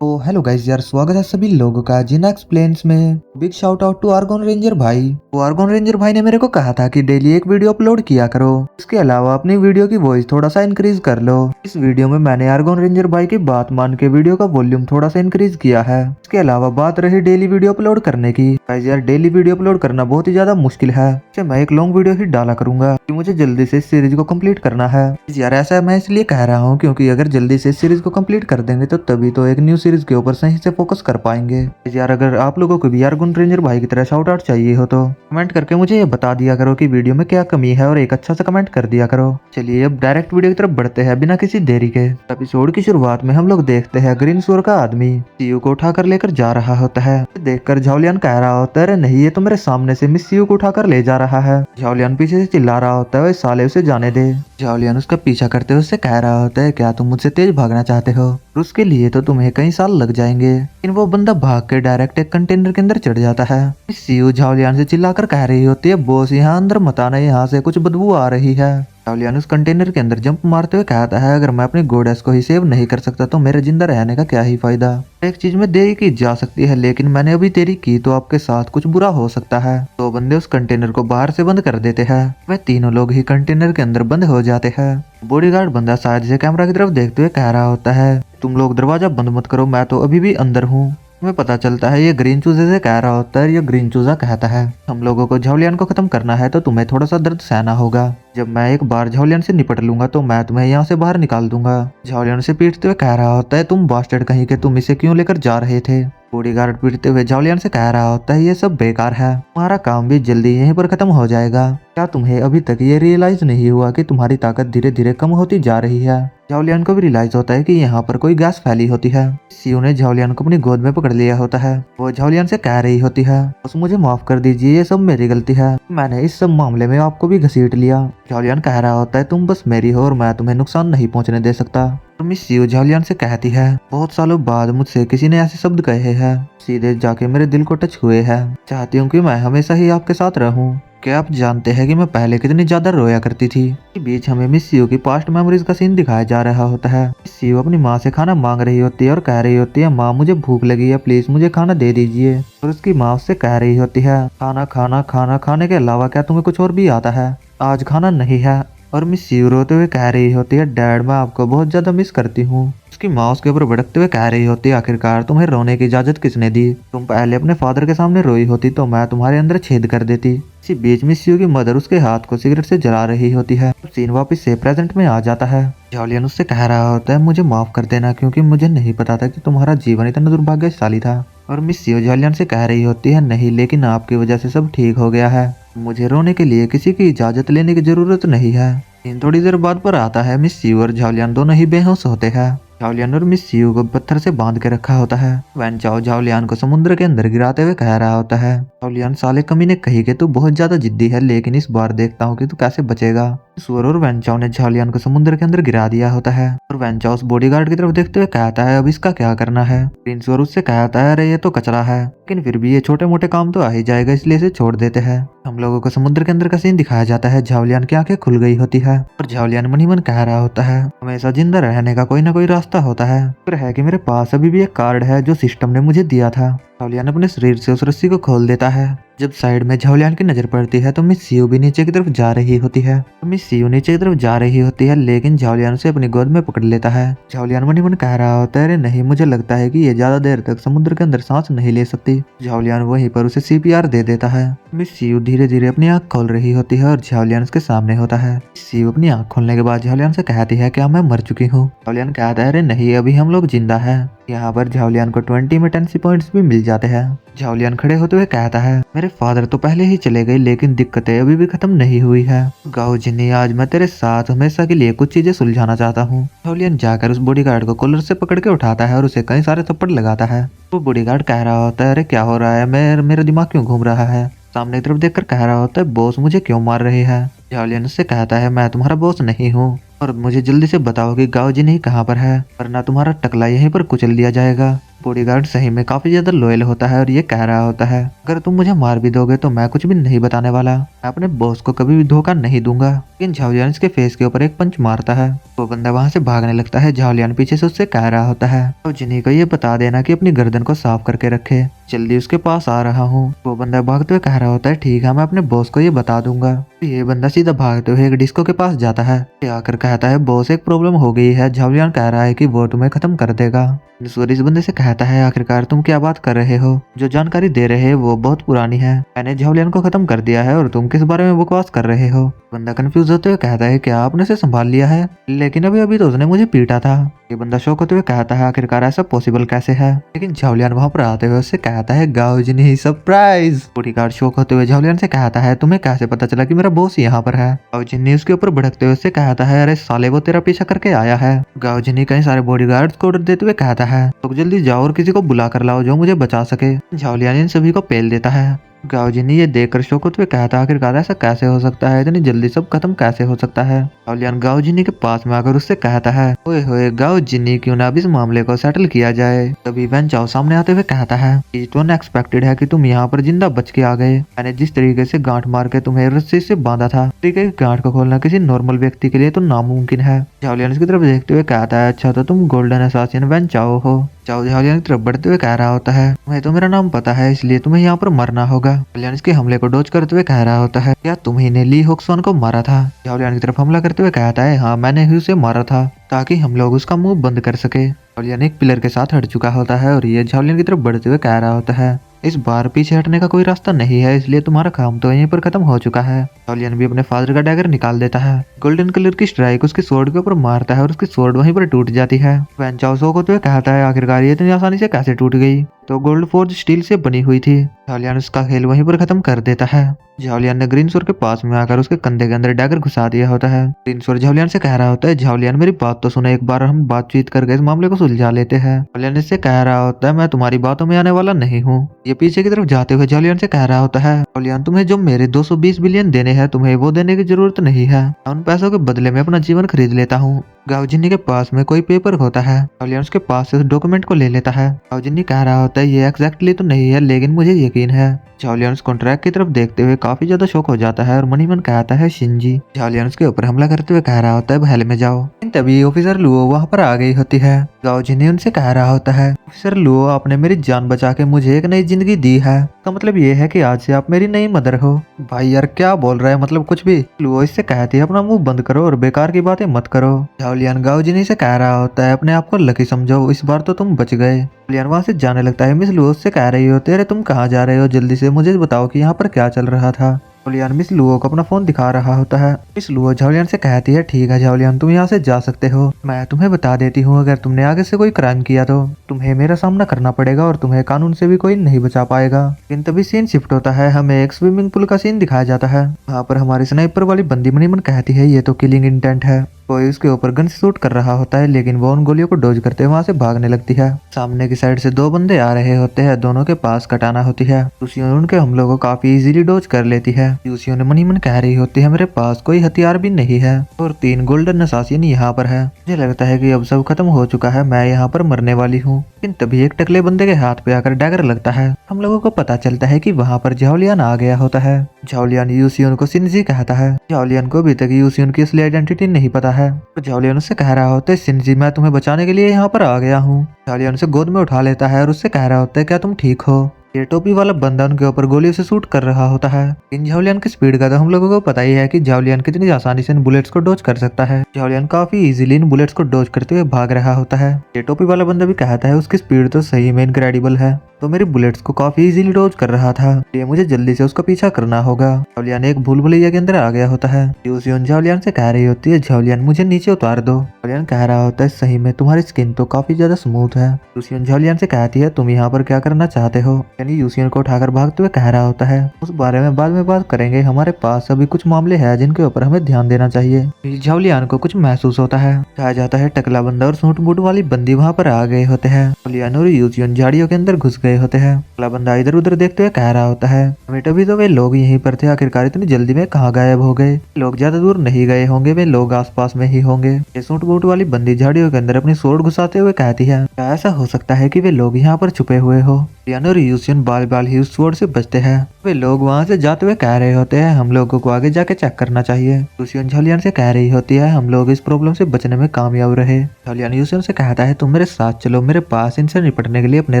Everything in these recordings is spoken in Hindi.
तो हेलो गाइस यार, स्वागत है सभी लोगों का जिना एक्सप्लेन्स में। Big shout out to Argon Ranger भाई। तो आर्गोन रेंजर भाई ने मेरे को कहा था कि डेली एक वीडियो अपलोड किया करो। इसके अलावा अपनी वीडियो की वॉइस थोड़ा सा इंक्रीज कर लो। इस वीडियो में मैंने आर्गोन रेंजर भाई की बात मान के वीडियो का वॉल्यूम थोड़ा सा इंक्रीज किया है। इसके अलावा बात रही डेली वीडियो अपलोड करने की। गाइस यार, डेली वीडियो अपलोड करना बहुत ही ज्यादा मुश्किल है। इससे मैं एक लॉन्ग वीडियो ही डाला करूंगा कि मुझे जल्दी से इस सीरीज को कंप्लीट करना है। यार ऐसा मैं इसलिए कह रहा हूँ क्योंकि अगर जल्दी से इस सीरीज को कंप्लीट कर देंगे तो तभी तो एक न्यू सीरीज के ऊपर सही से फोकस कर पाएंगे। यार अगर आप लोगों को भी आर्गोन रेंजर भाई की तरह शाउट आउट चाहिए हो तो कमेंट करके मुझे ये बता दिया करो कि वीडियो में क्या कमी है और एक अच्छा सा कमेंट कर दिया करो। चलिए अब डायरेक्ट वीडियो की तरफ बढ़ते हैं बिना किसी देरी के। एपिसोड की शुरुआत में हम लोग देखते हैं ग्रीन सूअर का आदमी सीयू को उठाकर लेकर जा रहा होता है। देखकर झाओलियन कह रहा होता है, अरे नहीं, ये तो मेरे सामने से मिस सीयू को उठाकर ले जा रहा है। झाओलियन पीछे से चिल्ला रहा होता है, साले उसे जाने दे। झाओलियन उसका पीछा करते हुए उससे कह रहा होता है, क्या तुम मुझसे तेज भागना चाहते हो? उसके लिए तो तुम्हें कई साल लग जाएंगे। लेकिन वो बंदा भाग के डायरेक्ट एक कंटेनर के अंदर चढ़ जाता है। सीयू झाओलियन से चिल्लाकर कह रही होती है, बॉस यहाँ अंदर मत आना, यहाँ से कुछ बदबू आ रही है। झाओलियन उस कंटेनर के अंदर जंप मारते हुए कहता है, अगर मैं अपनी गोडेस को ही सेव नहीं कर सकता तो मेरे जिंदा रहने का क्या ही फायदा। एक चीज में देरी की जा सकती है, लेकिन मैंने अभी देरी की तो आपके साथ कुछ बुरा हो सकता है। दो बंदे उस कंटेनर को बाहर से बंद कर देते हैं। वह तीनों लोग ही कंटेनर के अंदर बंद हो जाते हैं। बॉडीगार्ड बंदा शायद से कैमरा की तरफ देखते हुए कह रहा होता है, तुम लोग दरवाजा बंद मत करो, मैं तो अभी भी अंदर हूँ। हमें पता चलता है ये ग्रीन चूजे से कह रहा होता है। ये ग्रीन चूजा कहता है, हम लोगों को झाओलियन को खत्म करना है तो तुम्हें थोड़ा सा दर्द सहना होगा। जब मैं एक बार झाओलियन से निपट लूंगा तो मैं तुम्हें यहाँ से बाहर निकाल दूंगा। झाओलियन से पीटते हुए कह रहा होता है, तुम बास्टर्ड कहीं के, तुम इसे क्यों लेकर जा रहे थे? बॉडीगार्ड पीटते हुए झाओलियन से कह रहा होता है, ये सब बेकार है, तुम्हारा काम भी जल्दी यहीं पर खत्म हो जाएगा। क्या तुम्हें अभी तक ये रियलाइज नहीं हुआ कि तुम्हारी ताकत धीरे धीरे कम होती जा रही है? झाओलियन को भी रियलाइज होता है कि यहाँ पर कोई गैस फैली होती है। सीयू ने झाओलियन को अपनी गोद में पकड़ लिया होता है। वो झाओलियन से कह रही होती है, बस मुझे माफ कर दीजिए, ये सब मेरी गलती है, मैंने इस सब मामले में आपको भी घसीट लिया। झाओलियन कह रहा होता है, तुम बस मेरी हो और मैं तुम्हें नुकसान नहीं पहुंचने दे सकता। मिस सीयू झाओलियन से कहती है, बहुत सालों बाद मुझसे किसी ने ऐसे शब्द कहे हैं, सीधे जाके मेरे दिल को टच हुए हैं। चाहती हूँ कि मैं हमेशा ही आपके साथ रहूं। क्या आप जानते हैं कि मैं पहले कितनी ज्यादा रोया करती थी? इस बीच हमें मिस सीयू की पास्ट मेमोरीज का सीन दिखाया जा रहा होता है। मिस सीयू अपनी माँ से खाना मांग रही होती है और कह रही होती है, माँ मुझे भूख लगी है, प्लीज मुझे खाना दे दीजिए। और उसकी माँ उससे कह रही होती है, खाना खाना खाना खाने के अलावा क्या तुम्हें कुछ और भी आता है? आज खाना नहीं है। और मिस सीयू रोते हुए कह रही होती है, डैड मैं आपको बहुत ज्यादा मिस करती हूँ। उसकी माँ उसके ऊपर भड़कते हुए कह रही होती है, आखिरकार तुम्हें रोने की इजाजत किसने दी? तुम पहले अपने फादर के सामने रोई होती तो मैं तुम्हारे अंदर छेद कर देती। इसी बीच मिस सीयू की मदर उसके हाथ को सिगरेट से जला रही होती है। सीन वापस से प्रेजेंट में आ जाता है। झाओलियन उससे कह रहा होता है, मुझे माफ कर देना क्योंकि मुझे नहीं पता था कि तुम्हारा जीवन इतना दुर्भाग्यशाली था। और मिस सीयू झाओलियन से कह रही होती है, नहीं, लेकिन आपकी वजह से सब ठीक हो गया है, मुझे रोने के लिए किसी की इजाजत लेने की जरूरत नहीं है। इन थोड़ी देर बाद पर आता है। मिस सीयू और झाओलियन दोनों ही बेहोश होते हैं। झाओलियन और मिस सीयू को पत्थर से बांध के रखा होता है। वैन चाओ झाओलियन को समुद्र के अंदर गिराते हुए कह रहा होता है, झाओलियन साले कमीने कही के तू बहुत ज्यादा जिद्दी है, लेकिन इस बार देखता हूँ कि तू कैसे बचेगा। सुअर और वैन चाओ ने झाओलियन को समुद्र के अंदर गिरा दिया होता है। और वैन चाओ उस बॉडीगार्ड की तरफ देखते हुए कहता है, अब इसका क्या करना है? प्रिंस सुअर उससे कहता है, अरे ये तो कचरा है, लेकिन फिर भी ये छोटे मोटे काम तो आ ही जाएगा, इसलिए इसे छोड़ देते हैं। हम लोगों को समुद्र के अंदर का सीन दिखाया जाता है। झाओलियन की आंखें खुल गई होती है और झाओलियन मन ही मन कह रहा होता है, हमेशा जिंदा रहने का कोई ना कोई रास्ता होता है। फिर है कि मेरे पास अभी भी एक कार्ड है जो सिस्टम ने मुझे दिया था। झाओलियन अपने शरीर से उस रस्सी को खोल देता है। जब साइड में झाओलियन की नजर पड़ती है तो मिस सीयू भी नीचे की तरफ जा रही होती है। मिस सीयू नीचे की तरफ जा रही होती है, लेकिन झाओलियन उसे अपनी गोद में पकड़ लेता है। झाओलियन मन ही मन कह रहा होता है, अरे नहीं, मुझे लगता है कि ये ज्यादा देर तक समुद्र के अंदर सांस नहीं ले सकती। झाओलियन वहीं पर उसे सीपीआर दे देता है। मिस सीयू धीरे धीरे अपनी आंख खोल रही होती है और झाओलियन उसके सामने होता है। सीयू अपनी आंख खोलने के बाद झाओलियन से कहती है, क्या मैं मर चुकी हूँ? झाओलियन कहता है, अरे नहीं, अभी हम लोग जिंदा है। यहाँ पर झाओलियन को 20 में टेंसी पॉइंट्स भी मिल जाते हैं। झाओलियन खड़े होते हुए कहता है, मेरे फादर तो पहले ही चले गए, लेकिन दिक्कतें अभी भी खत्म नहीं हुई है। गाओ जिन्नी, आज मैं तेरे साथ हमेशा के लिए कुछ चीजें सुलझाना चाहता हूँ। झाओलियन जाकर उस बॉडीगार्ड को कॉलर से पकड़ के उठाता है और उसे कई सारे थप्पड़ लगाता है। वो बॉडीगार्ड कह रहा होता है, अरे क्या हो रहा है, मेरा दिमाग क्यों घूम रहा है? सामने की तरफ देखकर कह रहा होता है, बॉस मुझे क्यों मार रहे हैं? झाओलियन उससे कहता है, मैं तुम्हारा बॉस नहीं हूँ और मुझे जल्दी से बताओ कि गाओ जिन्नी कहाँ पर है, वरना तुम्हारा टकला यहीं पर कुचल दिया जाएगा। बॉडीगार्ड सही में काफी ज्यादा लॉयल होता है और ये कह रहा होता है अगर तुम मुझे मार भी दोगे तो मैं कुछ भी नहीं बताने वाला, मैं अपने बॉस को कभी भी धोखा नहीं दूंगा। लेकिन झाओलियान इसके फेस के ऊपर एक पंच मारता है। वो बंदा वहां से भागने लगता है। झाओलियान पीछे से उससे कह रहा होता है तो जिन्हीं को ये बता देना कि अपनी गर्दन को साफ करके रखे, जल्दी उसके पास आ रहा हूँ। वो बंदा भागते हुए कह रहा होता है ठीक है, मैं अपने बॉस को ये बता दूंगा। ये बंदा सीधा भागते हुए एक डिस्को के पास जाता है। आकर कहता है बॉस एक प्रॉब्लम हो गई है। झाओलियान कह रहा है कि वो तुम्हें खत्म कर देगा। सूर्य इस बंदे से कहता है आखिरकार तुम क्या बात कर रहे हो, जो जानकारी दे रहे हो वो बहुत पुरानी है, मैंने झाओलियान को खत्म कर दिया है और तुम किस बारे में बकवास कर रहे हो। बंदा कंफ्यूज होते हुए कहता है क्या आपने उसे संभाल लिया है, लेकिन अभी अभी तो उसने मुझे पीटा था। ये बंदा शौक होते हुए कहता है आखिरकार ऐसा पॉसिबल कैसे है। लेकिन झाओलियान वहां पर आते हुए उससे कहता है गाओजिनी सरप्राइज। बॉडीगार्ड शौक होते हुए झाओलियान से कहता है तुम्हें कैसे पता चला कि मेरा बॉस यहाँ पर है। गाओजिनी उसके ऊपर भड़कते हुए उससे कहता है अरे साले वो तेरा पीछा करके आया है। गाओजिनी कई सारे बॉडीगार्ड्स को ऑर्डर देते हुए कहता है तो जल्दी जाओ और किसी को बुला कर लाओ जो मुझे बचा सके। झाओलियान इन सभी को पेल देता है। गाओजिनी ये देखकर शौक होते हुए कहता आखिरकार ऐसा कैसे हो सकता है, इतनी जल्दी सब खत्म कैसे हो सकता है। झाओलियान गाओजिनी के पास में आकर उससे कहता है ओए होए गाओजिनी क्यों ना अब इस मामले को सेटल किया जाए। तभी वैन चाओ सामने आते हुए कहता है इट अनएक्सपेक्टेड है कि तुम यहाँ पर जिंदा बच के आ गए। मैंने जिस तरीके से गांठ मार के तुम्हें रस्सी से बांधा था, तरीके की गांठ को खोलना किसी नॉर्मल व्यक्ति के लिए तो नामुमकिन है। झाओलियान इसकी तरफ देखते हुए कहता है अच्छा तो तुम गोल्डन असासिन वैन चाओ हो। चाओ झाओलियान की तरफ बढ़ते हुए कह रहा होता है तुम्हें तो मेरा नाम पता है इसलिए तुम्हें यहाँ पर मरना होगा। झाओलियान इसके हमले को डॉज करते हुए कह रहा होता है क्या तुम्ही ने ली होक्सवान को मारा था। झाओलियान की तरफ हमला करते हुए कहता है हाँ मैंने ही उसे मारा था ताकि हम लोग उसका मुंह बंद कर सके। झाओलियान एक पिलर के साथ हट चुका होता है और ये झाओलियान की तरफ बढ़ते हुए कह रहा होता है इस बार पीछे हटने का कोई रास्ता नहीं है, इसलिए तुम्हारा काम तो यहीं पर खत्म हो चुका है। झाओलियान भी अपने फादर का डैगर निकाल देता है। गोल्डन कलर की स्ट्राइक उसके स्वॉर्ड के ऊपर मारता है और उसकी स्वॉर्ड वहीं पर टूट जाती है। वैन चाओ शॉक होते हुए कहता है आखिरकार ये इतनी आसानी से कैसे टूट गई, तो गोल्ड फोर्ज स्टील से बनी हुई थी। झाओलियान उसका खेल वहीं पर खत्म कर देता है। झाओलियान ने ग्रीन स्वॉर्ड के पास में आकर उसके कंधे के अंदर डैगर घुसा दिया होता है। ग्रीन स्वॉर्ड झाओलियान से कह रहा होता है झाओलियान मेरी बात तो सुनो, एक बार हम बातचीत करके इस मामले को सुलझा लेते हैं। झाओलियान इससे कह रहा होता है मैं तुम्हारी बातों में आने वाला नहीं हूँ। ये पीछे की तरफ जाते हुए झाओलियान से कह रहा होता है झाओलियान तुम्हें जो मेरे 220 बिलियन देने हैं तुम्हें वो देने की जरूरत नहीं है, मैं उन पैसों के बदले में अपना जीवन खरीद लेता हूँ। गाओजिनी के पास में कोई पेपर होता है। झाओलियान उसके पास से डॉक्यूमेंट को ले लेता है। गाओजिनी कह रहा होता है ये एग्जैक्टली तो नहीं है लेकिन मुझे यकीन है। झाओलियान उस कॉन्ट्रैक्ट की तरफ देखते हुए काफी ज्यादा शौक हो जाता है और मनी मन कहता है शिंजी। झाओलियान उसके ऊपर हमला करते हुए कह रहा होता है महल में जाओ। तभी ऑफिसर लुओ वहां पर आ गई होती है। गाओजिनी उनसे कह रहा होता है ऑफिसर लुओ आपने मेरी जान बचा के मुझे एक नई जिंदगी दी है, तो मतलब ये है कि आज से आप मेरी नई मदर हो। भाई यार क्या बोल रहा है, मतलब कुछ भी। लुओ इससे कहती है अपना मुंह बंद करो और बेकार की बातें मत करो। झाओलियान गाओजिनी से कह रहा होता है अपने आप को लकी समझो, इस बार तो तुम बच गए। झाओलियान वहां से जाने लगता है। मिस लुओ से कह रही होती है तुम कहाँ जा रहे हो, जल्दी से मुझे बताओ कि यहाँ पर क्या चल रहा था। झाओलियान मिस लुओ को अपना फोन दिखा रहा होता है। मिस लुओ झाओलियान से कहती है ठीक है झाओलियान तुम यहाँ से जा सकते हो, मैं तुम्हें बता देती हूँ अगर तुमने आगे से कोई क्राइम किया तो तुम्हें मेरा सामना करना पड़ेगा और तुम्हें कानून से भी कोई नहीं बचा पाएगा। लेकिन तभी सीन शिफ्ट होता है, हमें एक स्विमिंग पूल का सीन दिखाया जाता है। वहाँ पर हमारी स्नाइपर वाली बंदी मनी मन कहती है ये तो किलिंग इंटेंट है। कोई उसके ऊपर गन शूट कर रहा होता है लेकिन वो उन गोलियों को डॉज करते वहां से भागने लगती है। सामने की साइड से दो बंदे आ रहे होते हैं, दोनों के पास कटाना होती है। यूसियोन उनके हमलों को काफी इजीली डॉज कर लेती है। यूसियोन मनी मन कह रही होती है मेरे पास कोई हथियार भी नहीं है और 3 गोल्डन असासिन यहाँ पर है, मुझे लगता है कि अब सब खत्म हो चुका है, मैं यहाँ पर मरने वाली हूँ। लेकिन तभी एक टकले बंदे के हाथ पे आकर डैगर लगता है। हम लोगों को पता चलता है कि वहाँ पर झाओलियान आ गया होता है। झाओलियान यूसियोन को शिंजी कहता है। झाओलियान को अभी तक यूसियोन की असली आइडेंटिटी नहीं पता है। तो झाओलियान उससे कह रहा होता है शिंजी मैं तुम्हें बचाने के लिए यहाँ पर आ गया हूँ। झाओलियान उसे गोद में उठा लेता है और उससे कह रहा होता है क्या तुम ठीक हो। ये टोपी वाला बंदा उनके ऊपर गोलियों से शूट कर रहा होता है। इन झाओलियान की स्पीड का तो हम लोगों को पता ही है कि झाओलियान कितनी आसानी से इन बुलेट्स को डॉज कर सकता है। झाओलियान काफी इजीली इन बुलेट्स को डॉज करते हुए भाग रहा होता है। ये टोपी वाला बंदा भी कहता है उसकी स्पीड तो सही में इनक्रेडिबल है, तो मेरी बुलेट्स को काफी इजीली डॉज कर रहा था, ये मुझे जल्दी से उसका पीछा करना होगा। झाओलियान एक भूल भुलैया के अंदर आ गया होता है। यूसियोन झाओलियान से कह रही होती है झाओलियान मुझे नीचे उतार दो। झाओलियान कह रहा होता है सही में तुम्हारी स्किन तो काफी ज्यादा स्मूथ है। यूसियोन झाओलियान से कहती है तुम यहाँ पर क्या करना चाहते हो। यानी यूसियोन को उठाकर भागते हुए कह रहा होता है उस बारे में बाद में बात करेंगे, हमारे पास अभी कुछ मामले हैं जिनके ऊपर हमें ध्यान देना चाहिए। झाओलियान को कुछ महसूस होता है। कहा जाता है टकला बंदा और सूट बूट वाली बंदी वहाँ पर आ गए होते हैं। झाओलियान और यूसियोन झाड़ियों के अंदर घुस गए गए होते हैं। अगला बंदा इधर उधर देखते हुए कह रहा होता है, बेटा भी तो वे लोग यहीं पर थे, आखिरकार इतनी जल्दी में कहाँ गायब हो गए? लोग ज्यादा दूर नहीं गए होंगे, वे लोग आसपास में ही होंगे। ये सूट बूट वाली बंदी झाड़ियों के अंदर अपनी सोट घुसाते हुए कहती है, क्या ऐसा हो सकता है कि वे लोग यहाँ पर छुपे हुए हो? लियान और यूसियन बाल बाल ही उस स्वॉर्ड से बचते हैं। वे लोग वहाँ से जाते हुए कह रहे होते हैं, हम लोगों को आगे जाके चेक करना चाहिए। यूसियन झालियान से कह रही होती है, हम लोग इस प्रॉब्लम से बचने में कामयाब रहे। झालियान यूसियन से कहता है, तुम मेरे साथ चलो, मेरे पास इनसे निपटने के लिए अपने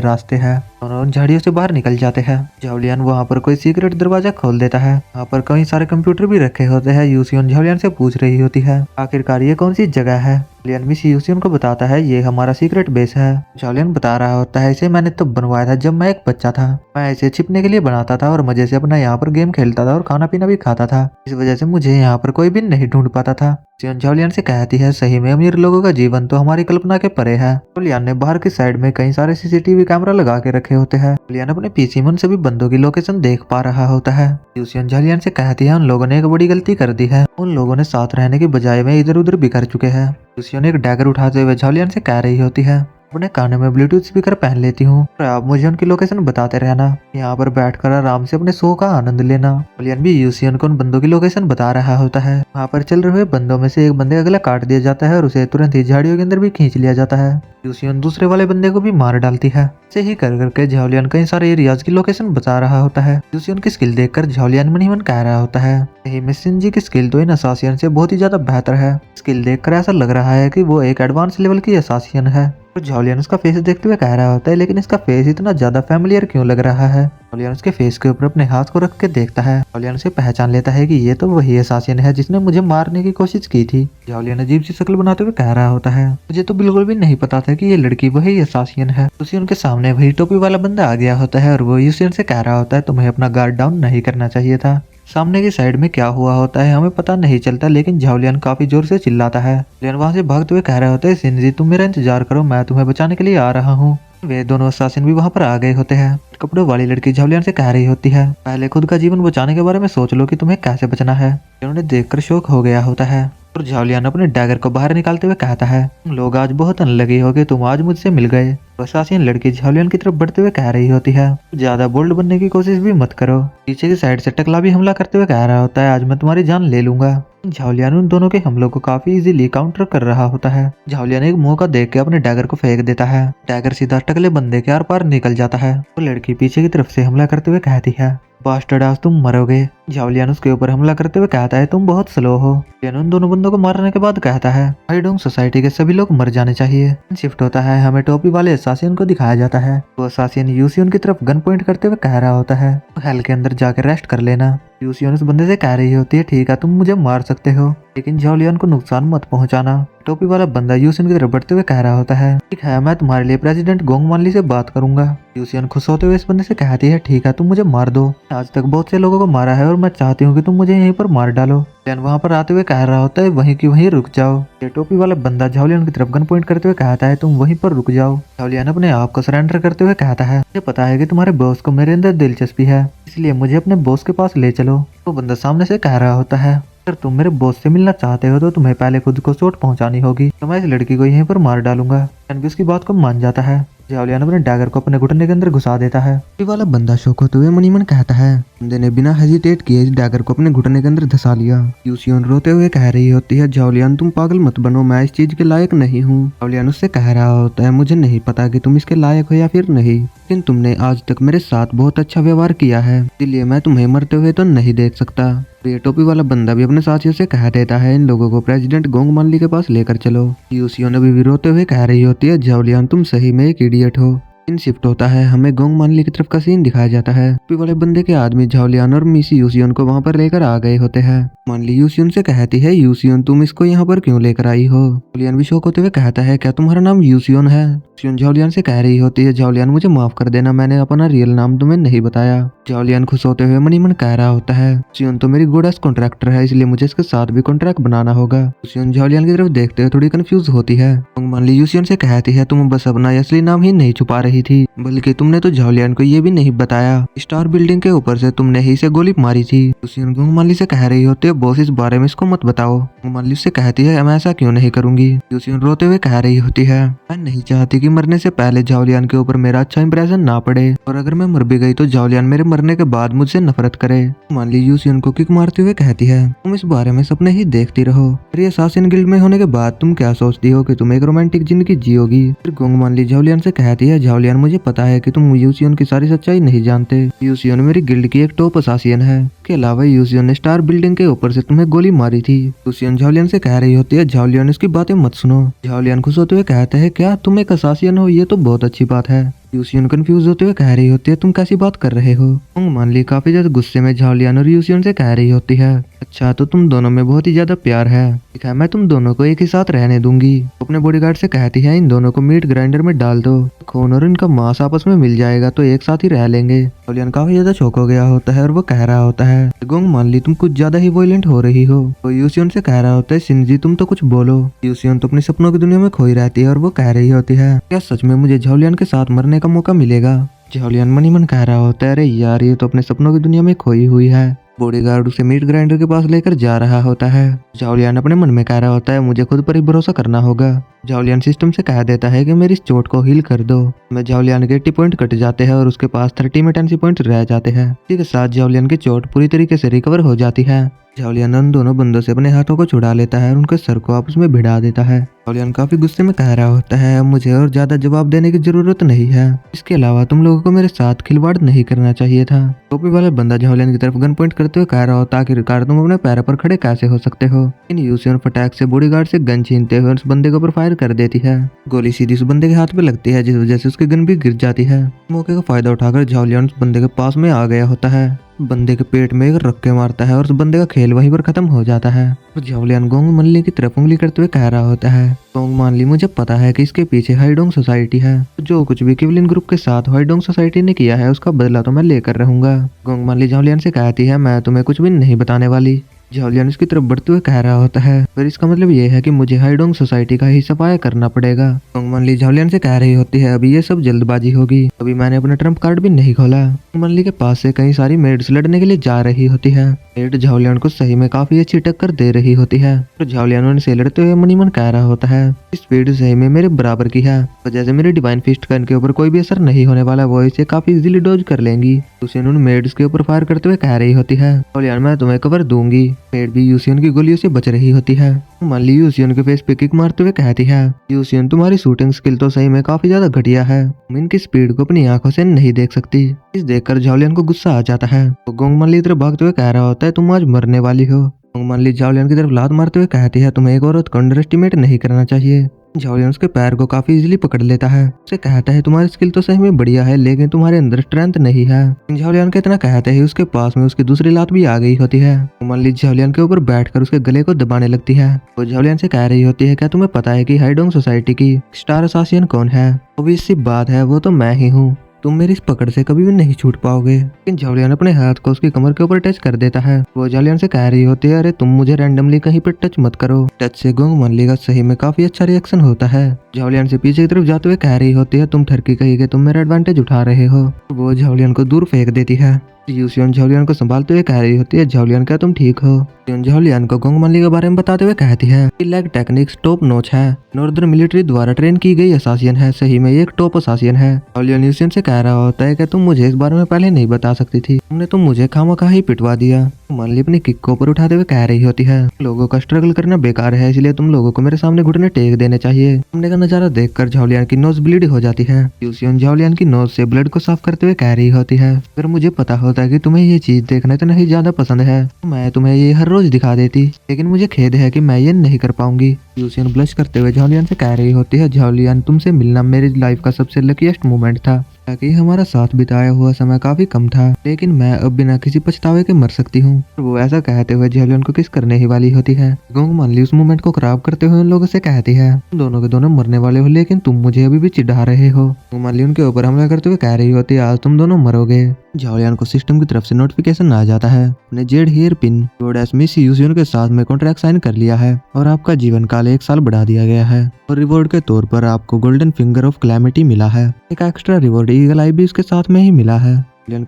रास्ते हैं। दोनों उन झाड़ियों से बाहर निकल जाते हैं। झालियान वहाँ पर कोई सीक्रेट दरवाजा खोल देता है। वहाँ पर कई सारे कंप्यूटर भी रखे होते हैं। यूसियन झालियान से पूछ रही होती है, आखिरकार ये कौन सी जगह है? झालियान भी यूसियन को बताता है, ये हमारा सीक्रेट बेस है। झालियान बता रहा होता है, इसे मैंने तो बनवाया था जब मैं एक बच्चा था। मैं इसे छिपने के लिए बनाता था और मजे से अपना यहाँ पर गेम खेलता था और खाना पीना भी खाता था। इस वजह से मुझे यहाँ पर कोई भी नहीं ढूंढ पाता था। झालियान से कहती है, सही में अमीर लोगों का जीवन तो हमारी कल्पना के परे है। झालियान ने बाहर की साइड में कई सारे सीसीटीवी कैमरा लगा के रखे होते हैं। झालियान अपने पीसी में उन सभी बंदों की लोकेशन देख पा रहा होता है। यूसियन झालियान से कहती है, उन लोगों ने एक बड़ी गलती कर दी है। उन लोगों ने साथ रहने की बजाय में इधर उधर बिखर चुके हैं। यूसियन एक डैगर उठाते हुए झालियान से कह रही होती है, अपने कानों में ब्लूटूथ स्पीकर पहन लेती हूँ और आप मुझे उनकी लोकेशन बताते रहना, यहाँ पर बैठकर आराम से अपने शो का आनंद लेना। झालियान भी यूसियन को उन बंदों की लोकेशन बता रहा होता है। वहाँ पर चल रहे बंदों में से एक बंदे का गला काट दिया जाता है और उसे तुरंत ही झाड़ियों के अंदर भी खींच लिया जाता है। यूसियन दूसरे वाले बंदे को भी मार डालती है। ऐसे ही कर करके झालियान कई सारे एरियाज की लोकेशन बता रहा होता है। यूसियन की स्किल देखकर झालियान मन ही मन कह रहा होता है, यही में सिंजी की स्किल तो इन असासियन से बहुत ही ज्यादा बेहतर है। स्किल देखकर ऐसा लग रहा है कि वो एक एडवांस लेवल की असासियन है। तो झालियान उसका फेस देखते हुए कह रहा होता है, लेकिन इसका फेस इतना ज्यादा फैमिलियर क्यों लग रहा है? झालियान उसके फेस के ऊपर अपने हाथ को रख के देखता है। झालियान उसे पहचान लेता है कि ये तो वही असासियन है जिसने मुझे मारने की कोशिश की थी। झालियान अजीब सी शक्ल बनाते हुए कह रहा होता है, मुझे तो बिल्कुल भी नहीं पता था कि ये लड़की वही असासियन है। उसी उनके सामने वही टोपी वाला बंदा आ गया होता है और वो यूसियन से कह रहा होता है, तुम्हें अपना गार्ड डाउन नहीं करना चाहिए था। सामने की साइड में क्या हुआ होता है हमें पता नहीं चलता, लेकिन झालियान काफी जोर से चिल्लाता है। झालियान वहां से भागते हुए कह रहा होता है, सिंजी तुम मेरा इंतजार करो, मैं तुम्हें बचाने के लिए आ रहा हूँ। वे दोनों असासिन भी वहां पर आ गए होते हैं। कपड़ों वाली लड़की झालियान से कह रही होती है, पहले खुद का जीवन बचाने के बारे में सोच लो कि तुम्हें कैसे बचना है। उन्हें देखकर शौक हो गया होता है और झालियान अपने डैगर को बाहर निकालते हुए कहता है, तुम लोग आज बहुत अनलगी हो गए, तुम आज मुझसे मिल गए। असासिन लड़की झालियान की तरफ बढ़ते हुए कह रही होती है, ज्यादा बोल्ड बनने की कोशिश भी मत करो। पीछे की साइड से टकला भी हमला करते हुए कह रहा होता है, आज मैं तुम्हारी जान ले लूंगा। झालियान उन दोनों के हमलों को काफी इजीली काउंटर कर रहा होता है। झालियान एक मौका देख के अपने डैगर को फेंक देता है। डैगर सीधा टकले बंदे के आर पार निकल जाता है। वो लड़की पीछे की तरफ से हमला करते हुए कहती है, बास्टर्ड आज तुम मरोगे। झालियान उसके ऊपर हमला करते हुए कहता है, तुम बहुत स्लो हो। झालियान उन दोनों बंदों को मारने के बाद कहता है, हाईडोंग सोसाइटी के सभी लोग मर जाने चाहिए। शिफ्ट होता है, हमें टोपी वाले असासिन को दिखाया जाता है। वो असासिन यूसियन की तरफ गन पॉइंट करते हुए कह रहा होता है, हेल के अंदर जाकर रेस्ट कर लेना। यूसियन उस बंदे से कह रही होती है, ठीक है तुम मुझे मार सकते हो, लेकिन झालियान को नुकसान मत पहुंचाना। टोपी वाला बंदा यूसियन की तरफ बढ़ते हुए कह रहा होता है, ठीक है मैं तुम्हारे लिए प्रेसिडेंट गोंग मानली से बात करूंगा। यूसियन खुश होते हुए इस बंदे से कहती है, ठीक है तुम मुझे मार दो, आज तक बहुत से लोगों को मारा है और मैं चाहती हूँ कि तुम मुझे यहीं पर मार डालो। झालियान वहां पर आते हुए कह रहा होता है, वहीं की वहीं रुक जाओ। ये टोपी वाला बंदा झालियान की तरफ गन पॉइंट करते हुए कहता है, तुम वहीं पर रुक जाओ। झालियान अपने आप को सरेंडर करते हुए कहता है, मुझे पता है कि तुम्हारे बॉस को मेरे अंदर दिलचस्पी है, इसलिए मुझे अपने बॉस के पास ले चलो। तो बंदा सामने से कह रहा होता है, अगर तुम मेरे बॉस से मिलना चाहते हो तो तुम्हें पहले खुद को चोट पहुंचानी होगी, तो मैं इस लड़की को यहीं पर मार डालूंगा। भी उसकी बात को मान जाता है। झालियान अपने डैगर को अपने घुटने के अंदर घुसा देता है। ये वाला बंदा शौक होते हुए मनी मन कहता है, बंदे ने बिना हेजिटेट किए इस डैगर को अपने घुटने के अंदर धसा लिया। यूसियन रोते हुए कह रही होती है, झालियान तुम पागल मत बनो, मैं इस चीज के लायक नहीं हूँ। झालियान उससे कह रहा होता है, मुझे नहीं पता कि तुम इसके लायक हो या फिर नहीं, लेकिन तुमने आज तक मेरे साथ बहुत अच्छा व्यवहार किया है, इसलिए मैं तुम्हें मरते हुए तो नहीं देख सकता। ये टोपी वाला बंदा भी अपने साथियों से कह देता है, इन लोगों को प्रेसिडेंट गोंग मानली के पास लेकर चलो। यूसियन अभी भी रोते हुए कह रही होती है, झालियान तुम सही में एक इडियट हो। सीन शिफ्ट होता है, हमें गोंग मानली की तरफ का सीन दिखाया जाता है। टोपी वाले बंदे के आदमी झालियान और मिसी यूसियन को वहां पर लेकर आ गए होते हैं। मानली यूसियन से कहती है, यूसियन तुम इसको यहाँ पर क्यों लेकर आई हो? झालियान भी शौक होते हुए कहता है, क्या तुम्हारा नाम यूसियन है? यूसियन झालियान से कह रही होती है, झालियान मुझे माफ कर देना, मैंने अपना रियल नाम तुम्हें नहीं बताया। झालियान खुश होते हुए मनी मन कह रहा होता है, यूसियन तो मेरी गोडास कॉन्ट्रैक्टर है, इसलिए मुझे इसके साथ भी कॉन्ट्रैक्ट बनाना होगा। यूसियन झालियान की तरफ देखते हुए थोड़ी कंफ्यूज होती है। मानली यूसियन से कहती है, तुम बस अपना असली नाम ही नहीं छुपा रही रही थी, बल्कि तुमने तो झाओलियान को ये भी नहीं बताया स्टार बिल्डिंग के ऊपर से तुमने ही से गोली मारी थी। यूसियन गुंगमाली से कह रही होती है बॉस इस बारे में इसको मत बताओ। गुंगमाली से कहती है मैं ऐसा क्यों नहीं करूंगी। यूसियन रोते हुए कह रही होती है मैं नहीं चाहती कि मरने से पहले झाओलियान के ऊपर मेरा अच्छा इंप्रेशन ना पड़े, और अगर मैं मर भी गई तो झाओलियान मेरे मरने के बाद मुझसे नफरत करे। गुंगमाली यूसियन को किक मारते हुए कहती है तुम इस बारे में सपने ही देखती रहो, फिर ये असासिन गिल्ड में होने के बाद तुम क्या सोचती हो कि तुम एक रोमांटिक जिंदगी जियोगी। फिर गुंगमाली झाओलियान से कहती है झाओलियान मुझे पता है कि तुम यूसियन की सारी सच्चाई नहीं जानते। यूसियन मेरी गिल्ड की एक टॉप असासिन है। इसके अलावा यूसियन ने स्टार बिल्डिंग के ऊपर से तुम्हें गोली मारी थी। यूसियन झाओलियान से कह रही होती है झाओलियान इसकी बातें मत सुनो। झाओलियान खुश होते हुए कहते हैं क्या तुम एक असासिन हो, ये तो बहुत अच्छी बात है। यूसियन कंफ्यूज होते हुए कह रही होती है तुम कैसी बात कर रहे हो। गुंगमाली काफी ज्यादा गुस्से में झाओलियान और यूसियन से कह रही होती है अच्छा तो तुम दोनों में बहुत ही ज्यादा प्यार है, ठीक है मैं तुम दोनों को एक ही साथ रहने दूंगी। अपने बॉडीगार्ड से कहती है इन दोनों को मीट ग्राइंडर में डाल दो, खून और इनका मांस आपस में मिल जाएगा तो एक साथ ही रह लेंगे। झाओलियान काफी ज्यादा शौक हो गया होता है और वो कह रहा होता है गुंगमाली तुम कुछ ज्यादा ही वॉयलेंट हो रही हो। तो यूसियन से कह रहा होता है शिनजी तुम तो कुछ बोलो। यूसियन तो अपने सपनों की दुनिया में खोई रहती है और वो कह रही होती है क्या सच में मुझे झाओलियान के साथ मरने का मौका मिलेगा। झाओलियान मनी मन कह रहा होता है अरे यार ये तो अपने सपनों की दुनिया में खोई हुई है। बॉडीगार्ड उसे मीट ग्राइंडर के पास लेकर जा रहा होता है। झाओलियान अपने मन में कह रहा होता है मुझे खुद पर ही भरोसा करना होगा। झाओलियान सिस्टम से कह देता है कि मेरी इस चोट को हील कर दो। मैं झाओलियान के 80 पॉइंट कट जाते हैं और उसके पास 30 में 10 पॉइंट रह जाते हैं। इसी के साथ झाओलियान की चोट पूरी तरीके से रिकवर हो जाती है। झाओलियान उन दोनों बंदों से अपने हाथों को छुड़ा लेता है और उनके सर को आपस में भिड़ा देता है। झाओलियान काफी गुस्से में कह रहा होता है मुझे और ज्यादा जवाब देने की जरूरत नहीं है, इसके अलावा तुम लोगों को मेरे साथ खिलवाड़ नहीं करना चाहिए था। टोपी वाला बंदा झाओलियान की तरफ गन पॉइंट करते हुए कह रहा होता आखिरकार तुम अपने पैरों पर खड़े कैसे हो सकते हो। इन यूसियन फटाक से बॉडीगार्ड से गन छीनते हुए उस बंदे के ऊपर फायर कर देती है। गोली सीधी उस बंदे के हाथ पे लगती है जिस वजह से उसकी गन भी गिर जाती है। मौके का फायदा उठाकर झाओलियान उस बंदे के पास में आ गया होता है, बंदे के पेट में एक रक्के मारता है और उस बंदे का खेल वहीं पर खत्म हो जाता है। झाओलियान गुंगमाली की तरफ उंगली करते हुए कह रहा होता है गुंगमाली मुझे पता है कि इसके पीछे हाइडोंग सोसाइटी है, जो कुछ भी किवलिन ग्रुप के साथ हाइडोंग सोसाइटी ने किया है उसका बदला तो मैं लेकर रहूंगा। गुंगमाली झाओलियान से कहती है मैं तुम्हें कुछ भी नहीं बताने वाली। झाओलियान उसकी तरफ बढ़ते हुए कह रहा होता है फिर इसका मतलब ये है कि मुझे हाइडोंग सोसाइटी का ही सफाया करना पड़ेगा। गुंगमाली झाओलियान से कह रही होती है अभी ये सब जल्दबाजी होगी, अभी मैंने अपना ट्रम्प कार्ड भी नहीं खोला। गुंगमाली के पास से कई सारी मेड्स लड़ने के लिए जा रही होती है। मेड झाओलियान को सही में काफी अच्छी टक्कर दे रही होती है तो झाओलियान उनसे लड़ते हुए मनी मन कह रहा होता है इस स्पीड सही में मेरे बराबर की है, तो जैसे मेरी डिवाइन फिस्ट गन के ऊपर कोई भी असर नहीं होने वाला वो इसे काफी इजीली डोज कर लेंगी। उसे उन मेड्स के ऊपर फायर करते हुए कह रही होती है झाओलियान मैं तुम्हें कवर दूंगी। मेड भी यूसियन की गोलियों से बच रही होती है। गुंगमाली यूसियन के फेस पे किक मारते हुए कहती है यूसियन तुम्हारी शूटिंग स्किल तो सही में काफी ज्यादा घटिया है, तुम इनकी स्पीड को अपनी आंखों से नहीं देख सकती। इस देखकर झाओलियान को गुस्सा आ जाता है तो गुंगमाली की तरफ भागते हुए कह रहा होता है तुम आज मरने वाली हो। गुंगमाली झाओलियान की तरफ लात मारते हुए कहती है तुम्हें एक औरत को अंडर एस्टिमेट नहीं करना चाहिए। झाओलियान उसके पैर को काफी इजीली पकड़ लेता है, उसे कहता है तुम्हारी स्किल तो सही में बढ़िया है लेकिन तुम्हारे अंदर स्ट्रेंथ नहीं है। झाओलियान के इतना कहते ही उसके पास में उसकी दूसरी लात भी आ गई होती है। गुंगमाली झाओलियान के ऊपर बैठकर उसके गले को दबाने लगती है। वो झाओलियान से कह रही होती है क्या तुम्हें पता है कि हाइडोंग सोसाइटी की स्टार असासियन कौन है। ऑब्वियस सी बात है वो तो मैं ही हूँ, तुम मेरी इस पकड़ से कभी भी नहीं छूट पाओगे। लेकिन झाओलियान अपने हाथ को उसकी कमर के ऊपर टच कर देता है। वो झाओलियान से कह रही होती है अरे तुम मुझे रैंडमली कहीं पर टच मत करो। टच से गुंगमाली का सही में काफी अच्छा रिएक्शन होता है। झाओलियान से पीछे की तरफ जाते हुए कह रही होती है तुम ठरकी कही के तुम मेरा एडवांटेज उठा रहे हो। वो झाओलियान को दूर फेंक देती है। यूसियन झाओलियान को संभालते हुए कह रही होती है झाओलियान क्या तुम ठीक हो। झाओलियान को गुंगमाली के बारे में बताते हुए कहती है लेग टेक्निक्स टॉप नॉच है, नॉर्दर्न मिलिट्री द्वारा ट्रेन की गई असासियन है, सही में ये एक टॉप असासियन है। झाओलियान यूसियन से कह रहा होता है कि तुम मुझे इस बारे में पहले नहीं बता सकती थी, तुमने तो मुझे खामखा ही पिटवा दिया। गुंगमाली अपनी किक को ऊपर उठाते हुए कह रही होती है लोगों का स्ट्रगल करना बेकार है, इसलिए तुम लोगों को मेरे सामने घुटने टेक देने चाहिए। सामने का नजारा देखकर झाओलियान की नोज ब्लीड हो जाती है। यूसियन झाओलियान की नोज से ब्लड को साफ करते हुए कह रही होती है अगर मुझे पता होता है कि तुम्हें ये चीज देखना इतना ही ज्यादा पसंद है तो मैं तुम्हें ये हर रोज दिखा देती, लेकिन मुझे खेद है कि मैं ये नहीं कर पाऊंगी। यूसियन ब्लश करते हुए झाओलियान से कह रही होती है झाओलियान तुमसे मिलना मेरी लाइफ का सबसे लकीएस्ट मोमेंट था, ताकि हमारा साथ बिताया हुआ समय काफी कम था, लेकिन मैं अब बिना किसी पछतावे के मर सकती हूँ। वो ऐसा कहते हुए झाओलियान को किस करने ही वाली होती है। गुंगमाली उस मोमेंट को खराब करते हुए उन लोगों से कहती है तुम दोनों के दोनों मरने वाले हो लेकिन तुम मुझे अभी भी चिढ़ा रहे हो। गुंगमाली उनके ऊपर हमला करते हुए कह रही होती है आज तुम दोनों मरोगे। झाओलियान को सिस्टम की तरफ से नोटिफिकेशन आ जाता है। अपने jade hair pin goddess miss यूजियन के साथ में कॉन्ट्रैक्ट साइन कर लिया है और आपका जीवन काल 1 साल बढ़ा दिया गया है और रिवॉर्ड के तौर पर आपको गोल्डन फिंगर ऑफ क्लैमिटी मिला है। एक एक्स्ट्रा रिवॉर्ड ईगल आई भी उसके साथ में ही मिला है।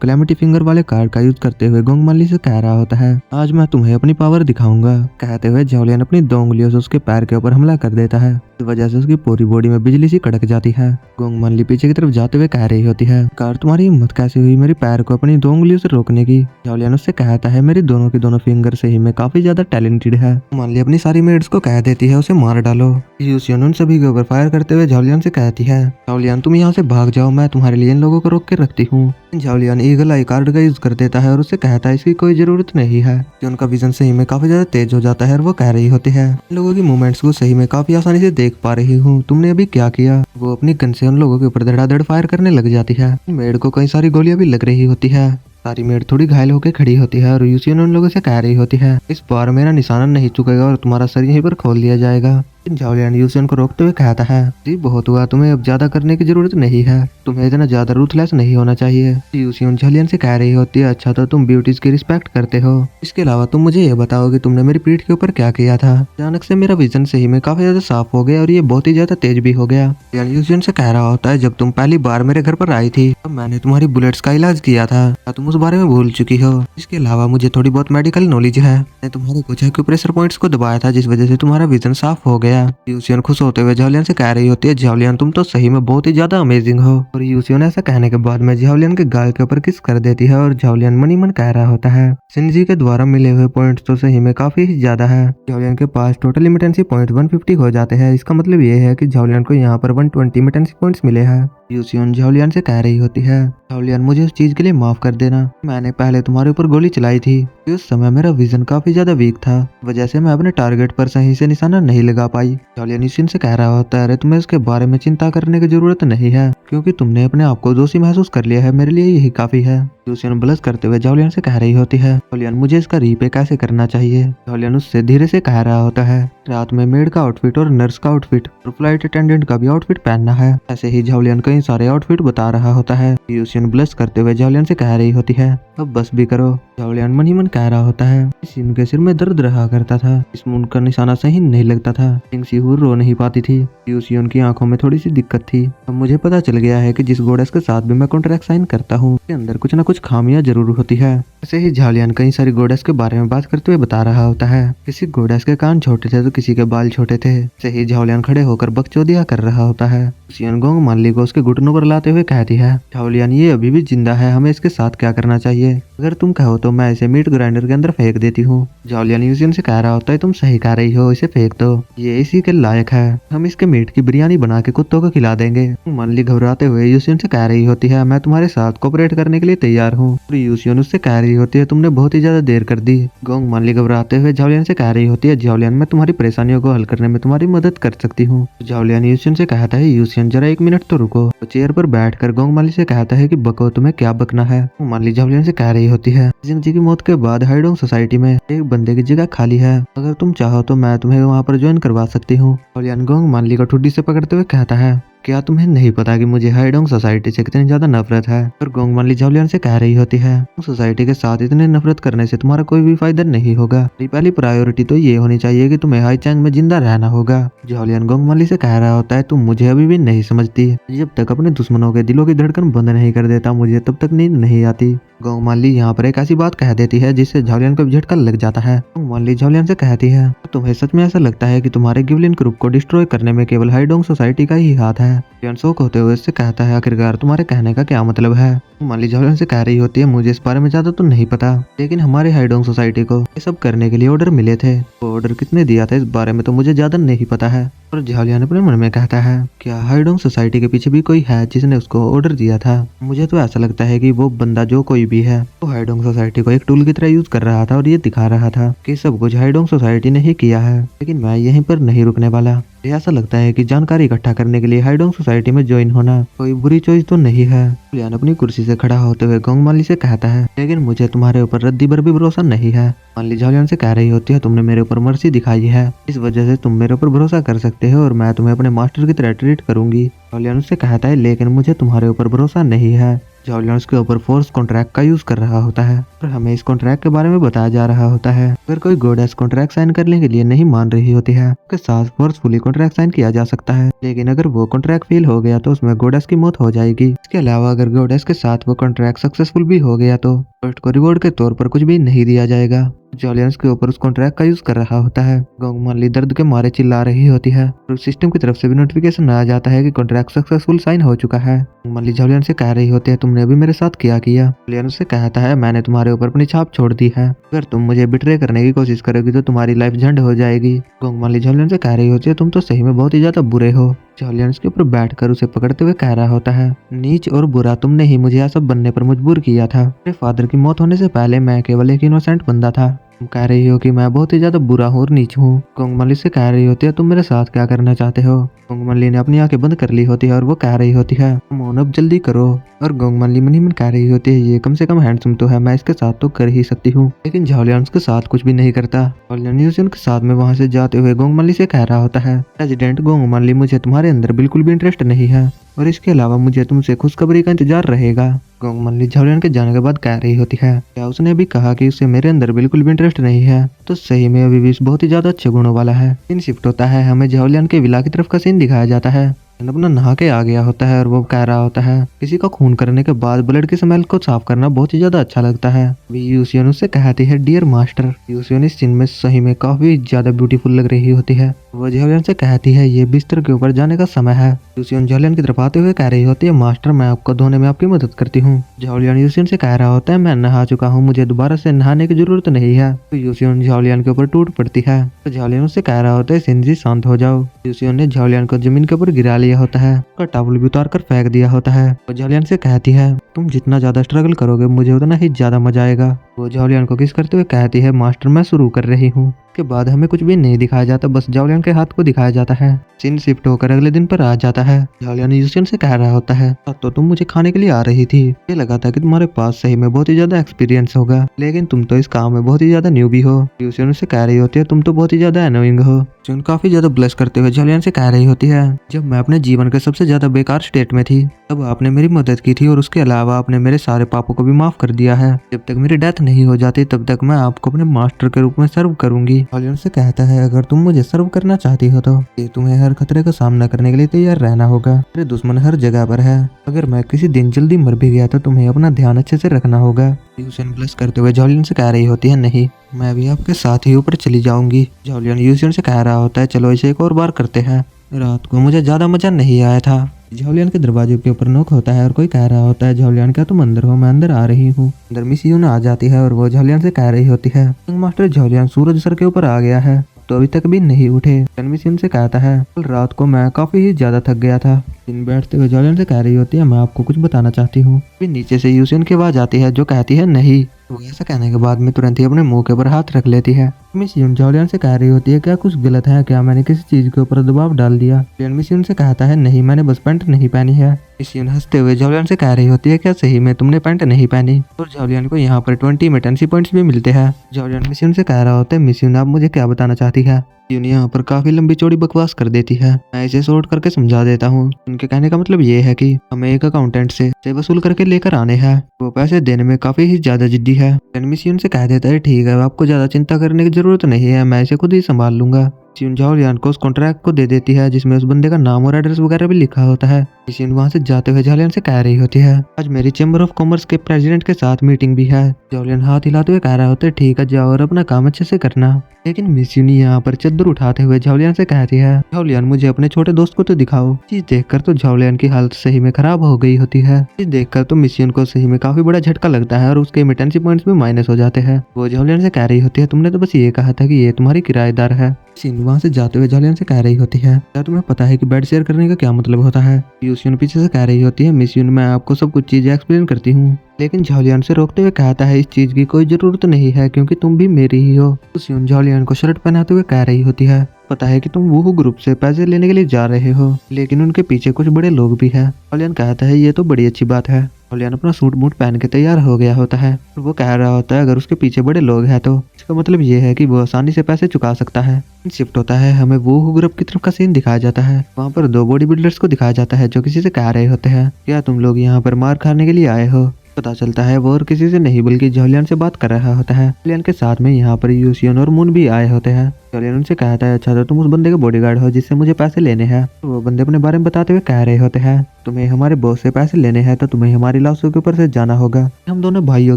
क्लैमिटी फिंगर वाले कार्ड का यूज करते हुए गोंग माली से कह रहा होता है, आज मैं तुम्हें अपनी पावर दिखाऊंगा। कहते हुए झाओलियान अपनी 2 उंगलियों से उसके पैर के ऊपर हमला कर देता है। इस वजह से उसकी पूरी बॉडी में बिजली सी कड़क जाती है। गोंग माली पीछे की तरफ जाते हुए कह रही होती है, कार तुम्हारी हिम्मत कैसे हुई मेरे पैर को अपनी 2 उंगलियों से रोकने की। झाओलियान उससे कहता है, मेरी दोनों की दोनों फिंगर से ही मैं काफी ज्यादा टैलेंटेड है। माली अपनी सारी मेड्स को कह देती है उसे मार डालो। यूसियन उन सभी के ऊपर फायर करते हुए झाओलियान से कहती है, झाओलियान तुम यहाँ से भाग जाओ, मैं तुम्हारे लिए इन लोगों को रोक के रखती हूँ। झाओलियान ईगल आई कार्ड का यूज कर देता है और उससे कहता है इसकी कोई जरूरत नहीं है कि उनका विजन सही में काफी ज्यादा तेज हो जाता है और वो कह रही होती है, इन लोगों की मूवमेंट्स को सही में काफी आसानी से देख पा रही हूँ, तुमने अभी क्या किया। वो अपनी गन से उन लोगों के ऊपर धड़ाधड़ फायर करने लग जाती है। मेड को कई सारी गोलियां भी लग रही होती है। सारी मेड थोड़ी घायल होकर खड़ी होती है और यूसियन उन लोगों से कह रही होती है, इस बार मेरा निशाना नहीं चुकेगा और तुम्हारा सर यहीं पर खोल दिया जाएगा। झाओलियान यूसियन को रोकते हुए कहता है, जी बहुत हुआ, तुम्हें अब ज्यादा करने की जरूरत नहीं है, तुम्हें इतना ज्यादा रूथलेस नहीं होना चाहिए। यूसियन झाओलियान से कह रही होती है, अच्छा तो तुम ब्यूटीज की रिस्पेक्ट करते हो, इसके अलावा तुम मुझे ये बताओ कि तुमने मेरी पीठ के ऊपर क्या किया था। अचानक से मेरा विजन सही में काफी ज्यादा साफ हो गया और ये बहुत ही ज्यादा तेज भी हो गया। यूसियन से कह रहा होता है, जब तुम पहली बार मेरे घर पर आई थी तब मैंने तुम्हारी बुलेट्स का इलाज किया था, क्या तुम उस बारे में भूल चुकी हो। इसके अलावा मुझे थोड़ी बहुत मेडिकल नॉलेज है, मैंने तुम्हारे कुछ एक्यूप्रेशर पॉइंट्स को दबाया था जिस वजह से तुम्हारा विजन साफ हो गया। यूसियन खुश होते हुए झाओलियान से कह रही होती है, झाओलियान तुम तो सही में बहुत ही ज्यादा अमेजिंग हो। और यूसियन ऐसा कहने के बाद में झाओलियान के गाल के ऊपर किस कर देती है और झाओलियान मन ही मन कह रहा होता है, शिनजी के द्वारा मिले हुए पॉइंट्स तो सही में काफी ही ज्यादा है। झाओलियान के पास टोटल इमिटेंसी पॉइंट 150 हो जाते हैं। इसका मतलब ये है कि झाओलियान को यहाँ पर 120 इमिटेंसी पॉइंट्स मिले हैं। यूसियन झाओलियान से कह रही होती है, झाओलियान मुझे उस चीज के लिए माफ कर देना, मैंने पहले तुम्हारे ऊपर गोली चलाई थी, उस समय मेरा विजन काफी ज्यादा वीक था, वजह से मैं अपने टारगेट पर सही से निशाना नहीं लगा पाई। झाओलियान यूसियन से कह रहा होता है, अरे तुम्हें इसके बारे में चिंता करने की जरूरत नहीं है, क्योंकि तुमने अपने आप को दोषी महसूस कर लिया है, मेरे लिए यही काफी है। यूसियन ब्लश करते हुए झाओलियान से कह रही होती है, झाओलियान मुझे इसका रीपे कैसे करना चाहिए। झाओलियान उससे धीरे से कह रहा होता है, रात में मेड का आउटफिट और नर्स का आउटफिट और फ्लाइट अटेंडेंट का भी आउटफिट पहनना है। ऐसे ही झाओलियान कई सारे आउटफिट बता रहा होता है। यूसियन ब्लश करते हुए झाओलियान से कह रही होती है, अब बस भी करो। झाओलियान मन ही मन कह रहा होता है, इस उनके सिर में दर्द रहा करता था, इसमें उनका निशाना सही नहीं लगता था, सिंगसीहूर रो नहीं पाती थी, यूसियन की आंखों में थोड़ी सी दिक्कत थी। अब मुझे पता चल गया है कि जिस गोडेस के साथ भी मैं कॉन्ट्रैक्ट साइन करता हूँ उसके अंदर कुछ न कुछ खामियां जरूर होती है। ऐसे ही झाओलियान कई सारी गोडेस के बारे में बात करते हुए बता रहा होता है, किसी गोडेस के कान छोटे थे तो किसी के बाल छोटे थे। ऐसे ही झाओलियान खड़े होकर बकचोदिया कर रहा होता है। यूसियन गोंग माली को उसके घुटनों पर लाते हुए कहती है, झाओलियान ये अभी भी जिंदा है, हमें इसके साथ क्या करना चाहिए, अगर तुम कहो तो मैं इसे मीट ग्राइंडर के अंदर फेंक देती हूँ। झाओलियान यूसियन से कह रहा होता है, तुम सही कह रही हो, इसे फेंक दो, ये इसी के लायक है, हम इसके मीट की बिरयानी बना के कुत्तों को खिला देंगे। माली घबराते हुए यूसियन से कह रही होती है, मैं तुम्हारे साथ कोऑपरेट करने के लिए तैयार हूँ। यूसियन उससे कह रही होती है, तुमने बहुत ही ज्यादा देर कर दी। गोंग माली घबराते हुए झाओलियान से कह रही होती है, झाओलियान मैं तुम्हारी परेशानियों को हल करने में तुम्हारी मदद कर सकती हूँ। झाओलियान यूसियन से कहता है, यूसियन जरा 1 मिनट तो रुको। तो चेयर पर बैठकर गोंग माली से कहता है कि बको, तुम्हें क्या बकना है। माली झाओलियान से कह रही होती है, जिंगजी की मौत के बाद हाइडोंग सोसाइटी में एक बंदे की जगह खाली है, अगर तुम चाहो तो मैं तुम्हें वहाँ पर ज्वाइन करवा सकती हूँ। झाओलियान गोंग माली को ठुड्डी से पकड़ते हुए कहता है, क्या तुम्हें नहीं पता कि मुझे हाइडोंग सोसाइटी से कितनी ज्यादा नफरत है। और गोंग माली झाओलियान से कह रही होती है, सोसाइटी के साथ इतने नफरत करने से तुम्हारा कोई भी फायदा नहीं होगा, पहली प्रायोरिटी तो ये होनी चाहिए कि तुम्हें हाईचैंग में जिंदा रहना होगा। झाओलियान गोंग माली से कह रहा होता है, तुम मुझे अभी भी नहीं समझती, जब तक अपने दुश्मनों के दिलों की धड़कन बंद नहीं कर देता मुझे तब तक नींद नहीं आती। गोंग माली यहाँ पर एक ऐसी बात कह देती है जिससे झाओलियान को झटका लग जाता है। गोंग माली झाओलियान से कहती है, तुम्हें सच में ऐसा लगता है कि तुम्हारे गिवलिन ग्रुप को डिस्ट्रॉय करने में केवल हाइडोंग सोसाइटी का ही हाथ है। झाओलियान शौक होते हुए इससे कहता है, आखिरकार तुम्हारे कहने का क्या मतलब है। माली झाओलियान से कह रही होती है, मुझे इस बारे में ज्यादा तो नहीं पता, लेकिन हमारे हाइडोंग सोसाइटी को ये सब करने के लिए ऑर्डर मिले थे, वो ऑर्डर किसने दिया था इस बारे में तो मुझे ज्यादा नहीं पता है। और झाओलियान अपने मन में कहता है, क्या हाइडोंग सोसाइटी के पीछे भी कोई है जिसने उसको ऑर्डर दिया था। मुझे तो ऐसा लगता है कि वो बंदा जो कोई भी है वो हाइडोंग सोसाइटी को एक टूल की तरह यूज कर रहा था और ये दिखा रहा था कि सब कुछ हाइडोंग सोसाइटी ने ही किया है। लेकिन मैं यहीं पर नहीं रुकने वाला, मुझे ऐसा लगता है कि जानकारी इकट्ठा करने के लिए हाइडोंग सोसाइटी में ज्वाइन होना कोई बुरी चॉइस तो नहीं है। झाओलियान अपनी कुर्सी से खड़ा होते हुए गोंग माली से कहता है, लेकिन मुझे तुम्हारे ऊपर रद्दी भर भी भरोसा नहीं है। माली झाओलियान से कह रही होती है, तुमने मेरे ऊपर मर्सी दिखाई है, इस वजह से तुम मेरे ऊपर भरोसा कर सकते हो और मैं तुम्हें अपने मास्टर की तरह ट्रीट करूंगी। झाओलियान उससे कहता है, लेकिन मुझे तुम्हारे ऊपर भरोसा नहीं है, झाओलियन उसके ऊपर फोर्स कॉन्ट्रैक्ट का यूज कर रहा होता है और हमें इस कॉन्ट्रैक्ट के बारे में बताया जा रहा होता है। अगर कोई गॉडेस कॉन्ट्रैक्ट साइन करने के लिए नहीं मान रही होती है उसके साथ फोर्सफुली कॉन्ट्रैक्ट साइन किया जा सकता है, लेकिन अगर वो कॉन्ट्रैक्ट फेल हो गया तो उसमें गॉडेस की मौत हो जाएगी। इसके अलावा अगर गॉडेस के साथ वो कॉन्ट्रैक्ट सक्सेसफुल भी हो गया तो फर्स्ट को रिवॉर्ड के तौर पर कुछ भी नहीं दिया जाएगा। झाओलियन के ऊपर उस कॉन्ट्रैक्ट का यूज कर रहा होता है। गोंगमाली दर्द के मारे चिल्ला रही होती है और सिस्टम की तरफ से भी नोटिफिकेशन आ जाता है कि कॉन्ट्रैक्ट सक्सेसफुल साइन हो चुका है। गोंगमाली झाओलियन से कह रही होती है तुमने अभी मेरे साथ क्या किया। झाओलियन उससे कहता है मैंने तुम्हारे ऊपर अपनी छाप छोड़ दी है, अगर तुम मुझे बिट्रे करने की कोशिश करोगी तो तुम्हारी लाइफ झंड हो जाएगी। गोंगमाली झाओलियन से कह रही होती है तुम तो सही में बहुत ही ज्यादा बुरे हो। झाओलियन के ऊपर बैठकर उसे पकड़ते हुए कह रहा होता है नीच और बुरा तुमने ही मुझे यह सब बनने पर मजबूर किया था। मेरे फादर की मौत होने से पहले मैं केवल एक इनोसेंट बंदा था। तुम कह रही हो कि मैं बहुत ही ज्यादा बुरा हूँ और नीच हूँ। गोंगमाली से कह रही होती है तुम मेरे साथ क्या करना चाहते हो। गोंगमाली ने अपनी आंखें बंद कर ली होती है और वो कह रही होती है मोन अब जल्दी करो। और गोंगमाली मन ही मन कह रही होती है ये कम से कम हैंडसम तो है, मैं इसके साथ तो कर ही सकती हूँ। लेकिन झाओलियन के साथ कुछ भी नहीं करता। झाओलियन यूजिन के साथ में वहां से जाते हुए गोंगमाली से कह रहा होता है प्रेसिडेंट गोंगमाली मुझे तुम्हारे अंदर बिल्कुल भी इंटरेस्ट नहीं है और इसके अलावा मुझे तुमसे खुशखबरी का इंतजार रहेगा। गोंगमाली झाओलियन के जाने के बाद कह रही होती है क्या उसने भी कहा कि उसे मेरे अंदर बिल्कुल भी इंटरेस्ट नहीं है, तो सही में अभी भी बहुत ही ज्यादा अच्छे गुणों वाला है। सीन शिफ्ट होता है, हमें झाओलियन के विला की तरफ का सीन दिखाया जाता है। अपना नहा के आ गया होता है और वो कह रहा होता है किसी का खून करने के बाद ब्लड की स्मेल को साफ करना बहुत ही ज्यादा अच्छा लगता है। अभी यूसियन उससे कहती है डियर मास्टर। यूसियन इस सीन में सही में काफी ज्यादा ब्यूटीफुल लग रही होती है। वो झाओलियन से कहती है ये बिस्तर के ऊपर जाने का समय है। यूसियन झाओलियन की तरफ आते हुए कह रही होती है मास्टर मैं आपको धोने में आपकी मदद करती हूँ। झाओलियन यूसियन से कह रहा होता है मैं नहा चुका हूँ, मुझे दोबारा से नहाने की जरूरत नहीं है। तो यूसियन झाओलियन के ऊपर टूट पड़ती है। तो झाओलियन उससे कह रहा होता है सिंजी शांत हो जाओ। यूसियन ने झाओलियन को जमीन के ऊपर गिरा लिया होता है, उसका टॉवल भी उतार कर फेंक दिया होता है। वो झाओलियन से कहती है तुम जितना ज्यादा स्ट्रगल करोगे मुझे उतना ही ज्यादा मजा आएगा। वो झाओलियन को किस करते हुए कहती है मास्टर मैं शुरू कर रही हूँ। के बाद हमें कुछ भी नहीं दिखाया जाता, बस झाओलियन के हाथ को दिखाया जाता है। सीन शिफ्ट होकर अगले दिन पर आ जाता है। झाओलियन यूसियन से कह रहा होता है तो तुम मुझे खाने के लिए आ रही थी, ये लगा था कि तुम्हारे पास सही में बहुत ही ज्यादा एक्सपीरियंस होगा, लेकिन तुम तो इस काम में बहुत ही ज्यादा न्यूबी हो। यूसियन से कह रही होती है तुम तो बहुत ही ज्यादा एनोइंग हो। यूसियन काफी ज्यादा ब्लश करते हुए झाओलियन से कह रही होती है जब मैं अपने जीवन के सबसे ज्यादा बेकार स्टेट में थी तब आपने मेरी मदद की थी और उसके अलावा आपने मेरे सारे पापों को भी माफ कर दिया है। जब तक मेरी डेथ नहीं हो जाती तब तक मैं आपको अपने मास्टर के रूप में सर्व करूंगी। झाओलियन से कहता है अगर तुम मुझे सर्व करना चाहती हो तो तुम्हें हर खतरे का सामना करने के लिए तैयार रहना होगा। मेरे दुश्मन हर जगह पर है, अगर मैं किसी दिन जल्दी मर भी गया तो तुम्हें अपना ध्यान अच्छे से रखना होगा। यूसियन ब्लश करते हुए झाओलियन से कह रही होती है नहीं, मैं भी आपके साथ ही ऊपर चली जाऊंगी। झाओलियन यूसियन से कह रहा होता है चलो इसे एक और बार करते हैं, रात को मुझे ज्यादा मजा नहीं आया था। झाओलियन के दरवाजे के ऊपर नॉक होता है और कोई कह रहा होता है झाओलियन क्या तुम अंदर हो, मैं अंदर आ रही हूँ। अंदर मिस यून आ जाती है और वो झाओलियन से कह रही होती है मास्टर झाओलियन सूरज सर के ऊपर आ गया है तो अभी तक भी नहीं उठे। मिस से कहता है कल रात को मैं काफी ही ज्यादा थक गया था। दिन बैठते हुए झाओलियन से कह रही होती है मैं आपको कुछ बताना चाहती हूँ। फिर नीचे से यूसियन की आवाज आती है जो कहती है नहीं। वो ऐसा कहने के बाद में तुरंत ही अपने मुंह के ऊपर हाथ रख लेती है। मिस यून झाओलियन से कह रही होती है क्या कुछ गलत है, क्या मैंने किसी चीज के ऊपर दबाव डाल दिया। मिस यून से कहता है नहीं, मैंने बस पैंट नहीं पहनी है। मिस यून हंसते हुए झाओलियन से कह रही होती है क्या सही में तुमने पैंट नहीं पहनी। और झाओलियन को यहाँ पर 20 मेटेंसी पॉइंट्स भी मिलते हैं। झाओलियन मिस यून से कह रहा होता है मिस यून आप मुझे क्या बताना चाहती है। यून यहाँ पर काफी लंबी चौड़ी बकवास कर देती है, मैं इसे शॉर्ट करके समझा देता हूँ। उनके कहने का मतलब ये है कि हमें एक अकाउंटेंट से वसूल करके लेकर आने हैं, वो पैसे देने में काफी ही ज्यादा जिद्दी है। मिस यून से कह देता है ठीक है आपको ज्यादा चिंता करने की जरूरत नहीं है, मैं इसे खुद ही संभाल लूंगा। यून झाओलियन को उस कॉन्ट्रैक्ट को दे देती है जिसमें उस बंदे का नाम और एड्रेस वगैरह भी लिखा होता है। यून वहां से जाते हुए झाओलियन से कह रही होती है आज मेरी चैम्बर ऑफ कॉमर्स के प्रेसिडेंट के साथ मीटिंग भी है। झाओलियन हाथ हिलाते हुए कह रहा होता है ठीक है जाओ और अपना काम अच्छे से करना। लेकिन मिस यून यहाँ पर चद्दर उठाते हुए झाओलियन से कहती है झाओलियन मुझे अपने छोटे दोस्त को तो दिखाओ। चीज देखकर तो झाओलियन की हालत सही में खराब हो गई होती है। चीज देखकर तो मिस यून को सही में काफी बड़ा झटका लगता है और उसके मिटेंसी पॉइंट्स भी माइनस हो जाते हैं। वो झाओलियन से कह रही होती है तुमने तो बस ये कहा था कि ये तुम्हारी किराएदार है। वहां से जाते हुए झाओलियन से कह रही होती है क्या तुम्हें पता है कि बेड शेयर करने का क्या मतलब होता है। यूसियन पीछे से कह रही होती है मिस यून मैं आपको सब कुछ चीजें एक्सप्लेन करती हूँ। लेकिन झाओलियन से रोकते हुए कहता है इस चीज की कोई जरूरत नहीं है क्योंकि तुम भी मेरी ही हो। यूसियन झाओलियन को शर्ट पहनाते हुए कह रही होती है पता है कि तुम वूहू ग्रुप से पैसे लेने के लिए जा रहे हो, लेकिन उनके पीछे कुछ बड़े लोग भी हैं। होलियन कहता है ये तो बड़ी अच्छी बात है। होलियन अपना सूट बूट पहन के तैयार हो गया होता है और वो कह रहा होता है अगर उसके पीछे बड़े लोग हैं तो इसका मतलब ये है कि वो आसानी से पैसे चुका सकता है। शिफ्ट होता है, हमें वूहू ग्रुप की तरफ का सीन दिखाया जाता है। वहाँ पर दो बॉडी बिल्डर्स को दिखाया जाता है जो किसी से कह रहे होते हैं क्या तुम लोग यहाँ पर मार खाने के लिए आए हो। पता चलता है वो और किसी से नहीं बल्कि जॉलियन से बात कर रहा होता है। जॉलियन के साथ में यहाँ पर यूसियन और मून भी आए होते हैं। जॉलियन उनसे कहता है अच्छा तो तुम उस बंदे के बॉडीगार्ड हो जिससे मुझे पैसे लेने हैं। तो वो बंदे अपने बारे में बताते हुए कह रहे होते हैं तुम्हें हमारे बॉस से पैसे लेने हैं तो तुम्हें हमारी लाशों के ऊपर से जाना होगा। हम दोनों भाइयों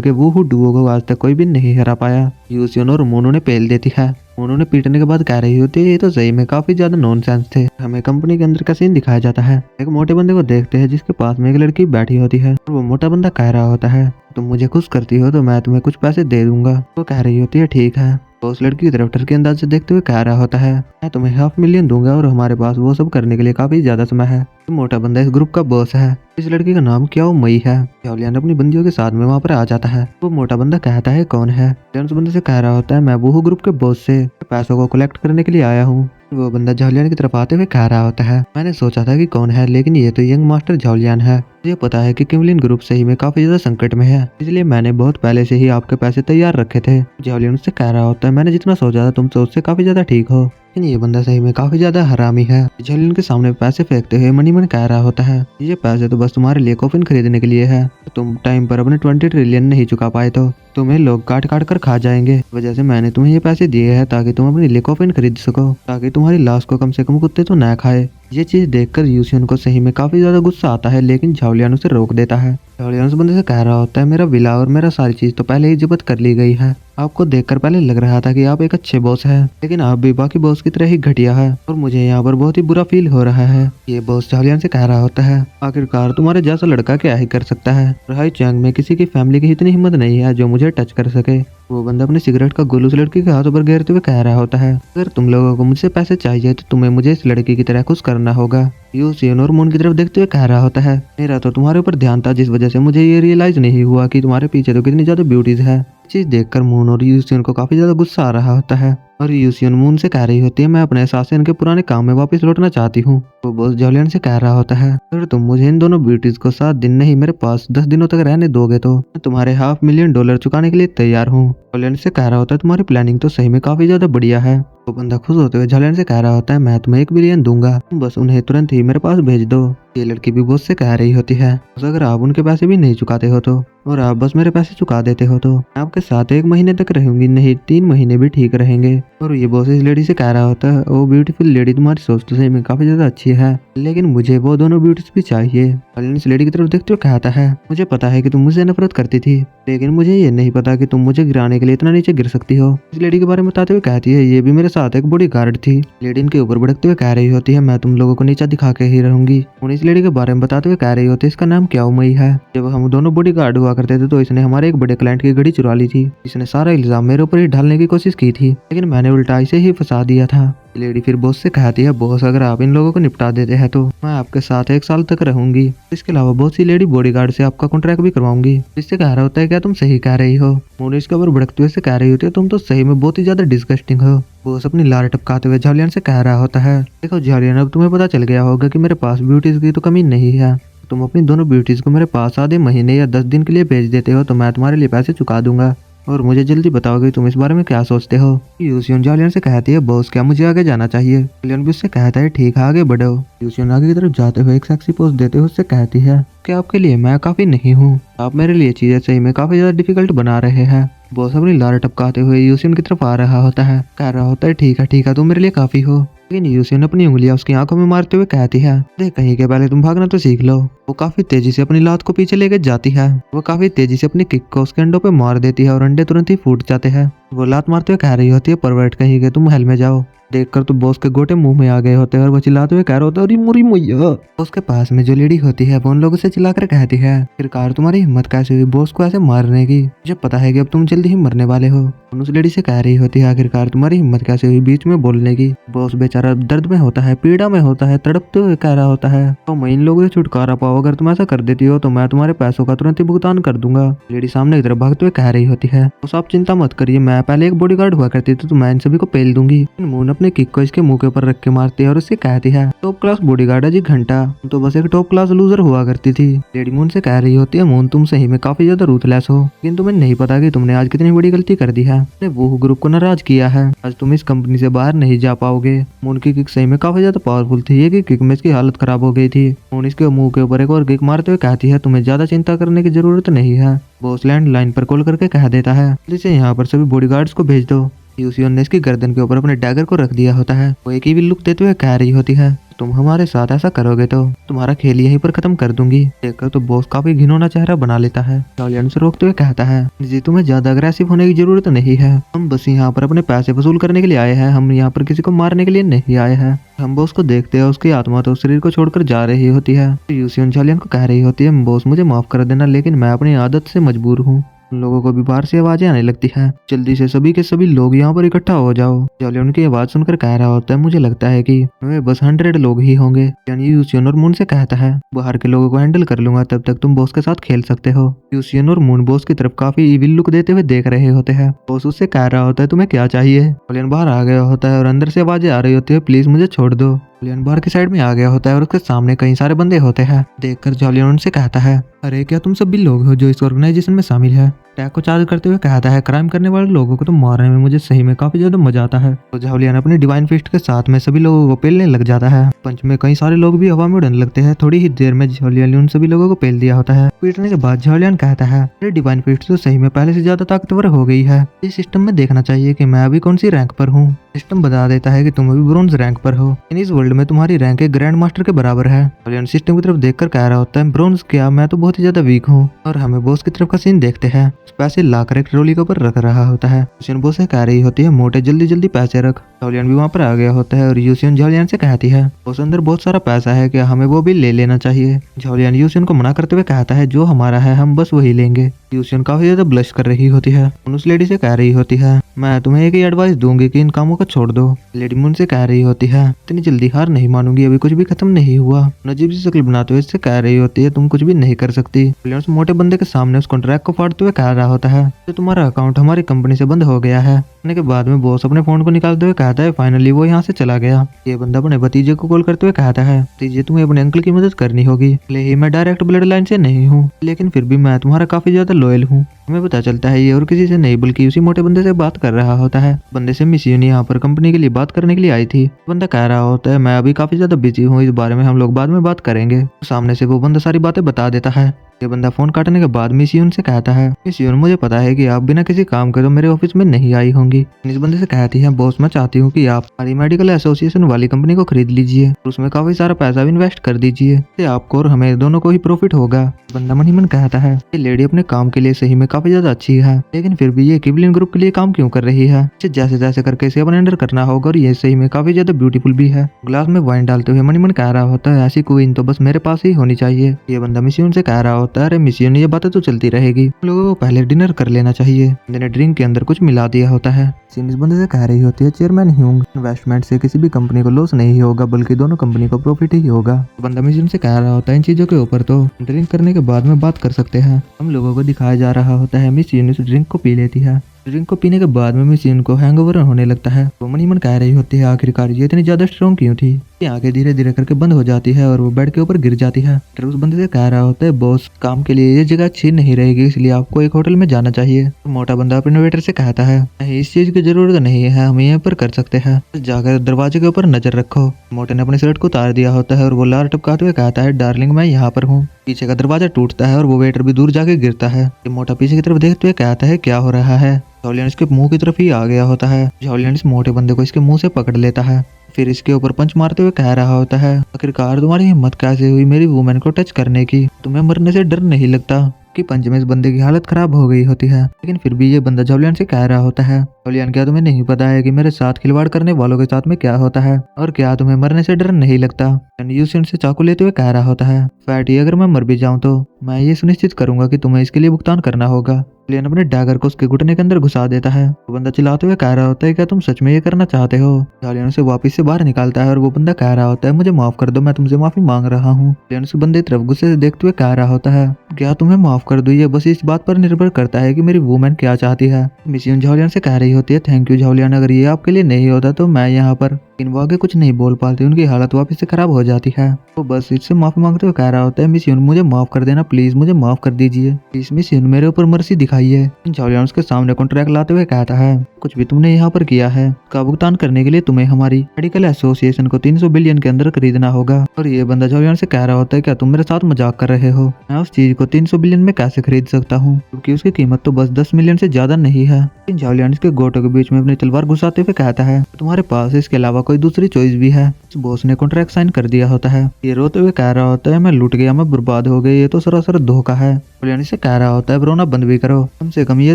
के वूहू डुओ को आज तक कोई भी नहीं हरा पाया। यूसियन और मून उन्हें पेल देती है। उन्होंने पीटने के बाद कह रही होती है ये तो सही में काफी ज्यादा नॉनसेंस थे। हमें कंपनी के अंदर का सीन दिखाया जाता है। एक मोटे बंदे को देखते हैं जिसके पास में एक लड़की बैठी होती है और वो मोटा बंदा कह रहा होता है तुम मुझे खुश करती हो तो मैं तुम्हें कुछ पैसे दे दूंगा। वो कह रही होती है ठीक है। तो उस लड़की की तरफ डर के अंदाज से देखते हुए कह रहा होता है मैं तुम्हें $500,000 दूंगा और हमारे पास वो सब करने के लिए काफी ज्यादा समय है। तो मोटा बंदा इस ग्रुप का बॉस है। इस लड़की का नाम क्या मई है। जॉलियन अपनी बंदियों के साथ में वहाँ पर आ जाता है। वो मोटा बंदा कहता है कौन है। जॉलियन उस बंदे से कह रहा होता है मैं वूहू ग्रुप के बॉस से पैसों को कलेक्ट करने के लिए आया हूँ। वो बंदा जॉलियन की तरफ आते हुए कह रहा होता है मैंने सोचा था कि कौन है लेकिन ये तो यंग मास्टर जॉलियन है। मुझे पता है कि किमलिन ग्रुप सही में काफी ज्यादा संकट में है इसलिए मैंने बहुत पहले से ही आपके पैसे तैयार रखे थे। जॉलियन उससे कह रहा होता है मैंने जितना सोचा था तुम तो उससे काफी ज्यादा ठीक हो लेकिन ये बंदा सही में काफी ज्यादा हरामी है। जॉलियन के सामने पैसे फेंकते हुए मनी मन कह रहा होता है ये पैसे तो बस तुम्हारे लिए कॉफिन खरीदने के लिए है। तुम टाइम पर अपने 20 ट्रिलियन नहीं चुका पाए तो तुम्हें लोग काट काट कर खा जाएंगे। वजह से मैंने तुम्हें ये पैसे दिए हैं ताकि तुम अपने लिए कॉफिन खरीद सको ताकि तुम्हारी लाश को कम से कम कुत्ते तो न खाए। ये चीज देखकर यूसियन को सही में काफी ज्यादा गुस्सा आता है लेकिन जॉलियन उसे रोक देता है। जॉलियन उस बंदे से कह रहा होता है मेरा विला और मेरा सारी चीज तो पहले ही जब्त कर ली गई है। आपको देखकर पहले लग रहा था कि आप एक अच्छे बॉस हैं लेकिन आप भी बाकी बॉस की तरह ही घटिया है और मुझे यहाँ पर बहुत ही बुरा फील हो रहा है। ये बॉस जॉलियन से कह रहा होता है आखिरकार तुम्हारे जैसा लड़का क्या ही कर सकता है। रहाई चैंग में किसी की फैमिली की इतनी हिम्मत नहीं है जो मुझे टच कर सके। वो बंदा अपने सिगरेट का गोल उस लड़की के हाथों पर घेरते हुए कह रहा होता है अगर तुम लोगों को मुझसे पैसे चाहिए तो तुम्हें मुझे इस लड़की की तरह खुश करना होगा। यूसियन और मून की तरफ देखते हुए कह रहा होता है मेरा तो तुम्हारे ऊपर ध्यान था जिस वजह से मुझे ये रियलाइज नहीं हुआ कि तुम्हारे पीछे तो कितनी ज्यादा ब्यूटीज है। चीज देखकर मून और यूसियन को काफी ज्यादा गुस्सा आ रहा होता है और यूसियन मून से कह रही होती है मैं अपने शासन के पुराने काम में वापस लौटना चाहती हूँ। वो बॉस जॉलियन से कह रहा होता है अगर तुम मुझे इन दोनों ब्यूटीज को 7 दिन नहीं मेरे पास 10 दिनों तक रहने दोगे तो मैं तुम्हारे $500,000 चुकाने के लिए तैयार हूँ। जॉलियन से कह रहा होता है तुम्हारी प्लानिंग तो सही में काफी ज्यादा बढ़िया है। वो बंदा खुश होते हुए जॉलियन से कह रहा होता है मैं तुम्हें $1 बिलियन दूंगा तुम बस उन्हें तुरंत ही मेरे पास भेज दो। ये लड़की भी बॉस से कह रही होती है अगर आप उनके पैसे भी नहीं चुकाते हो तो और आप बस मेरे पैसे चुका देते हो तो मैं आपके साथ 1 महीने तक रहूंगी नहीं 3 महीने भी ठीक रहेंगे। और ये बॉस इस लेडी से कह रहा होता है ओ ब्यूटीफुल लेडी तुम्हारी सोच तो सही में काफी ज्यादा अच्छी है लेकिन मुझे वो दोनों ब्यूटीज भी चाहिए। जॉलियन इस लेडी की तरफ देखते हुए कहता है मुझे पता है कि तुम मुझसे नफरत करती थी लेकिन मुझे ये नहीं पता कि तुम मुझे गिराने के लिए इतना नीचे गिर सकती हो। इस लेडी के बारे में बताते हुए कहती है ये भी मेरे साथ एक बॉडी गार्ड थी। लेडी इनके ऊपर भड़कते हुए कह रही होती है मैं तुम लोगों को नीचा दिखा के ही रहूंगी। इस लेडी के बारे में बताते हुए कह रही होती है इसका नाम क्या मई है। जब हम दोनों बॉडी गार्ड हुआ करते थे तो इसने हमारे एक बड़े क्लाइंट की घड़ी चुरा ली थी। इसने सारा इल्जाम मेरे ऊपर ही ढालने की कोशिश की थी लेकिन मैंने उल्टा इसे ही फंसा दिया था। लेडी फिर बॉस से कहती है बॉस अगर आप इन लोगों को निपटा देते हैं तो मैं आपके साथ 1 साल तक रहूंगी। इसके अलावा बहुत सी लेडी बॉडीगार्ड से आपका कॉन्ट्रैक्ट भी करवाऊंगी। इससे कह रहा होता है क्या तुम सही कह रही हो। मोनी इसके ऊपर भड़कते हुए से कह रही होती है तुम तो सही में बहुत ही ज्यादा डिस्गस्टिंग हो। बॉस अपनी लार टपकाते हुए जॉलियन से कह रहा होता है देखो जॉलियन अब तुम्हें पता चल गया होगा कि मेरे पास ब्यूटीज की तो कमी नहीं है। तुम अपनी दोनों ब्यूटीज को मेरे पास आधे महीने या 10 दिन के लिए भेज देते हो तो मैं तुम्हारे लिए पैसे चुका दूंगा और मुझे जल्दी बताओगे तुम इस बारे में क्या सोचते हो। यूसियन जॉलियन से कहती है बॉस क्या मुझे आगे जाना चाहिए। जॉलियन भी उससे कहता है ठीक है आगे बढ़ो। यूसियन आगे की तरफ जाते हुए एक सेक्सी पोज देते हुए उससे कहती है कि आपके लिए मैं काफी नहीं हूँ आप मेरे लिए चीजें सही में काफी ज्यादा डिफिकल्ट बना रहे हैं। बॉस अपनी लार टपकाते हुए यूसियन की तरफ आ रहा होता है कह रहा होता है ठीक है तुम मेरे लिए काफी हो। लेकिन यूसियन अपनी उंगलियां उसकी आंखों में मारते हुए कहती है देख कहीं के पहले तुम भागना तो सीख लो। वो काफी तेजी से अपनी लात को पीछे लेकर जाती है। वो काफी तेजी से अपनी किक को उसके अंडों पे मार देती है और अंडे तुरंत ही फूट जाते हैं। वो लात मारते हुए कह रही होती है परवर्ट कहीं के तुम हेल में जाओ। देखकर तो बॉस के गोटे मुंह में आ गए होते हैं और वो चिल्लाते हुए कह रहा होता है अरे मुरी मैया। उसके पास में जो लेडी होती है वो उन लोगों से चिल्लाकर कहती है आखिरकार तुम्हारी हिम्मत कैसे हुई बॉस को ऐसे मारने की। मुझे पता है कि अब तुम जल्दी ही मरने वाले हो। उस लेडी से कह रही होती है आखिरकार तुम्हारी हिम्मत कैसे हुई बीच में बोलने की। बॉस बेचारा दर्द में होता है पीड़ा में होता है तड़पते हुए कह रहा होता है तो मैं इन लोगों से छुटकारा पाओ अगर तुम ऐसा कर देती हो तो मैं तुम्हारे पैसों का तुरंत ही भुगतान कर दूंगा। लेडी सामने की तरफ भागते हुए कह रही होती है तो आप चिंता मत करिए मैं पहले एक बॉडीगार्ड हुआ करती थी तो मैं इन सभी को पेल दूंगी। मून अपने किक को इसके मुंह के ऊपर रख के मारती है और उससे कहती है टॉप क्लास बॉडीगार्ड है जी घंटा, तो बस एक टॉप क्लास लूजर हुआ करती थी। लेडी मून से कह रही होती है मून तुम सही में काफी ज्यादा रूथलेस हो, लेकिन तुम्हें नहीं पता कि तुमने आज कितनी बड़ी गलती कर दी है। तुमने वो ग्रुप को नाराज किया है, आज तुम इस कंपनी से बाहर नहीं जा पाओगे। मून की किक सही में काफी ज्यादा पावरफुल थी, ये किक में इसकी हालत खराब हो गई थी। मून इसके मुंह के ऊपर एक और किक मारते हुए कहती है तुम्हें ज्यादा चिंता करने की जरूरत नहीं है। बॉस लैंडलाइन पर कॉल करके कह देता है जिसे यहाँ पर सभी बॉडीगार्ड्स को भेज दो। यूसियन ने इसकी गर्दन के ऊपर अपने डैगर को रख दिया होता है। वो एक ही लुक देते हुए कह रही होती है तुम हमारे साथ ऐसा करोगे तो तुम्हारा खेल यहीं पर खत्म कर दूंगी। देखकर तो बॉस काफी घिनौना चेहरा बना लेता है। जॉलियन से रोकते हुए कहता है जी तुम्हें ज्यादा अग्रेसिव होने की जरूरत नहीं है, हम बस यहाँ पर अपने पैसे वसूल करने के लिए आए हैं, हम यहाँ पर किसी को मारने के लिए नहीं आए हैं। हम बॉस को देखते हैं उसकी आत्मा तो शरीर को छोड़कर जा रही होती है। यूसियन जॉलियन को कह रही होती है बॉस मुझे माफ कर देना, लेकिन मैं अपनी आदत से मजबूर हूँ। उन लोगों को भी बाहर से आवाजें आने लगती हैं। जल्दी से सभी के सभी लोग यहाँ पर इकट्ठा हो जाओ। जॉलियन की आवाज सुनकर कह रहा होता है मुझे लगता है कि वे बस 100 लोग ही होंगे। यानी यूसियन और मून से कहता है बाहर के लोगों को हैंडल कर लूंगा, तब तक तुम बॉस के साथ खेल सकते हो। यूसियन और मून बॉस की तरफ काफी इविल लुक देते हुए देख रहे होते हैं। बॉस उससे कह रहा होता है तुम्हें क्या चाहिए। जॉलियन बाहर आ गया होता है और अंदर से आवाजें आ रही होती है प्लीज मुझे छोड़ दो। जॉलियन बाहर की साइड में आ गया होता है और उसके सामने कई सारे बंदे होते हैं। देखकर जॉलियन उनसे कहता है अरे क्या तुम सभी लोग हो जो इस ऑर्गेनाइजेशन में शामिल है। टैग को चार्ज करते हुए कहता है क्राइम करने वाले लोगों को तो मारने में मुझे सही में काफी ज्यादा मजा आता है। तो जॉलियन अपनी डिवाइन फिस्ट के साथ में सभी लोगों को पेलने लग जाता है। पंच में कई सारे लोग भी हवा में उड़ने लगते हैं। थोड़ी ही देर में जॉलियन ने उन सभी लोगों को पेल दिया होता है। पीटने के बाद जॉलियन कहता है मेरी डिवाइन फिस्ट तो सही में पहले से ज्यादा ताकतवर हो गई है। इस सिस्टम में देखना चाहिए कि मैं अभी कौन सी रैंक पर हूँ। सिस्टम बता देता है कि तुम अभी ब्रोंज रैंक पर हो। इन इस वर्ल्ड में तुम्हारी रैंक एक ग्रैंड मास्टर के बराबर है। जॉलियन सिस्टम की तरफ देखकर कह रहा होता है ब्रोंज क्या, मैं तो बहुत ही ज्यादा वीक हूँ। और हमें बॉस की तरफ का सीन देखते हैं। पैसे लाकर एक ट्रॉली के ऊपर रख रहा होता है। यूसियन बॉस से कह रही होती है मोटे जल्दी जल्दी पैसे रख। जॉलियन भी वहाँ पर आ गया होता है और यूसियन जॉलियन से कहती है बॉस अंदर बहुत सारा पैसा है, क्या हमें वो भी ले लेना चाहिए। जॉलियन यूसियन को मना करते हुए कहता है जो हमारा है हम बस वही लेंगे। यूसियन काफी ज्यादा ब्लश कर रही होती है। उस लेडी से कह रही होती है मैं तुम्हें एक ही एडवाइस दूंगी कि इन कामों को छोड़ दो। लेडी मुन से कह रही होती है इतनी जल्दी हार नहीं मानूंगी, अभी कुछ भी खत्म नहीं हुआ। नजीब सी शक्ल बनाते हुए इससे कह रही होती है तुम कुछ भी नहीं कर सकती। उस मोटे बंदे के सामने उस कॉन्ट्रैक्ट को फाड़ते हुए कह रहा होता है तो तुम्हारा अकाउंट हमारी कंपनी से बंद हो गया है। के बाद में बॉस अपने फोन को निकालते हुए कहता है फाइनली वो यहाँ से चला गया। ये बंदा अपने भतीजे को कॉल करते हुए कहता है भतीजे तुम्हें अपने अंकल की मदद करनी होगी। भले ही मैं डायरेक्ट ब्लड लाइन से नहीं हूँ, लेकिन फिर भी मैं तुम्हारा काफी ज्यादा लॉयल हूँ। हमें पता चलता है ये और किसी से नहीं बल्कि उसी मोटे बंदे से बात कर रहा होता है। बंदे से मिस यूनी यहाँ पर कंपनी के लिए बात करने के लिए आई थी। बंदा कह रहा होता है मैं अभी काफी ज्यादा बिजी हूँ, इस बारे में हम लोग बाद में बात करेंगे। सामने से वो बंदा सारी बातें बता देता है। ये बंदा फोन काटने के बाद मिस यून से कहता है मिस यून मुझे पता है कि आप बिना किसी काम के तो मेरे ऑफिस में नहीं आई होंगी। इस बंदे से कहती है बॉस मैं चाहती हूँ कि आप हमारी मेडिकल एसोसिएशन वाली कंपनी को खरीद लीजिए और उसमें काफी सारा पैसा भी इन्वेस्ट कर दीजिए, इससे आपको और हमें दोनों को ही प्रॉफिट होगा। बंदा मन ही मन कहता है ये लेडी अपने काम के लिए सही में काफी ज्यादा अच्छी है, लेकिन फिर भी ये किबलिन ग्रुप के लिए काम क्यों कर रही है। इसे जैसे जैसे करके इसे अपने अंडर करना होगा और ये सही में काफी ज्यादा ब्यूटीफुल भी है। ग्लास में वाइन डालते हुए मन ही मन कह रहा होता है ऐसी क्वीन तो बस मेरे पास ही होनी चाहिए। ये बंदा मिस यून से कह रहा होता है अरे मिस यून ये बातें तो चलती रहेगी, लोगों को पहले डिनर कर लेना चाहिए। बंदे ने ड्रिंक के अंदर कुछ मिला दिया होता है। इस बंदे से कह रही होती है चेयरमैन ह्यूंग इन्वेस्टमेंट से किसी भी कंपनी को लॉस नहीं होगा बल्कि दोनों कंपनी को प्रॉफिट ही होगा। बंदा मिस यून से कह रहा होता है इन चीजों के ऊपर तो ड्रिंक करने के बाद में बात कर सकते हैं। हम लोगों को दिखाया जा रहा होता है मिस यून ड्रिंक को पी लेती है। ड्रिंक को पीने के बाद में मिस यून को हैंगओवर होने लगता है। वो मन ही मन कह रही होती है आखिरकार ये इतनी ज्यादा स्ट्रॉन्ग क्यों थी। आंखें धीरे धीरे करके बंद हो जाती है और वो बेड के ऊपर गिर जाती है। फिर उस बंदे से कह रहा होता है बॉस काम के लिए ये जगह अच्छी नहीं रहेगी, इसलिए आपको एक होटल में जाना चाहिए। तो मोटा बंदा अपने वेटर से कहता है नहीं इस चीज की जरूरत नहीं है, हम यहीं पर कर सकते हैं, जाकर दरवाजे के ऊपर नजर रखो। मोटे ने अपने शर्ट को उतार दिया होता है और वो लार टपकाते हुए कहता है डार्लिंग मैं यहाँ पर हूँ। पीछे का दरवाजा टूटता है और वो वेटर भी दूर जाके गिरता है। मोटा पीछे की तरफ देखते हुए कहता है क्या हो रहा है। जॉलियन इसके मुंह की तरफ ही आ गया होता है। जॉलियन इस मोटे बंदे को इसके मुंह से पकड़ लेता है, फिर इसके ऊपर पंच मारते हुए कह रहा होता है आखिरकार तुम्हारी हिम्मत कैसे हुई मेरी वुमेन को टच करने की, तुम्हें मरने से डर नहीं लगता। कि पंच में इस बंदे की हालत खराब हो गई होती है, लेकिन फिर भी ये बंदा जॉलियन से कह रहा होता है जॉलियन क्या तुम्हें नहीं पता है कि मेरे साथ खिलवाड़ करने वालों के साथ में क्या होता है, और क्या तुम्हें मरने से डर नहीं लगता। यूसियन से चाकू लेते हुए कह रहा होता है फैटी अगर मैं मर भी जाऊं तो मैं ये सुनिश्चित करूंगा कि तुम्हें इसके लिए भुगतान करना होगा। जॉलियन अपने डैगर को उसके घुटने के अंदर घुसा देता है। वो बंदा चिल्लाते हुए कह रहा होता है क्या तुम सच में ये करना चाहते हो। जॉलियन उसे वापस से बाहर निकालता है और वो बंदा कह रहा होता है मुझे माफ कर दो, मैं तुमसे माफी मांग रहा हूँ। जॉलियन उस बंदे की तरफ गुस्से से देखते हुए कह रहा होता है क्या तुम्हें माफ कर दो, ये बस इस बात पर निर्भर करता है कि मेरी वुमेन क्या चाहती है। मिस यून जॉलियन से कह रही होती है, थैंक यू झाओलियान, अगर ये आपके लिए नहीं होता तो मैं यहाँ पर। लेकिन वो आगे कुछ नहीं बोल पाती, उनकी हालत वापस से खराब हो जाती है। वो बस इससे माफी मांगते हुए कह रहा होता है, मिस यून मुझे माफ कर देना प्लीज, मुझे माफ कर दीजिए प्लीज मिस यून, मेरे ऊपर मर्सी दिखाइए। झाओलियान उसके सामने कॉन्ट्रैक्ट लाते हुए कहता है, कुछ भी तुमने यहाँ पर किया है उसका भुगतान करने के लिए तुम्हें हमारी मेडिकल एसोसिएशन को 300 बिलियन के अंदर खरीदना होगा। और ये बंदा झाओलियान से कह रहा होता है, क्या तुम मेरे साथ मजाक कर रहे हो? मैं उस चीज को 300 बिलियन में कैसे खरीद सकता हूँ, क्योंकि उसकी कीमत तो बस 10 मिलियन से ज्यादा नहीं है। लेकिन झाओलियान इसके गोटों के बीच में अपनी तलवार घुसाते हुए कहता है, तुम्हारे पास इसके अलावा कोई दूसरी चॉइस भी है? इस बॉस ने कॉन्ट्रैक्ट साइन कर दिया होता है। ये रोते हुए कह रहा होता है, मैं लूट गया, मैं बर्बाद हो गई, ये तो सरासर धोखा है। झाओलियान से कह रहा होता है, रोना बंद भी करो, कम से कम ये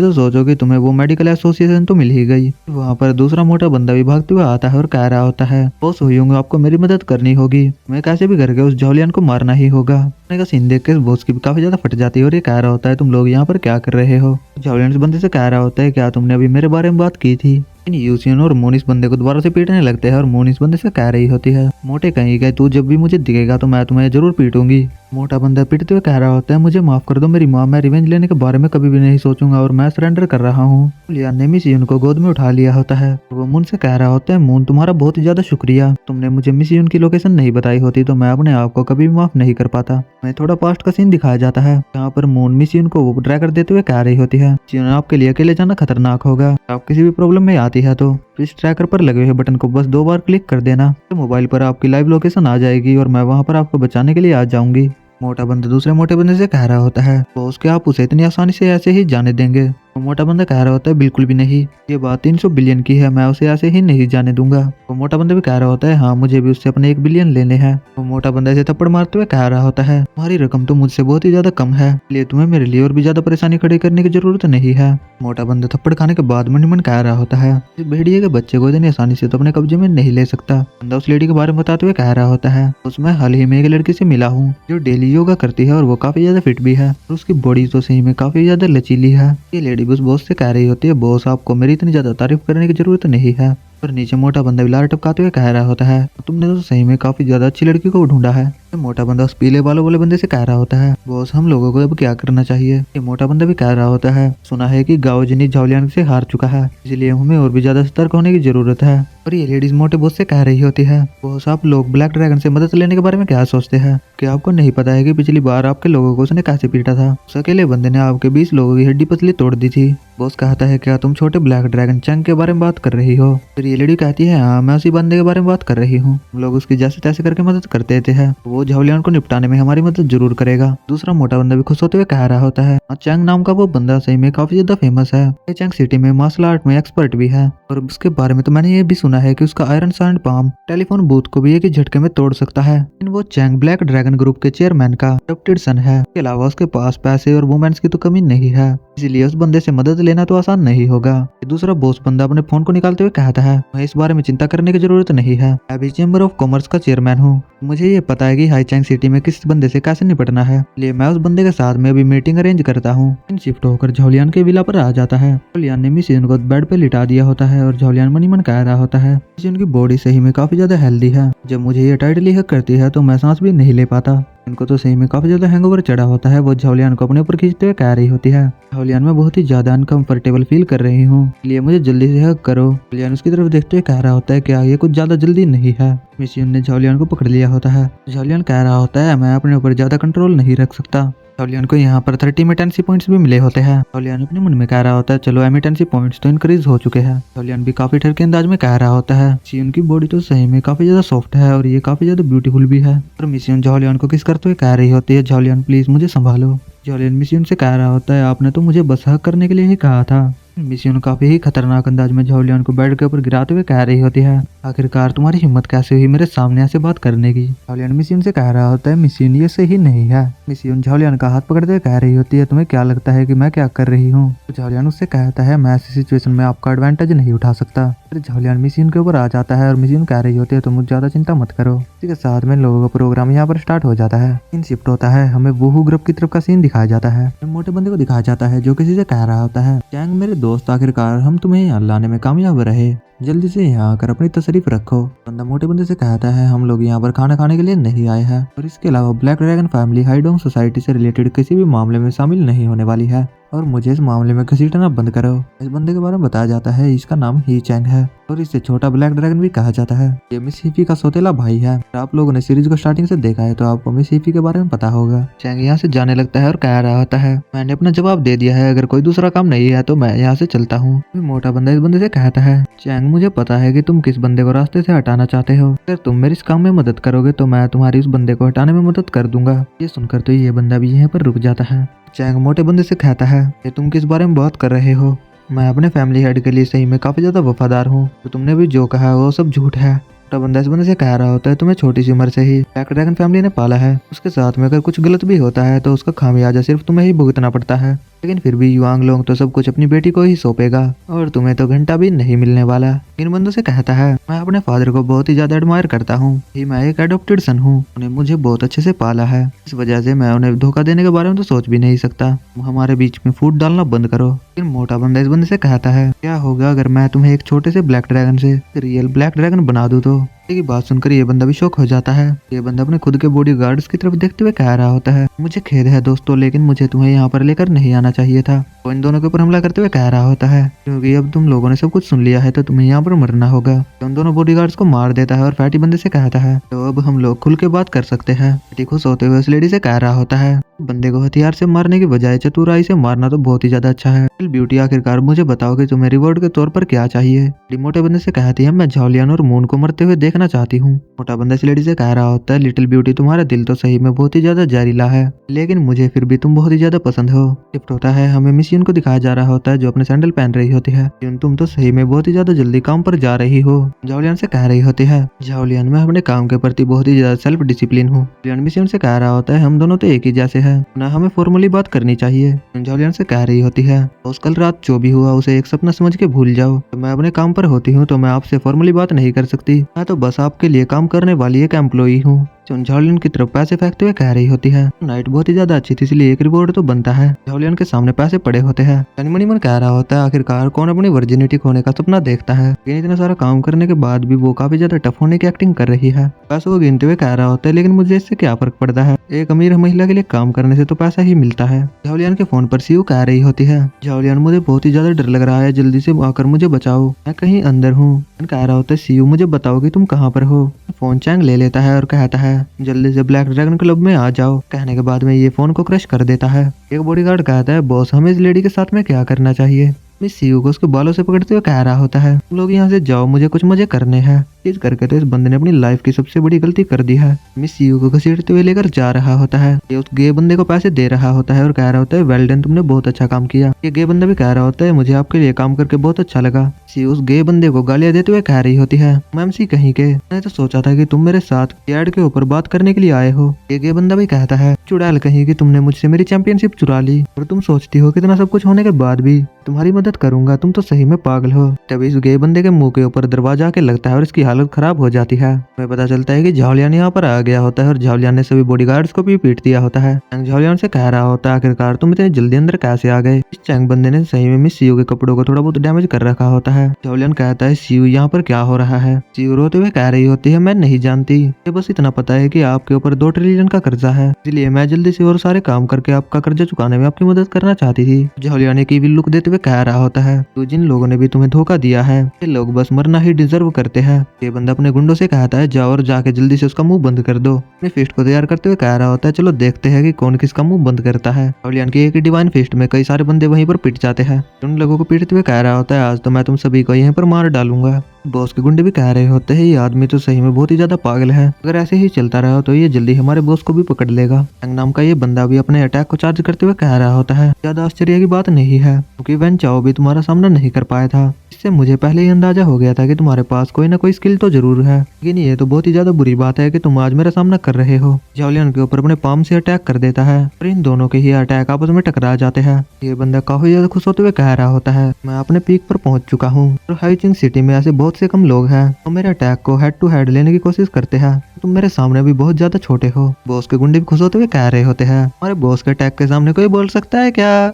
तो सोचो कि तुम्हें वो मेडिकल एसोसिएशन तो मिल ही गई। वहाँ पर दूसरा मोटा बंदा भी भागते हुए आता है और कह रहा होता है, बॉस हुईंग, आपको मेरी मदद करनी होगी, मैं कैसे भी करके उस झाओलियान को मारना ही होगा। का सीन देख के बॉस की भी काफी ज्यादा फट जाती है और ये कह रहा होता है, तुम लोग यहाँ पर क्या कर रहे हो? झाओलियान इस बंदे से कह रहा होता है, क्या तुमने अभी मेरे बारे में बात की थी? यूसियन और मोन इस बंदे को दोबारा से पीटने लगते हैं और मोन इस बंदे से कह रही होती है, मोटे कहीं गए, तू जब भी मुझे दिखेगा तो मैं तुम्हें जरूर पीटूंगी। मोटा बंदा पीटते हुए कह रहा होता है, मुझे माफ कर दो मेरी माँ, मैं रिवेंज लेने के बारे में कभी भी नहीं सोचूंगा और मैं सरेंडर कर रहा हूँ। लियान ने मिस यून को गोद में उठा लिया होता है। वो मून से कह रहा होता है, मून तुम्हारा बहुत ही ज्यादा शुक्रिया, तुमने मुझे मिस यून की लोकेशन नहीं बताई होती तो मैं अपने आप को कभी भी माफ नहीं कर पाता। मैं थोड़ा पास्ट का सीन दिखाया जाता है जहाँ पर मून मिस यून को वो ड्रैगर देते हुए कह रही होती है, आपके लिए अकेले जाना खतरनाक होगा, आप किसी भी प्रॉब्लम में आती है तो इस ट्रैकर पर लगे हुए बटन को बस 2 बार क्लिक कर देना, तो मोबाइल पर आपकी लाइव लोकेशन आ जाएगी और मैं वहां पर आपको बचाने के लिए आ जाऊंगी। मोटा बंदा दूसरे मोटे बंदे से कह रहा होता है, बॉस क्या आप उसे इतनी आसानी से ऐसे ही जाने देंगे? वो मोटा बंदा कह रहा होता है, बिल्कुल भी नहीं, ये बात 300 बिलियन की है, मैं उसे ऐसे ही नहीं जाने दूंगा। वो मोटा बंदा भी कह रहा होता है, हाँ मुझे भी उससे अपने 1 बिलियन लेने हैं। वो मोटा बंदा ऐसे थप्पड़ मारते हुए कह रहा होता है, तुम्हारी रकम तो मुझसे बहुत ही ज्यादा कम है, इसलिए तुम्हें मेरे लिए और भी ज्यादा परेशानी खड़ी करने की जरूरत नहीं है। मोटा बंदा थप्पड़ खाने के बाद मन ही मन कह रहा होता है, इस भेड़िए के बच्चे को इतनी आसानी से तो अपने कब्जे में नहीं ले सकता। बंदा उस लेडी के बारे में बताते हुए कह रहा होता है, उसमें हाल ही में एक लड़की से मिला हूँ जो डेली योगा करती है और वो काफी ज्यादा फिट भी है और उसकी बॉडी तो सही में काफी ज्यादा लचीली है। ये लेडी बस बॉस से कह रही होती है, बॉस आपको मेरी इतनी ज्यादा तारीफ करने की जरूरत नहीं है। पर नीचे मोटा बंदा भी लार टपकाते हुए कह रहा होता है, तुमने तो सही में काफी ज्यादा अच्छी लड़की को ढूंढा है। तो मोटा बंदा उस पीले बालों वाले बंदे से कह रहा होता है, बॉस हम लोगों को अब क्या करना चाहिए? ये मोटा बंदा भी कह रहा होता है, सुना है कि गाओ जिनी झाओलियान से हार चुका है, इसलिए हमें और भी ज्यादा सतर्क होने की जरूरत है। और ये लेडीज मोटे बॉस से कह रही होती है, बॉस आप लोग ब्लैक ड्रैगन से मदद लेने के बारे में क्या सोचते हैं? क्या आपको नहीं पता है कि पिछली बार आपके लोगों को उसने कैसे पीटा था? उस अकेले बंदे ने आपके 20 लोगों की हड्डी पसली तोड़ दी थी। बॉस कहता है, क्या तुम छोटे ब्लैक ड्रैगन चंग के बारे में बात कर रही हो? फिर ये लेडी कहती है, हाँ मैं उसी बंदे के बारे में बात कर रही हूँ, हम लोग उसकी जैसे तैसे करके मदद करते थे, वो झाओलियान को निपटाने में हमारी मदद जरूर करेगा। दूसरा मोटा बंदा भी खुश होते हुए कह रहा होता है, चैंग नाम का वो बंदा सही में काफी ज्यादा फेमस है, चैंग सिटी में मार्शल आर्ट में एक्सपर्ट भी है और उसके बारे में तो मैंने ये भी सुना है कि उसका iron sand palm telephone booth को भी एक ही झटके में तोड़ सकता है। वो चैंग ब्लैक ड्रैगन ग्रुप के चेयरमैन का अडॉप्टेड सन है। इसके अलावा उसके पास पैसे और वुमेन्स की तो कमी नहीं है, इसलिए उस बंदे से मदद लेना तो आसान नहीं होगा। दूसरा बॉस बंदा अपने फोन को निकालते हुए कहता है, मैं इस बारे में चिंता करने की जरूरत नहीं है, मैं भी चैम्बर ऑफ कॉमर्स का चेयरमैन हूँ, मुझे ये पता है कि हाईचैंग सिटी में किस बंदे से कैसे निपटना है, इसलिए मैं उस बंदे के साथ में अभी मीटिंग अरेंज करता हूँ। शिफ्ट होकर झाओलियान के विला पर आ जाता है। झाओलियान ने मिस यून को बेड पे लिटा दिया होता है और झाओलियान मन ही मन कह रहा होता है, मिस यून की बॉडी सही में काफी ज्यादा हेल्दी है, जब मुझे ये टाइटली हक करती है तो मैं सांस भी नहीं ले पाता। इनको तो सही में काफी ज्यादा हैंगओवर चढ़ा होता है। वो झाओलियान को अपने ऊपर खींचते हुए कह रही होती है, झाओलियान मैं बहुत ही ज्यादा अनकंफर्टेबल फील कर रही हूँ, इसलिए मुझे जल्दी से हक करो। झाओलियान उसकी तरफ देखते हुए कह रहा होता है, क्या ये कुछ ज्यादा जल्दी नहीं है? मिस यून ने झाओलियान को पकड़ लिया होता है। झाओलियान कह रहा होता है, मैं अपने ऊपर ज्यादा कंट्रोल नहीं रख सकता। झाओलियान को यहाँ पर 30 मिटेंसी पॉइंट्स भी मिले होते हैं। झाओलियान अपने मन में कह रहा होता है, चलो एमिटेंसी पॉइंट्स तो इंक्रीज हो चुके हैं। झाओलियान भी काफी ठरके अंदाज में कह रहा होता है, मिस की बॉडी तो सही में काफी ज्यादा सॉफ्ट है और ये काफी ज्यादा ब्यूटीफुल भी है। और मिस झाओलियान को किस करते हुए कह रही होती है, झाओलियान प्लीज मुझे संभालो। झाओलियान मिस से कह रहा होता है, आपने तो मुझे बस हक करने के लिए ही कहा था। मिस यून काफी ही खतरनाक अंदाज में झाओलियान को बेड के ऊपर गिराते हुए कह रही होती है, आखिरकार तुम्हारी हिम्मत कैसे हुई मेरे सामने ऐसे बात करने की? झाओलियान मिस यून से कह रहा होता है, मिस यून ये सही नहीं है। मिस यून झाओलियान का हाथ पकड़ते हुए कह रही होती है, तुम्हें क्या लगता है कि मैं क्या कर रही हूँ? तो झाओलियान उससे कहता है, मैं ऐसी सिचुएशन में आपका एडवांटेज नहीं उठा सकता। फिर झाओलियान मिस यून के ऊपर आ जाता है और मिस यून कह रही होती है, तुम मुझे ज्यादा चिंता मत करो। इसी के साथ में लोगों का प्रोग्राम यहाँ पर स्टार्ट हो जाता है। सीन शिफ्ट होता है, हमें वूहू ग्रुप की तरफ का सीन दिखाया जाता है। मोटे बंदे को दिखाया जाता है जो किसी से कह रहा होता है, चैंग मेरे दोस्त आखिरकार हम तुम्हें यहाँ लाने में कामयाब रहे, जल्दी से यहाँ आकर अपनी तशरीफ रखो। बंदा मोटे बंदे से कहता है, हम लोग यहाँ पर खाना खाने के लिए नहीं आए हैं और इसके अलावा ब्लैक ड्रैगन फैमिली हाईडोंग सोसाइटी से रिलेटेड किसी भी मामले में शामिल नहीं होने वाली है। और मुझे इस मामले में घसीटना बंद करो। इस बंदे के बारे में बताया जाता है इसका नाम ही चैंग है और इसे छोटा ब्लैक ड्रैगन भी कहा जाता है। ये मिस हीफी का सौतेला भाई है। अगर आप लोगों ने सीरीज को स्टार्टिंग से देखा है तो आपको मिस हीफी के बारे में पता होगा। चैंग यहाँ से जाने लगता है और कह रहा होता है, मैंने अपना जवाब दे दिया है, अगर कोई दूसरा काम नहीं है तो मैं यहाँ से चलता हूँ। मोटा बंदा इस बंदे से कहता है, चैंग मुझे पता है कि तुम किस बंदे को रास्ते से हटाना चाहते हो। अगर तुम मेरे इस काम में मदद करोगे तो मैं तुम्हारी उस बंदे को हटाने में मदद कर दूंगा। ये सुनकर तो ये बंदा भी यहाँ पर रुक जाता है। चैंग मोटे बंदे से कहता है, ये तुम किस बारे में बात कर रहे हो? मैं अपने फैमिली हेड के लिए सही में काफी ज्यादा वफादार हूँ, तो तुमने भी जो कहा वो सब झूठ है। छोटा बंदा इस बंदे से कह रहा होता है, तुम्हें छोटी सी उम्र से ही ब्लैक ड्रैगन फैमिली ने पाला है, उसके साथ में अगर कुछ गलत भी होता है तो उसका खामियाजा सिर्फ तुम्हें ही भुगतना पड़ता है। लेकिन फिर भी युआंग लोंग तो सब कुछ अपनी बेटी को ही सौंपेगा और तुम्हें तो घंटा भी नहीं मिलने वाला। इन बंदों से कहता है, मैं अपने फादर को बहुत ही ज्यादा एडमायर करता हूँ। मैं एक एडॉप्टेड सन हूँ, उन्हें मुझे बहुत अच्छे से पाला है, इस वजह से मैं उन्हें धोखा देने के बारे में तो सोच भी नहीं सकता। हमारे बीच में फूट डालना बंद करो। फिर मोटा बंदा इस बंदे से कहता है, क्या होगा अगर मैं तुम्हें एक छोटे से ब्लैक ड्रैगन से रियल ब्लैक ड्रैगन बना दूं तो? की बात सुनकर ये बंदा भी शौक हो जाता है। ये बंदा अपने खुद के बॉडी गार्ड्स की तरफ देखते हुए कह रहा होता है, मुझे खेद है दोस्तों, लेकिन मुझे तुम्हें यहाँ पर लेकर नहीं आना चाहिए था। वो इन दोनों के ऊपर हमला करते हुए कह रहा होता है, क्योंकि अब तुम लोगों ने सब कुछ सुन लिया है तो तुम्हें यहाँ पर मरना होगा। तो उन दोनों बॉडीगार्ड्स को मार देता है और फैटी बंदे से कहता है, तो अब हम लोग खुल के बात कर सकते हैं। फैटी खुश होते हुए उस लेडी से कह रहा होता है, बंदे को हथियार से मारने की बजाय चतुराई से मारना तो बहुत ही ज्यादा अच्छा है। ब्यूटी, आखिरकार मुझे बताओ कि तुम्हें रिवॉर्ड के तौर पर क्या चाहिए? मोटे बंदे से कहती है, मैं झाओलियन और मून को मरते हुए देखना चाहती हूँ। मोटा बंदा इस लेडी से कह रहा होता है, लिटिल ब्यूटी तुम्हारा दिल तो सही में बहुत ही ज्यादा जहरीला है, लेकिन मुझे फिर भी तुम बहुत ही ज्यादा पसंद हो। शिफ्ट होता है, हमें मिस यून को दिखाया जा रहा होता है जो अपने सैंडल पहन रही होती है। तुम तो सही में बहुत ही ज्यादा जल्दी काम पर जा रही हो। झाओलियन से कह रही होती है, झाओलियन मैं अपने काम के प्रति बहुत ही ज्यादा सेल्फ डिसिप्लिन हूँ। मिस यून से कह रहा होता है, हम दोनों तो एक ही जैसे हैं, ना हमें फॉर्मली बात करनी चाहिए। झाओलियन से कह रही होती है, बॉस कल रात जो भी हुआ उसे एक सपना समझ के भूल जाओ। तो मैं अपने काम पर होती हूँ तो मैं आपसे फॉर्मली बात नहीं कर सकती, मैं तो बस आपके लिए काम करने वाली एक एम्प्लॉई हूँ। झाओलियन की तरफ पैसे फेंकते हुए कह रही होती है, नाइट बहुत ही ज्यादा अच्छी थी इसलिए एक रिवॉर्ड तो बनता है। झाओलियन के सामने पैसे पड़े होते हैं। मणिमन कह रहा होता है, आखिरकार कौन अपनी वर्जिनिटी खोने का सपना देखता है, लेकिन इतना सारा काम करने के बाद भी वो काफी ज्यादा टफ होने की एक्टिंग कर रही है। पैसों को गिनते हुए कह रहा होता है, लेकिन मुझे इससे क्या फर्क पड़ता है, एक अमीर महिला के लिए काम करने से तो पैसा ही मिलता है। झाओलियन के फोन पर सीयू कह रही होती है, झाओलियन मुझे बहुत ही ज्यादा डर लग रहा है, जल्दी से आकर मुझे बचाओ, मैं कहीं अंदर हूँ। कह रहा होता है, सीयू मुझे बताओ कि तुम कहाँ पर हो। फोन चैंग ले लेता है और कहता है, जल्दी से ब्लैक ड्रैगन क्लब में आ जाओ। कहने के बाद में ये फोन को क्रश कर देता है। एक बॉडीगार्ड कहता है, बॉस हमें इस लेडी के साथ में क्या करना चाहिए? मिस सीयू को उसके बालों से पकड़ते हुए कह रहा होता है, तुम लोग यहाँ से जाओ, मुझे कुछ मजे करने हैं। इस करके तो इस बंदे ने अपनी लाइफ की सबसे बड़ी गलती कर दी है। मिस सीयू को घसीटते हुए लेकर जा रहा होता है। ये उस गे बंदे को पैसे दे रहा होता है और कह रहा होता है, वेल डन, तुमने बहुत अच्छा काम किया। ये गे बंदा भी कह रहा होता है, मुझे आपके लिए काम करके बहुत अच्छा लगा। सीयू उस गे बंदे को गालियां देते हुए कह रही होती है, मैम सी कहीं के, मैंने तो सोचा था कि तुम मेरे साथ यार्ड के ऊपर बात करने के लिए आए हो। ये गे बंदा भी कहता है, चुड़ैल कहीं कि तुमने मुझसे मेरी चैंपियनशिप चुरा ली और तुम सोचती हो कितना सब कुछ होने के बाद भी तुम्हारी मदद करूंगा, तुम तो सही में पागल हो। तभी इस गे बंदे के मुंह के ऊपर दरवाजा आके लगता है और इसकी हालत खराब हो जाती है। हमें पता चलता है कि झाओलियन यहाँ पर आ गया होता है और झाओलियन ने सभी बॉडीगार्ड्स को भी पीट दिया होता है। झाओलियन से कह रहा होता है, आखिरकार तुम इतने जल्दी अंदर कैसे आ गए? इस चैंग बंदे ने सही में मिस सीयू के कपड़ों को थोड़ा बहुत डैमेज कर रखा होता है। झाओलियन कहता है, सीयू यहाँ पर क्या हो रहा है? सीयू रोते हुए कह रही होती है, मैं नहीं जानती, मुझे बस इतना पता है कि आपके ऊपर 2 ट्रिलियन का कर्जा है, इसलिए मैं जल्दी से और सारे काम करके आपका कर्जा चुकाने में आपकी मदद करना चाहती थी। झाओलियन ने की लुक देते हुए कह रहा होता है, तो जिन लोगों ने भी तुम्हें धोखा दिया है ये लोग बस मरना ही डिजर्व करते हैं। ये बंदा अपने गुंडों से कहता है, जाओ और जाके जल्दी से उसका मुंह बंद कर दो। अपने फिस्ट को तैयार करते हुए कह रहा होता है, चलो देखते हैं कि कौन किसका मुंह बंद करता है। झाओलियन की एक डिवाइन फिस्ट में कई सारे बंदे वहीं पर पिट जाते हैं। उन लोगों को पीटते हुए कह रहा होता है, आज तो मैं तुम सभी को यहीं पर मार डालूंगा। बॉस के गुंडे भी कह रहे होते हैं, ये आदमी तो सही में बहुत ही ज्यादा पागल है, अगर ऐसे ही चलता रहा तो ये जल्दी हमारे बॉस को भी पकड़ लेगा। चैंग नाम का ये बंदा भी अपने अटैक को चार्ज करते हुए कह रहा होता है, ज्यादा आश्चर्य की बात नहीं है क्योंकि वैन चाओ भी तुम्हारा सामना नहीं कर पाया था, इससे मुझे पहले ही अंदाजा हो गया था कि तुम्हारे पास कोई ना कोई स्किल तो जरूर है, लेकिन ये तो बहुत ही ज्यादा बुरी बात है कि तुम आज मेरा सामना कर रहे हो। झाओलियन के ऊपर अपने पाम से अटैक कर देता है और इन दोनों के ही अटैक आपस में टकरा जाते हैं। ये बंदा काफी ज्यादा खुश होते हुए कह रहा होता है, मैं अपने पीक पर पहुंच चुका हूँ और हाइचिंग सिटी में ऐसे बहुत से कम लोग हैं तो मेरे अटैक को हेड टू हेड लेने की कोशिश करते हैं, तुम मेरे सामने भी बहुत ज्यादा छोटे हो। बॉस के गुंडे भी खुश होते हुए कह रहे होते हैं, हमारे बॉस के अटैक के सामने कोई बोल सकता है क्या?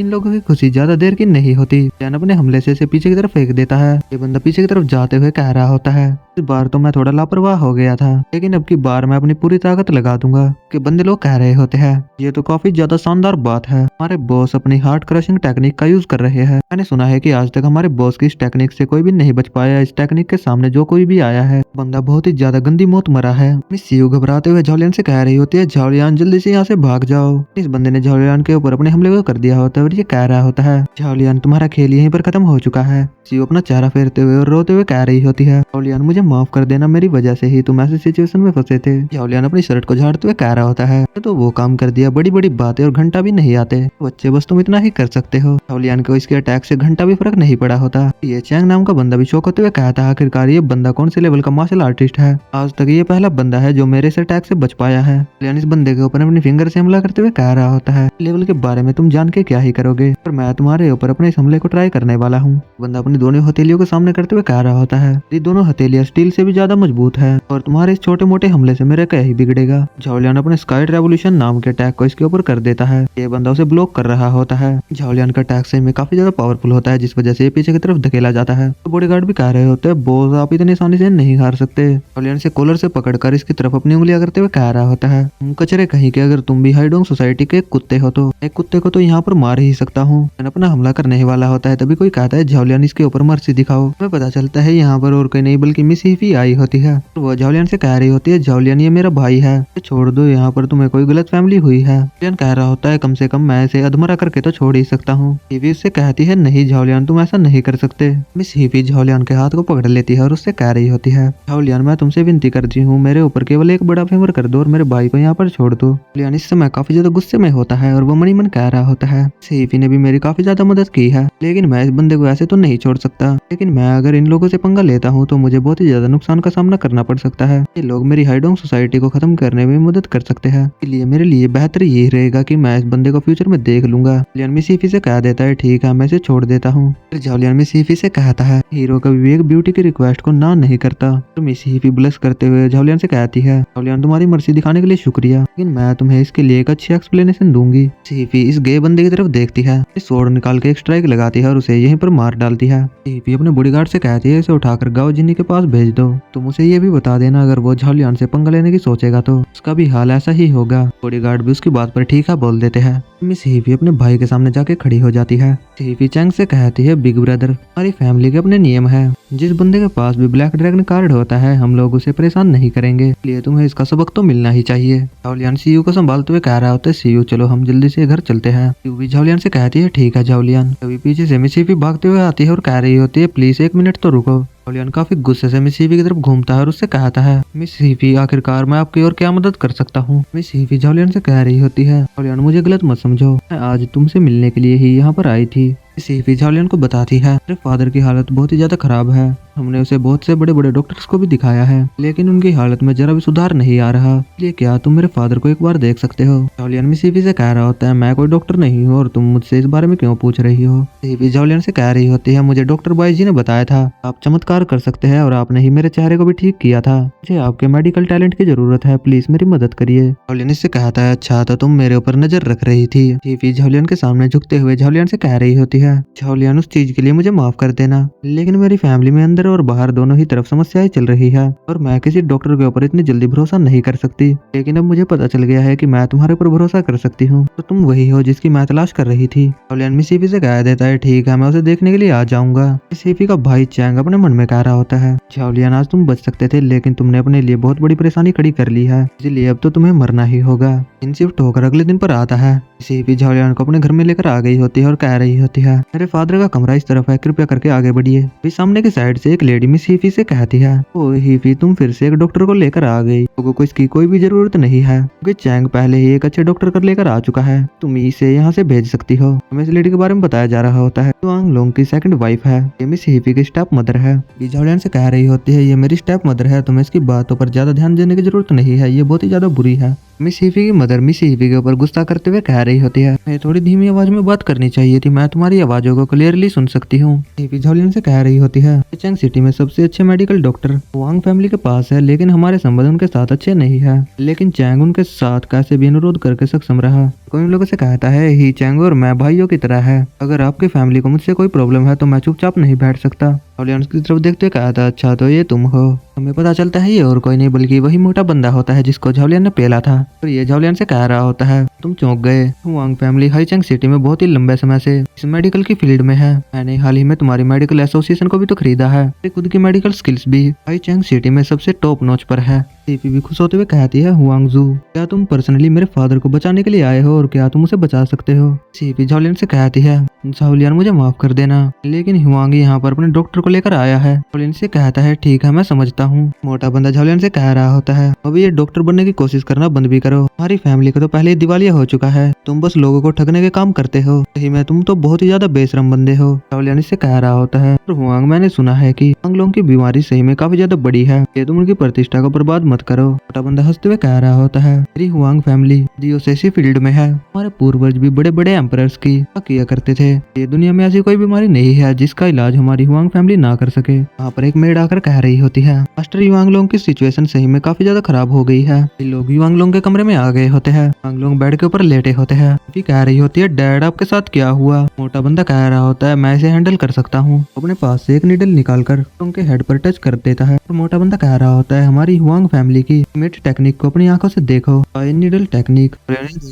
इन लोगों की खुशी ज्यादा देर की नहीं होती। चैन अपने हमले से इसे पीछे की तरफ फेंक देता है। ये बंदा पीछे की तरफ जाते हुए कह रहा होता है, इस बार तो मैं थोड़ा लापरवाह हो गया था, लेकिन अब की बार मैं अपनी पूरी ताकत लगा दूंगा। कि बंदे लोग कह रहे होते हैं, ये तो काफी ज्यादा शानदार बात है। हमारे बॉस अपनी हार्ट क्रशिंग टेक्निक का यूज कर रहे हैं। मैंने सुना है कि आज तक हमारे बॉस की इस टेक्निक से कोई भी नहीं बच पाया। इस टेक्निक के सामने जो कोई भी आया है, बंदा बहुत ही ज्यादा गंदी मौत मरा है। मिस सीयू घबराते हुए झाओलियान से कह रही होती है, झाओलियान जल्दी से यहाँ से भाग जाओ। इस बंदे ने झाओलियान के ऊपर अपने हमले को कर दिया होता है और ये कह रहा होता है, झाओलियान तुम्हारा खेल यहीं पर खत्म हो चुका है। सीयू अपना चेहरा फेरते हुए और रोते हुए कह रही होती है, झाओलियान मुझे माफ कर देना, मेरी वजह से ही तुम ऐसी सिचुएशन में फंसे थे। झाओलियान अपनी शर्ट को झाड़ते हुए कह रहा होता है, तो वो काम कर दिया, बड़ी बड़ी बातें और घंटा भी नहीं आते बच्चे, बस तुम इतना ही कर सकते हो। झाओलियान को इसके अटैक से घंटा भी फर्क नहीं पड़ा होता। ये चैंग नाम का बंदा भी शौक होते हुए कहता है, आखिरकार ये बंदा कौन से लेवल का मार्शल आर्टिस्ट है। आज तक ये पहला बंदा है जो मेरे से अटैक से बच पाया है। झाओलियान इस बंदे के ऊपर अपनी फिंगर से हमला करते हुए कह रहा होता है, लेवल के बारे में तुम जान के क्या ही करोगे, पर मैं तुम्हारे ऊपर अपने इस हमले को ट्राई करने वाला हूँ। बंदा अपनी दोनों हथेलियों के सामने करते हुए कह रहा होता है, ये दोनों हथेलियां स्टील से भी ज्यादा मजबूत है और तुम्हारे इस छोटे मोटे हमले से मेरा क्या ही बिगड़ेगा। झाओलियान अपने स्काई रेवोल्यूशन नाम के अटैक को इसके ऊपर कर देता है। ये बंदा उसे ब्लॉक कर रहा होता है। झाओलियान का अटैक से में काफी ज्यादा पावरफुल होता है, जिस वजह से ये पीछे की तरफ धकेला जाता है। तो बॉडीगार्ड भी कह रहे होते हैं, बॉस आप इतनी आसानी से नहीं हार सकते। झाओलियान से कॉलर से पकड़कर इसकी तरफ अपनी उंगलियां करते हुए कह रहा होता है, तुम कचरे कहीं के, अगर तुम भी हाइडोंग सोसाइटी के कुत्ते हो तो एक कुत्ते को तो यहाँ पर मार ही सकता हूँ। अपना हमला करने ही वाला होता है, तभी कोई कहता है, झाओलियान इसके ऊपर मर्सी दिखाओ। हमें पता चलता है यहाँ पर और कोई नहीं बल्कि मिस हीफी आई होती है। वो झाओलियान से कह रही होती है, झाओलियान ये मेरा भाई है, छोड़ दो, यहाँ पर तुम्हें कोई गलत फैमिली हुई है। झाओलियान कह रहा होता है, कम से कम मैं इसे अधमरा करके तो छोड़ ही सकता हूँ। हीफी उससे कहती है, नहीं झाओलियान तुम ऐसा नहीं कर सकते। मिस हीफी झाओलियान के हाथ को पकड़ लेती है और उससे कह रही होती है, झाओलियान मैं तुमसे विनती करती हूँ, मेरे ऊपर केवल एक बड़ा फेवर कर दो और मेरे भाई को यहाँ पर छोड़ दो। झाओलियान इस समय काफी ज्यादा गुस्से में होता है और वो मनी मन कह रहा होता है, हीफी ने भी मेरी काफी ज्यादा मदद की है, लेकिन मैं इस बंदे को ऐसे तो नहीं छोड़ सकता। लेकिन मैं अगर इन लोगों से पंगा लेता हूँ तो मुझे बहुत ही ज्यादा नुकसान का सामना करना पड़ सकता है। ये लोग मेरी हाइडोंग सोसाइटी को खत्म करने में मदद कर सकते हैं, इसलिए मेरे लिए बेहतर यही रहेगा कि मैं इस बंदे को फ्यूचर में देख लूंगा। झाओलियान मिस हीफी से कह देता है, ठीक है मैं इसे छोड़ देता हूँ। फिर झाओलियान मिस हीफी से कहता है, हीरो कभी भी एक ब्यूटी की रिक्वेस्ट को ना नहीं करता। तो मिस हीफी ब्लश करते हुए झाओलियान से कहती है, झाओलियान तुम्हारी मर्जी दिखाने के लिए शुक्रिया, लेकिन मैं तुम्हें इसके लिए एक अच्छी एक्सप्लेनेशन दूंगी। हीफी इस गे बंदे की तरफ देखती है, इस स्वॉर्ड निकाल के एक स्ट्राइक लगाती है और उसे यहीं पर मार डालती है। हीफी अपने बॉडीगार्ड से कहती है, इसे उठाकर गाओ जिनी के पास भेज दो। तुम उसे ये भी बता देना, अगर वो झाओलियान से पंगा लेने की सोचेगा तो उसका भी हाल ऐसा ही होगा। बॉडीगार्ड भी उसकी बात पर ठीक है बोल देते हैं। मिस हीफी अपने भाई के सामने जाके खड़ी हो जाती है। हीफी चैंग से कहती है, बिग ब्रदर हमारी फैमिली के अपने नियम है, जिस बंदे के पास भी ब्लैक ड्रैगन कार्ड होता है हम लोग उसे परेशान नहीं करेंगे, इसलिए तुम्हें इसका सबक तो मिलना ही चाहिए। झाओलियान सीयू को संभालते हुए कह रहा होता है, सीयू चलो हम जल्दी से घर चलते हैं। सीयू भी झाओलियान से कहती है, ठीक है झाओलियान। तभी पीछे से मिस हीफी भागते हुए आती है और कह रही होती है, प्लीज एक मिनट तो रुको। झाओलियान काफी गुस्से से मिस हीफी की तरफ घूमता है और उससे कहता है, मिस हीफी आखिरकार मैं आपकी और क्या मदद कर सकता हूँ। मिस हीफी झाओलियान से कह रही होती है, झाओलियान मुझे गलत मत समझो, मैं आज तुमसे मिलने के लिए ही यहाँ पर आई थी। मिस हीफी झाओलियान को बताती है, मेरे फादर की हालत बहुत ही ज्यादा खराब है, हमने उसे बहुत से बड़े बड़े डॉक्टर्स को भी दिखाया है, लेकिन उनकी हालत में जरा भी सुधार नहीं आ रहा, इसलिए क्या तुम मेरे फादर को एक बार देख सकते हो। झाओलियान मिस हीफी से कह रहा होता है, मैं कोई डॉक्टर नहीं हूँ और तुम मुझसे इस बारे में क्यों पूछ रही हो। हीफी झाओलियान से कह रही होती है, मुझे डॉक्टर बॉय जी ने बताया था आप चमत्कार कर सकते हैं और आपने ही मेरे चेहरे को भी ठीक किया था, मुझे आपके मेडिकल टैलेंट की जरूरत है, प्लीज मेरी मदद करिए। झाओलियान इससे कहता है, अच्छा तो तुम मेरे ऊपर नजर रख रही थी। हीफी झाओलियान के सामने झुकते हुए झाओलियान से कह रही होती है, झाओलियान उस चीज के लिए मुझे माफ कर देना, लेकिन मेरी फैमिली में अंदर और बाहर दोनों ही तरफ समस्याएं चल रही है और मैं किसी डॉक्टर के ऊपर इतनी जल्दी भरोसा नहीं कर सकती, लेकिन अब मुझे पता चल गया है कि मैं तुम्हारे ऊपर भरोसा कर सकती हूँ, तो तुम वही हो जिसकी मैं तलाश कर रही थी। झाओलियान मिस हीफी से कह देता है, ठीक है मैं उसे देखने के लिए आ जाऊंगा। मिस हीफी का भाई चैंग अपने मन में कह रहा होता है, झाओलियान आज तुम बच सकते थे, लेकिन तुमने अपने लिए बहुत बड़ी परेशानी खड़ी कर ली है, इसलिए अब तो तुम्हें मरना ही होगा। इन शिफ्ट होकर अगले दिन पर आता है। हीफी झाओलियान को अपने घर में लेकर आ गई होती है और कह रही होती है, मेरे फादर का कमरा इस तरफ है, कृपया करके आगे बढ़िए। फिर सामने की साइड से एक लेडी मिस हीफी से कहती है, ओ हीफी तुम फिर से एक डॉक्टर को लेकर आ गई, लोगों को इसकी कोई भी जरूरत नहीं है क्योंकि चैंग पहले ही एक अच्छे डॉक्टर कर लेकर आ चुका है, तुम इसे यहाँ से भेज सकती हो। हमें इस लेडी के बारे में बताया जा रहा होता है, जुआंग लोंग की सेकंड वाइफ है, ये मिस हीफी की स्टेप मदर है। झाओलियान से कह रही होती है, ये मेरी स्टेप मदर है, तुम्हें इसकी बातों पर ज्यादा ध्यान देने की जरूरत नहीं है, ये बहुत ही ज्यादा बुरी है। मिस हीफी की मदर मिस हीफी के ऊपर गुस्सा करते हुए कह रही होती है, मैं थोड़ी धीमी आवाज में बात करनी चाहिए थी, मैं तुम्हारी आवाजों को क्लियरली सुन सकती हूँ। हीफी झाओलियान से कह रही होती है, चैंग सिटी में सबसे अच्छे मेडिकल डॉक्टर वांग फैमिली के पास है, लेकिन हमारे संबंध उनके साथ अच्छे नहीं है, लेकिन चैंग उनके साथ कैसे भी अनुरोध करके सक्षम रहा। कोई लोगों से कहता है ही चैंग और मैं भाइयों की तरह है, अगर आपकी फैमिली को मुझसे कोई प्रॉब्लम है तो मैं चुपचाप नहीं बैठ सकता। झाओलियान उसकी तरफ देखते हुए कहा था, अच्छा तो ये तुम हो। हमें पता चलता है ये और कोई नहीं बल्कि वही मोटा बंदा होता है जिसको झाओलियान ने पेला था। और ये झाओलियान से कह रहा होता है, तुम चौंक गए। हुआंग फैमिली हाईचैंग सिटी में बहुत ही लंबे समय से इस मेडिकल की फील्ड में है। मैंने हाल ही में तुम्हारी मेडिकल एसोसिएशन को भी तो खरीदा है, खुद की मेडिकल स्किल्स भी हाईचैंग सिटी में सबसे टॉप नॉच पर है। सीपी भी खुश होते हुए कहती है, हुआंगजू क्या तुम पर्सनली मेरे फादर को बचाने के लिए आए हो और क्या तुम उसे बचा सकते हो। सीपी झाओलियान से कहती है, झाओलियान मुझे माफ कर देना लेकिन हुआंग यहाँ पर अपने डॉक्टर को लेकर आया है। झाओलियान से कहता है, ठीक है मैं समझता हूँ। मोटा बंदा झाओलियान से कह रहा होता है, अभी ये डॉक्टर बनने की कोशिश करना बंद भी करो, हमारी फैमिली को तो पहले ही दिवालिया हो चुका है, तुम बस लोगों को ठगने के काम करते हो, सही में तुम तो बहुत ही ज्यादा बेशरम बंदे हो। झाओलियान से कह रहा होता है, हुआंग मैंने सुना है कि हुआंग की बीमारी सही में काफी ज्यादा बड़ी है, ये तुम उनकी प्रतिष्ठा को बर्बाद मत करो। मोटा बंदा हंसते हुए कह रहा होता है, मेरी हुआंग फैमिली दियोसेसी फील्ड में है, हमारे पूर्वज भी बड़े बड़े एम्परर्स की किया करते थे, ये दुनिया में ऐसी कोई बीमारी नहीं है जिसका इलाज हमारी हुआंग फैमिली ना कर सके। वहाँ पर एक मेड आकर कह रही होती है, मास्टर युआंगलोंग की सिचुएशन सही में काफी ज्यादा खराब हो गई है। ये लोग युआंगलोंग के कमरे में आ गए होते हैं, युआंगलोंग बेड के ऊपर लेटे होते हैं। भी कह रही होती है, डैड आपके साथ क्या हुआ। मोटा बंदा कह रहा होता है, मैं इसे हैंडल कर सकता हूँ। अपने पास से एक नीडल निकालकर उनके हेड पर टच कर देता है। और मोटा बंदा कह रहा होता है, हमारी हुआंग फैमिली की मिड टेक्निक को अपनी आंखों से देखो, नीडल टेक्निक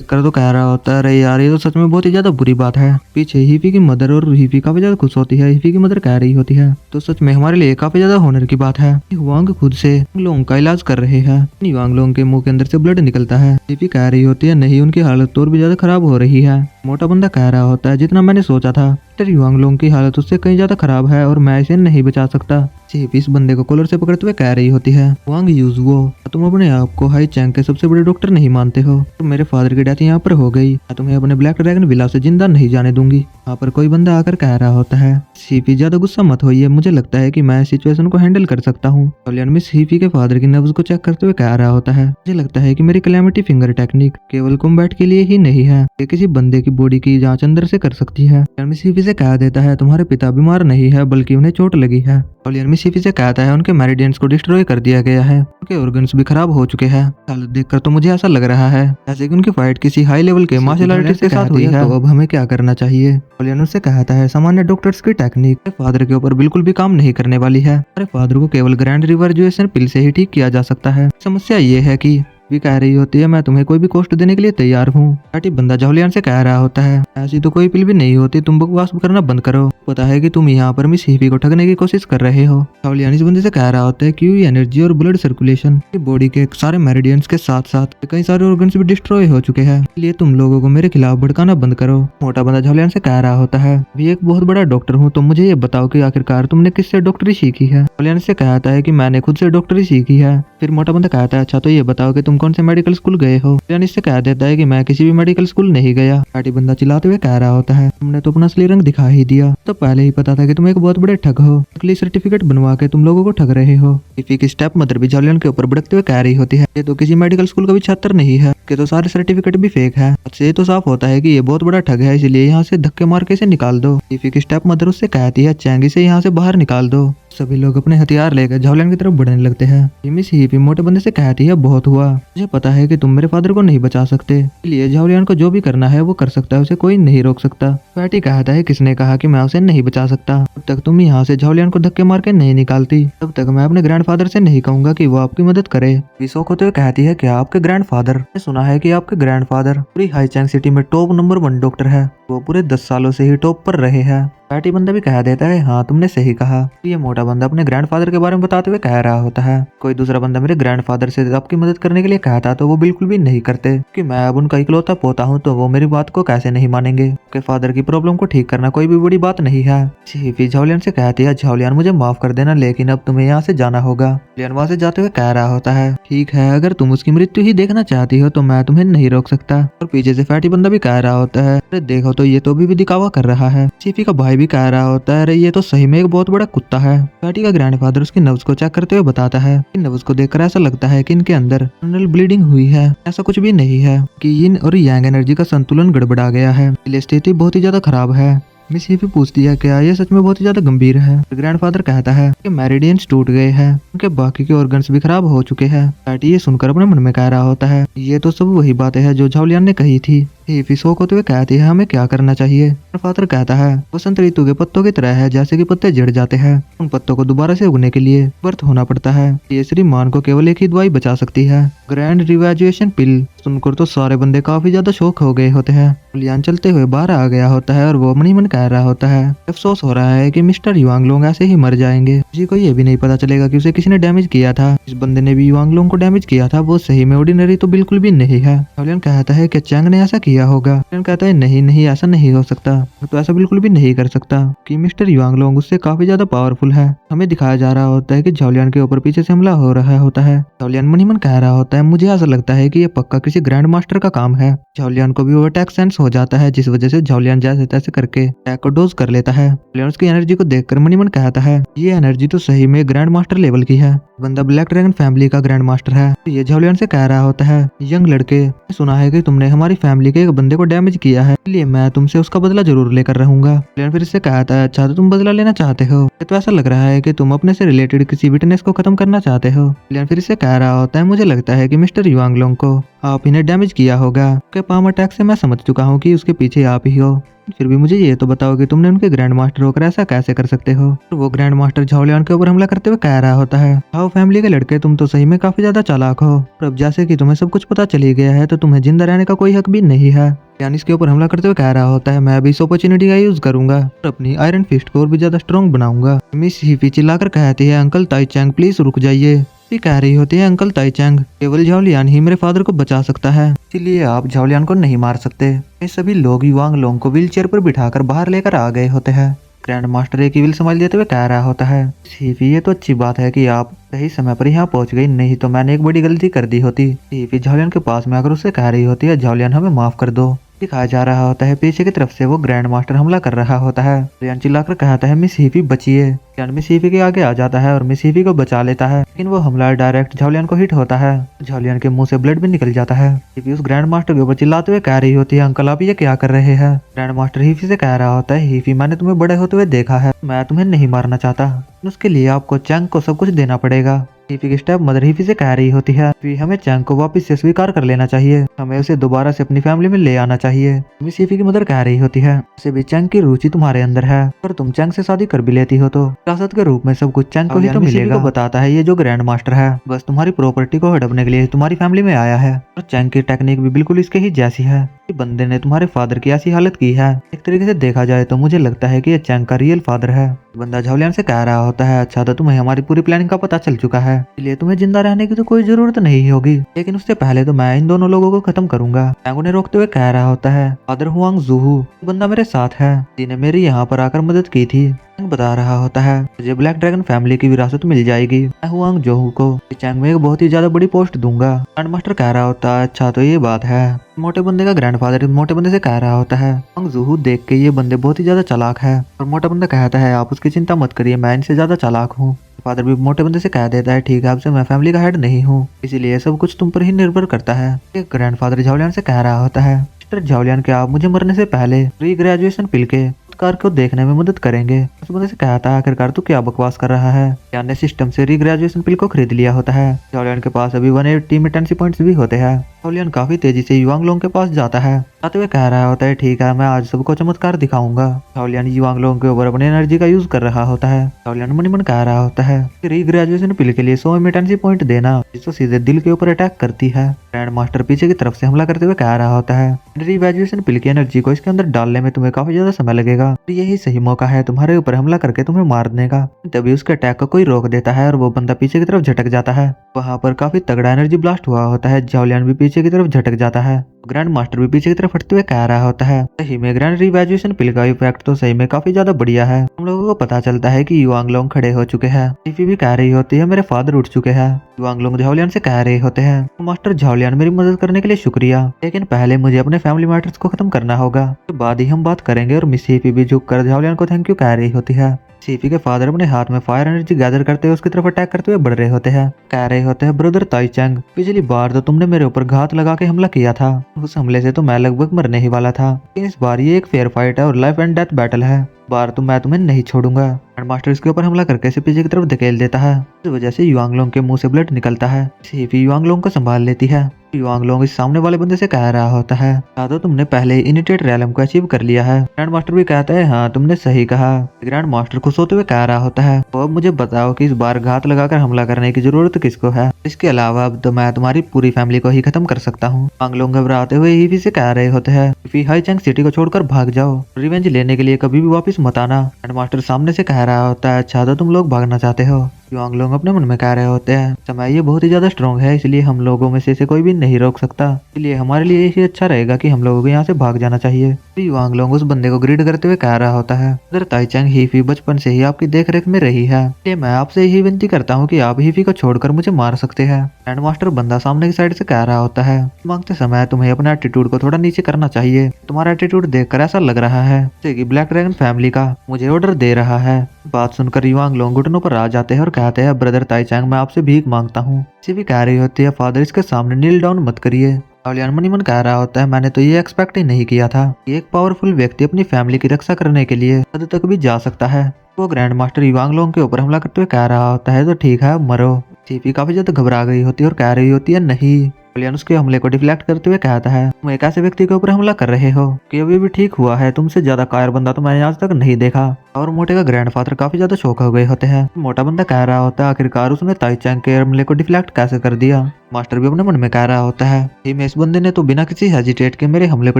कर तो कह रहा होता है, अरे यार ये तो सच में बहुत ही ज्यादा बुरी बात है। पीछे हिफी की मदर और हिफी काफी ज्यादा खुश होती है। हिफी की मदर कह रही होती है, तो सच में हमारे लिए काफी ज्यादा होनर की बात है, हुआंग खुद से युआंगलोंग का इलाज कर रहे हैं। युआंगलोंग के मुंह के अंदर से ब्लड निकलता है। हिफी कह रही होती है, नहीं उनकी हालत तो और भी ज्यादा खराब हो रही है। मोटा बंदा कह रहा होता है, जितना मैंने सोचा था युआंगलोंग की हालत उससे कहीं ज्यादा खराब है और मैं इसे नहीं बचा सकता। चीफ इस बंदे को कॉलर से पकड़ते हुए कह रही होती है, हुआंग यूजुओ तुम अपने आप को हाईचैंग के सबसे बड़े डॉक्टर नहीं मानते हो, तो मेरे फादर की डेथ यहाँ पर हो गई, मैं तुम्हें अपने ब्लैक ड्रैगन विला से जिंदा नहीं जाने दूंगी। यहाँ पर कोई बंदा आकर कह रहा होता है, सीपी ज्यादा गुस्सा मत होइए, मुझे लगता है कि मैं सिचुएशन को हैंडल कर सकता हूँ। झाओलियान में सीपी के फादर की नब्ज को चेक करते हुए कह रहा होता है, मुझे लगता है कि मेरी कैलेमिटी फिंगर टेक्निक केवल कॉम्बैट के लिए ही नहीं है, ये किसी बंदे की बॉडी की जांच अंदर से कर सकती है। सीपी से कह देता है, तुम्हारे पिता बीमार नहीं है बल्कि उन्हें चोट लगी है। झाओलियान में सीपी से कहता है, उनके मेरिडियंस को डिस्ट्रॉय कर दिया गया है, उनके ऑर्गन्स भी खराब हो चुके हैं। हालत देखकर तो मुझे ऐसा लग रहा है जैसे कि उनकी फाइट किसी हाई लेवल के मार्शल आर्टिस्ट के साथ हुई है। तो अब हमें क्या करना चाहिए। झाओलियान उससे कहता है, सामान्य डॉक्टर्स की टेक्निक फादर के ऊपर बिल्कुल भी काम नहीं करने वाली है, हमारे फादर को केवल ग्रैंड रिवर्जुएशन पिल से ही ठीक किया जा सकता है। समस्या ये है कि भी कह रही होती है, मैं तुम्हें कोई भी कॉस्ट देने के लिए तैयार हूँ। बंदा झाओलियान से कह रहा होता है, ऐसी तो कोई पिल भी नहीं होती, तुम बकवास करना बंद करो, पता है कि तुम यहाँ पर मिस हिफी को ठगने की कोशिश कर रहे हो। झाओलियान इस बंदे से कह रहा होता है, क्यों एनर्जी और ब्लड सर्कुलेशन बॉडी के सारे मेरिडियंस के साथ साथ कई सारे ऑर्गन्स भी डिस्ट्रॉय हो चुके हैं, इसलिए तुम लोगों को मेरे खिलाफ भड़काना बंद करो। मोटा बंदा झाओलियान से कह रहा होता है, भी एक बहुत बड़ा डॉक्टर हूँ, तो मुझे ये बताओ कि आखिरकार तुमने किससे डॉक्टरी सीखी है। झाओलियान से कहता है कि मैंने खुद से डॉक्टरी सीखी है। फिर मोटा बंदा कहता है, अच्छा तो ये बताओ कि तुम कौन से मेडिकल स्कूल गए हो। इससे कह देता है कि मैं किसी भी मेडिकल स्कूल नहीं गया। पार्टी बंदा चिल्लाते हुए कह रहा होता है, तुमने तो अपना असली रंग दिखा ही दिया, तो पहले ही पता था कि तुम एक बहुत बड़े ठग हो, नकली सर्टिफिकेट बनवा के तुम लोगों को ठग रहे हो। हिफी की स्टेप मदर भी झाओलियान के ऊपर भड़कते हुए कह रही होती है, ये तो किसी मेडिकल स्कूल का भी छात्र नहीं है, कि तो सारे सर्टिफिकेट भी फेक है, इससे तो साफ होता है कि ये बहुत बड़ा ठग है, इसलिए यहाँ से धक्के मार के इसे निकाल दो। हिफी की स्टेप मदर उससे कहती है, चैंग से यहाँ से बाहर निकाल दो। सभी लोग अपने हथियार लेकर झाओलियान की तरफ बढ़ने लगते हैं। मिस हिफी मोटे बंदे से कहती है, बहुत हुआ, मुझे पता है कि तुम मेरे फादर को नहीं बचा सकते, इसलिए झाओलियान को जो भी करना है वो कर सकता है, उसे कोई नहीं रोक सकता। फैटी कहता है, किसने कहा कि मैं उसे नहीं बचा सकता, जब तक तुम यहाँ से झाओलियान को धक्के मार के नहीं निकालती तब तक मैं अपने ग्रैंडफादर से नहीं कहूंगा कि वो आपकी मदद करे। विशोक होते हुए कहती है, क्या आपके ग्रैंडफादर, मैंने सुना है कि आपके ग्रैंडफादर पूरी हाईचैंग सिटी में टॉप नंबर 1 डॉक्टर है, वो पूरे 10 सालों से ही टॉप पर रहे हैं। फैटी बंदा भी कह देता है, हाँ तुमने सही कहा। ये मोटा बंदा अपने ग्रैंडफादर के बारे में बताते हुए कह रहा होता है, कोई दूसरा बंदा मेरे ग्रैंडफादर से आपकी मदद करने के लिए कहता तो वो बिल्कुल भी नहीं करते, कि मैं अब उनका इकलौता पोता हूँ, तो वो मेरी बात को कैसे नहीं मानेंगे। उनके फादर की प्रॉब्लम को ठीक करना कोई भी बड़ी बात नहीं है। हिफी झाओलियान से कहती है, झाओलियान मुझे माफ कर देना, लेकिन अब तुम्हें यहाँ से जाना होगा। झाओलियान वहाँ से जाते हुए कह रहा होता है, ठीक है, अगर तुम उसकी मृत्यु ही देखना चाहती हो तो मैं तुम्हें नहीं रोक सकता। और पीछे से फैटी बंदा भी कह रहा होता है, अरे देखो तो ये तो भी दिखावा कर रहा है। हिफी का भाई भी कह रहा होता है, अरे ये तो सही में एक बहुत बड़ा कुत्ता है। फैटी का ग्रैंडफादर उसकी नब्ज को चेक करते हुए बताता है, इन नब्ज को देखकर ऐसा लगता है कि इनके अंदर इंटरनल ब्लीडिंग हुई है, ऐसा कुछ भी नहीं है, कि यिन और यांग एनर्जी का संतुलन गड़बड़ा गया है, इसलिए स्थिति बहुत ही ज्यादा खराब है। मिस हिफी पूछती है, क्या ये सच में बहुत ही ज्यादा गंभीर है। ग्रैंडफादर कहता है कि मेरिडियंस टूट गए हैं, उनके बाकी के ऑर्गन्स भी खराब हो चुके हैं। फैटी ये सुनकर अपने मन में कह रहा होता है, ये तो सब वही बातें हैं जो झाओलियान ने कही थी। हीफी शौक होते हुए कहती है हमें क्या करना चाहिए। फादर कहता है वसंत ऋतु के पत्तों की तरह है, जैसे कि पत्ते झड़ जाते हैं उन पत्तों को दोबारा से उगने के लिए बर्थ होना पड़ता है। ये श्रीमान को केवल एक ही दवाई बचा सकती है, ग्रैंड रिवैजुएशन पिल। सुनकर तो सारे बंदे काफी ज्यादा शौक हो गए होते हैं। लियान चलते हुए बाहर आ गया होता है और वो मन ही मन कह रहा होता है अफसोस हो रहा है कि मिस्टर युआंगलोंग ऐसे ही मर जाएंगे। किसी को ये भी नहीं पता चलेगा कि उसे किसी ने डैमेज किया था। इस बंदे ने भी युआंगलोंग को डैमेज किया था, वो सही में ऑर्डिनरी तो बिल्कुल भी नहीं है। लियान कहता है कि चैंग ने ऐसा किया होगा। लियान कहता है नहीं नहीं, ऐसा नहीं हो सकता, तो ऐसा बिल्कुल भी नहीं कर सकता कि मिस्टर युआंगलोंग उससे काफी ज्यादा पावरफुल है। हमें दिखाया जा रहा होता है कि झाओलियान के ऊपर पीछे से हमला हो रहा होता है। झाओलियान मन ही मन कह रहा होता है मुझे ऐसा लगता है कि ये पक्का किसी ग्रैंड मास्टर का काम है। झाओलियान को भी ओवरटैक सेंस हो जाता है, जिस वजह से झाओलियान जैसे तैसे करके अटैक को डोज कर लेता है। झाओलियान उसकी एनर्जी को देखकर मन ही मन कहता है ये एनर्जी तो सही में ग्रैंड मास्टर लेवल की है, बंदा ब्लैक ड्रैगन फैमिली का ग्रैंड मास्टर है। तो ये झाओलियान से कह रहा होता है यंग लड़के, सुना है कि तुमने हमारी फैमिली के एक बंदे को डैमेज किया है, इसलिए मैं तुमसे उसका बदला जरूर लेकर रहूंगा। झाओलियान फिर इससे कहता है अच्छा तो तुम बदला लेना चाहते हो, तो ऐसा लग रहा है कि तुम अपने से रिलेटेड किसी विटनेस को खत्म करना चाहते हो। झाओलियान फिर इससे कह रहा होता है मुझे लगता है कि मिस्टर युआंगलोंग को आप इन्हें डैमेज किया होगा, के पाम अटैक से मैं समझ चुका हूँ कि उसके पीछे आप ही हो। फिर भी मुझे ये तो बताओ कि तुमने उनके ग्रैंड मास्टर होकर ऐसा कैसे कर सकते हो। तो वो ग्रैंड मास्टर झाओलियान के ऊपर हमला करते हुए कह रहा होता है हाउ फैमिली के लड़के, तुम तो सही में काफी ज्यादा चालाक हो, और अब जैसे कि तुम्हें सब कुछ पता चली गया है तो तुम्हें जिंदा रहने का कोई हक भी नहीं है। यानी इसके ऊपर हमला करते हुए कह रहा होता है मैं अभी इस अपॉर्चुनिटी का यूज करूंगा और अपनी आयरन फिस्ट को और भी ज्यादा स्ट्रॉन्ग बनाऊंगा। मिस हीफी चिल्लाकर कहती है अंकल ताई चैंग प्लीज रुक जाइए। कह रही होती है अंकल ताई चैंग केवल झाओलियान ही मेरे फादर को बचा सकता है, इसलिए आप झाओलियान को नहीं मार सकते। ये सभी लोग युआंगलोंग को व्हीलचेयर पर बिठाकर बाहर लेकर आ गए होते हैं। ग्रैंड मास्टर एक व्हील संभाल देते हुए कह रहा होता है हीफी ये तो अच्छी बात है कि आप सही समय पर यहाँ पहुंच गई, नहीं तो मैंने एक बड़ी गलती कर दी होती। हीफी झाओलियान के पास में आकर उससे कह रही होती है झाओलियान हमें माफ कर दो। दिखाया जा रहा होता है पीछे की तरफ से वो ग्रैंड मास्टर हमला कर रहा होता है। लियान चिल्लाकर कहता है मिस हीफी बचिए। लियान मिस हीफी के आगे आ जाता है और मिस हीफी को बचा लेता है, लेकिन वो हमला डायरेक्ट झाओलियान को हिट होता है। झाओलियान के मुंह से ब्लड भी निकल जाता है। हीफी उस ग्रैंड मास्टर के ऊपर चिल्लाते हुए कह रही होती है अंकल आप ये क्या कर रहे हैं। ग्रैंड मास्टर हीफी से कह रहा होता है हीफी मैंने तुम्हें बड़े होते हुए देखा है, मैं तुम्हें नहीं मारना चाहता, उसके लिए आपको चैंग को सब कुछ देना पड़ेगा। हीफी की स्टेप मदर हीफी से कह रही होती है हमें चैंग को वापस से स्वीकार कर लेना चाहिए, हमें उसे दोबारा से अपनी फैमिली में ले आना चाहिए। मिस हीफी की मदर कह रही होती है उसे भी चैंग की रुचि तुम्हारे अंदर है, पर तुम चैंग से शादी कर भी लेती हो तो विरासत के रूप में सब कुछ चैंग को ही तो मिलेगा। को बताता है ये जो ग्रैंड मास्टर है बस तुम्हारी प्रॉपर्टी को हड़पने के लिए तुम्हारी फैमिली में आया है, और चैंग की टेक्निक भी बिल्कुल इसके ही जैसी है। बंदे ने तुम्हारे फादर की ऐसी हालत की है, एक तरीके से देखा जाए तो मुझे लगता है कि ये चैंग का रियल फादर है। बंदा झाओलियान से कह रहा होता है अच्छा तो तुम्हें हमारी पूरी प्लानिंग का पता चल चुका है, इसलिए तुम्हें जिंदा रहने की तो कोई जरूरत नहीं होगी, लेकिन उससे पहले तो मैं इन दोनों लोगों को खत्म करूंगा। चैंग उन्हें रोकते हुए कह रहा होता है फादर हुआंग जूहू बंदा मेरे साथ है, जिन्हें मेरी यहाँ पर आकर मदद की थी। बता रहा होता है मुझे ब्लैक ड्रैगन फैमिली की विरासत मिल जाएगी, मैं हुआंग जोहू को चैंग में एक बहुत ही ज्यादा बड़ी पोस्ट दूंगा। ग्रैंड मास्टर कह रहा होता है अच्छा तो ये बात है। मोटे बंदे का ग्रैंडफादर मोटे बंदे से कह रहा होता है हुआंग जोहू देख के ये बंदे बहुत ही ज्यादा चालाक है, और मोटा बंदा कहता है आप उसकी चिंता मत करिए मैं इनसे ज्यादा चालाक हूँ। फादर भी मोटे बंदे से कह देता है ठीक है आपसे मैं फैमिली का हेड नहीं हूँ, इसीलिए सब कुछ तुम पर ही निर्भर करता है। ग्रैंडफादर झाओलियान से कह रहा होता है मिस्टर झाओलियान क्या आप मुझे मरने से पहले प्री ग्रेजुएशन पिल के कार को देखने में मदद करेंगे। उस बंदे से कहता है आखिरकार तू क्या बकवास कर रहा है, यान ने सिस्टम से रीग्रेजुएशन पिल को खरीद लिया होता है। झाओलियान के पास अभी 180 मिटेंसी पॉइंट्स भी होते हैं। झाओलियान काफी तेजी से युआंगलोंग के पास जाता है, आते हुए कह रहा होता है ठीक है मैं आज सबको चमत्कार दिखाऊंगा। झाओलियान युआंगलोंग के ऊपर अपनी एनर्जी का यूज कर रहा होता है। झाओलियान मन ही मन कह रहा होता है रीग्रेजुएशन पिल के लिए 100 मिटेंसी पॉइंट देना, जिसको सीधे दिल के ऊपर अटैक करती है। ग्रैंड मास्टर पीछे की तरफ से हमला करते हुए कह रहा होता है रीग्रेजुएशन पिल की एनर्जी को इसके अंदर डालने में तुम्हें काफी ज्यादा समय लगेगा, यही सही मौका है तुम्हारे ऊपर हमला करके तुम्हें मार देने का। तभी उसके अटैक को कोई रोक देता है और वो बंदा पीछे की तरफ झटक जाता है। वहां पर काफी तगड़ा एनर्जी ब्लास्ट हुआ होता है। झाओलियान भी पीछे की तरफ झटक जाता है। ग्रैंड मास्टर भी पीछे की तरफ हटते हुए कह रहा होता है सही में ग्रैंड रिवैल्यूएशन पिल का इफेक्ट तो सही में काफी ज्यादा बढ़िया है। हम लोगों को पता चलता है कि युआंगलोंग खड़े हो चुके हैं। टिफी भी कह रही होती है मेरे फादर उठ चुके हैं। युआंगलोंग झाओलियान से कह रहे होते हैं मास्टर झाओलियान मेरी मदद करने के लिए शुक्रिया, लेकिन पहले मुझे अपने फैमिली मैटर्स को खत्म करना होगा, तो बाद ही हम बात करेंगे। और मिस हीफी भी झुककर झाओलियान को थैंक यू कह रही होती है। सीफी के फादर अपने हाथ में फायर एनर्जी गैदर करते हुए उसकी तरफ अटैक करते हुए बढ़ रहे होते हैं। कह रहे होते हैं ब्रदर ताई चैंग, पिछली बार तो तुमने मेरे ऊपर घात लगा के हमला किया था, उस हमले से तो मैं लगभग मरने ही वाला था, लेकिन इस बार ये एक फेयर फाइट है और लाइफ एंड डेथ बैटल है। बार तो मैं तुम्हें नहीं छोड़ूंगा। ग्रैंड मास्टर इसके ऊपर हमला करके इसे पीछे की तरफ धकेल देता है। इस वजह से युआंगलोंग के मुंह से ब्लड निकलता है। हीफी युआंगलोंग को संभाल लेती है। युआंगलोंग इस सामने वाले बंदे से कह रहा होता है, या तो तुमने पहले ही इनिटेट रैलम को अचीव कर लिया है। ग्रैंड मास्टर भी कहता है, हाँ तुमने सही कहा। ग्रैंड मास्टर खुश होते हुए कह रहा होता है, तो अब मुझे बताओ कि इस बार घात लगाकर हमला करने की जरूरत किसको है। इसके अलावा अब तो मैं तुम्हारी पूरी फैमिली को ही खत्म कर सकता हूँ। युआंगलोंग घबराते हुए हीफी से कह रहे होते हैं, हीफी हाईचैंग सिटी को छोड़कर भाग जाओ। रिवेंज लेने के लिए कभी भी वापस मत आना। ग्रैंड मास्टर सामने से कह रहा होता है, अच्छा तो तुम लोग भागना चाहते हो। युआंगलोंग अपने मन में कह रहे होते हैं, समय ये बहुत ही ज्यादा स्ट्रॉन्ग है, इसलिए हम लोगों में से इसे कोई भी नहीं रोक सकता। इसलिए हमारे लिए यही अच्छा रहेगा कि हम लोगों को यहाँ से भाग जाना चाहिए। युआंगलोंग उस बंदे को ग्रीड करते हुए कह रहा होता है, उधर ताईचैंग हीफी बचपन से ही आपकी देखरेख में रही है, इसलिए मैं आपसे यही विनती करता हूँ कि आप हीफी को छोड़कर मुझे मार सकते हैं। ग्रैंड मास्टर बंदा सामने की साइड से कह रहा होता है, मांगते समय तुम्हें अपने एटीट्यूड को थोड़ा नीचे करना चाहिए। तुम्हारा एटीट्यूड देखकर ऐसा लग रहा है जैसे कि ब्लैक ड्रैगन फैमिली का मुझे ऑर्डर दे रहा है। बात सुनकर युआंगलोंग घुटनों पर आ जाते हैं और कहते हैं, ब्रदर ताईचैंग मैं आपसे भीख मांगता हूँ। इसी भी कह रही होती है, फादर इसके सामने नील डाउन मत करिए। झाओलियान मन ही मन कह रहा होता है, मैंने तो ये एक्सपेक्ट ही नहीं किया था कि एक पावरफुल व्यक्ति अपनी फैमिली की रक्षा करने के लिए हद तक भी जा सकता है। वो ग्रैंड मास्टर युआंगलोंग के ऊपर हमला करते हुए कह रहा होता है, तो ठीक है मरो। सीपी काफी ज्यादा घबरा गई होती है और कह रही होती है, नहीं। झाओलियान उसके हमले को डिफ्लेक्ट करते हुए कहता है, तुम एक ऐसे व्यक्ति के ऊपर हमला कर रहे हो कि अभी भी ठीक हुआ है, तुमसे ज्यादा कायर बंदा तो मैंने आज तक नहीं देखा। और मोटे का ग्रैंडफादर काफी ज्यादा शौक हो गए होते हैं। मोटा बंदा कह रहा होता है, आखिरकार उसने ताईचैंग के हमले को डिफ्लेक्ट कैसे कर दिया। मास्टर भी अपने मन में कह रहा होता है, इस बंदे ने तो बिना किसी हेजिटेट के मेरे हमले को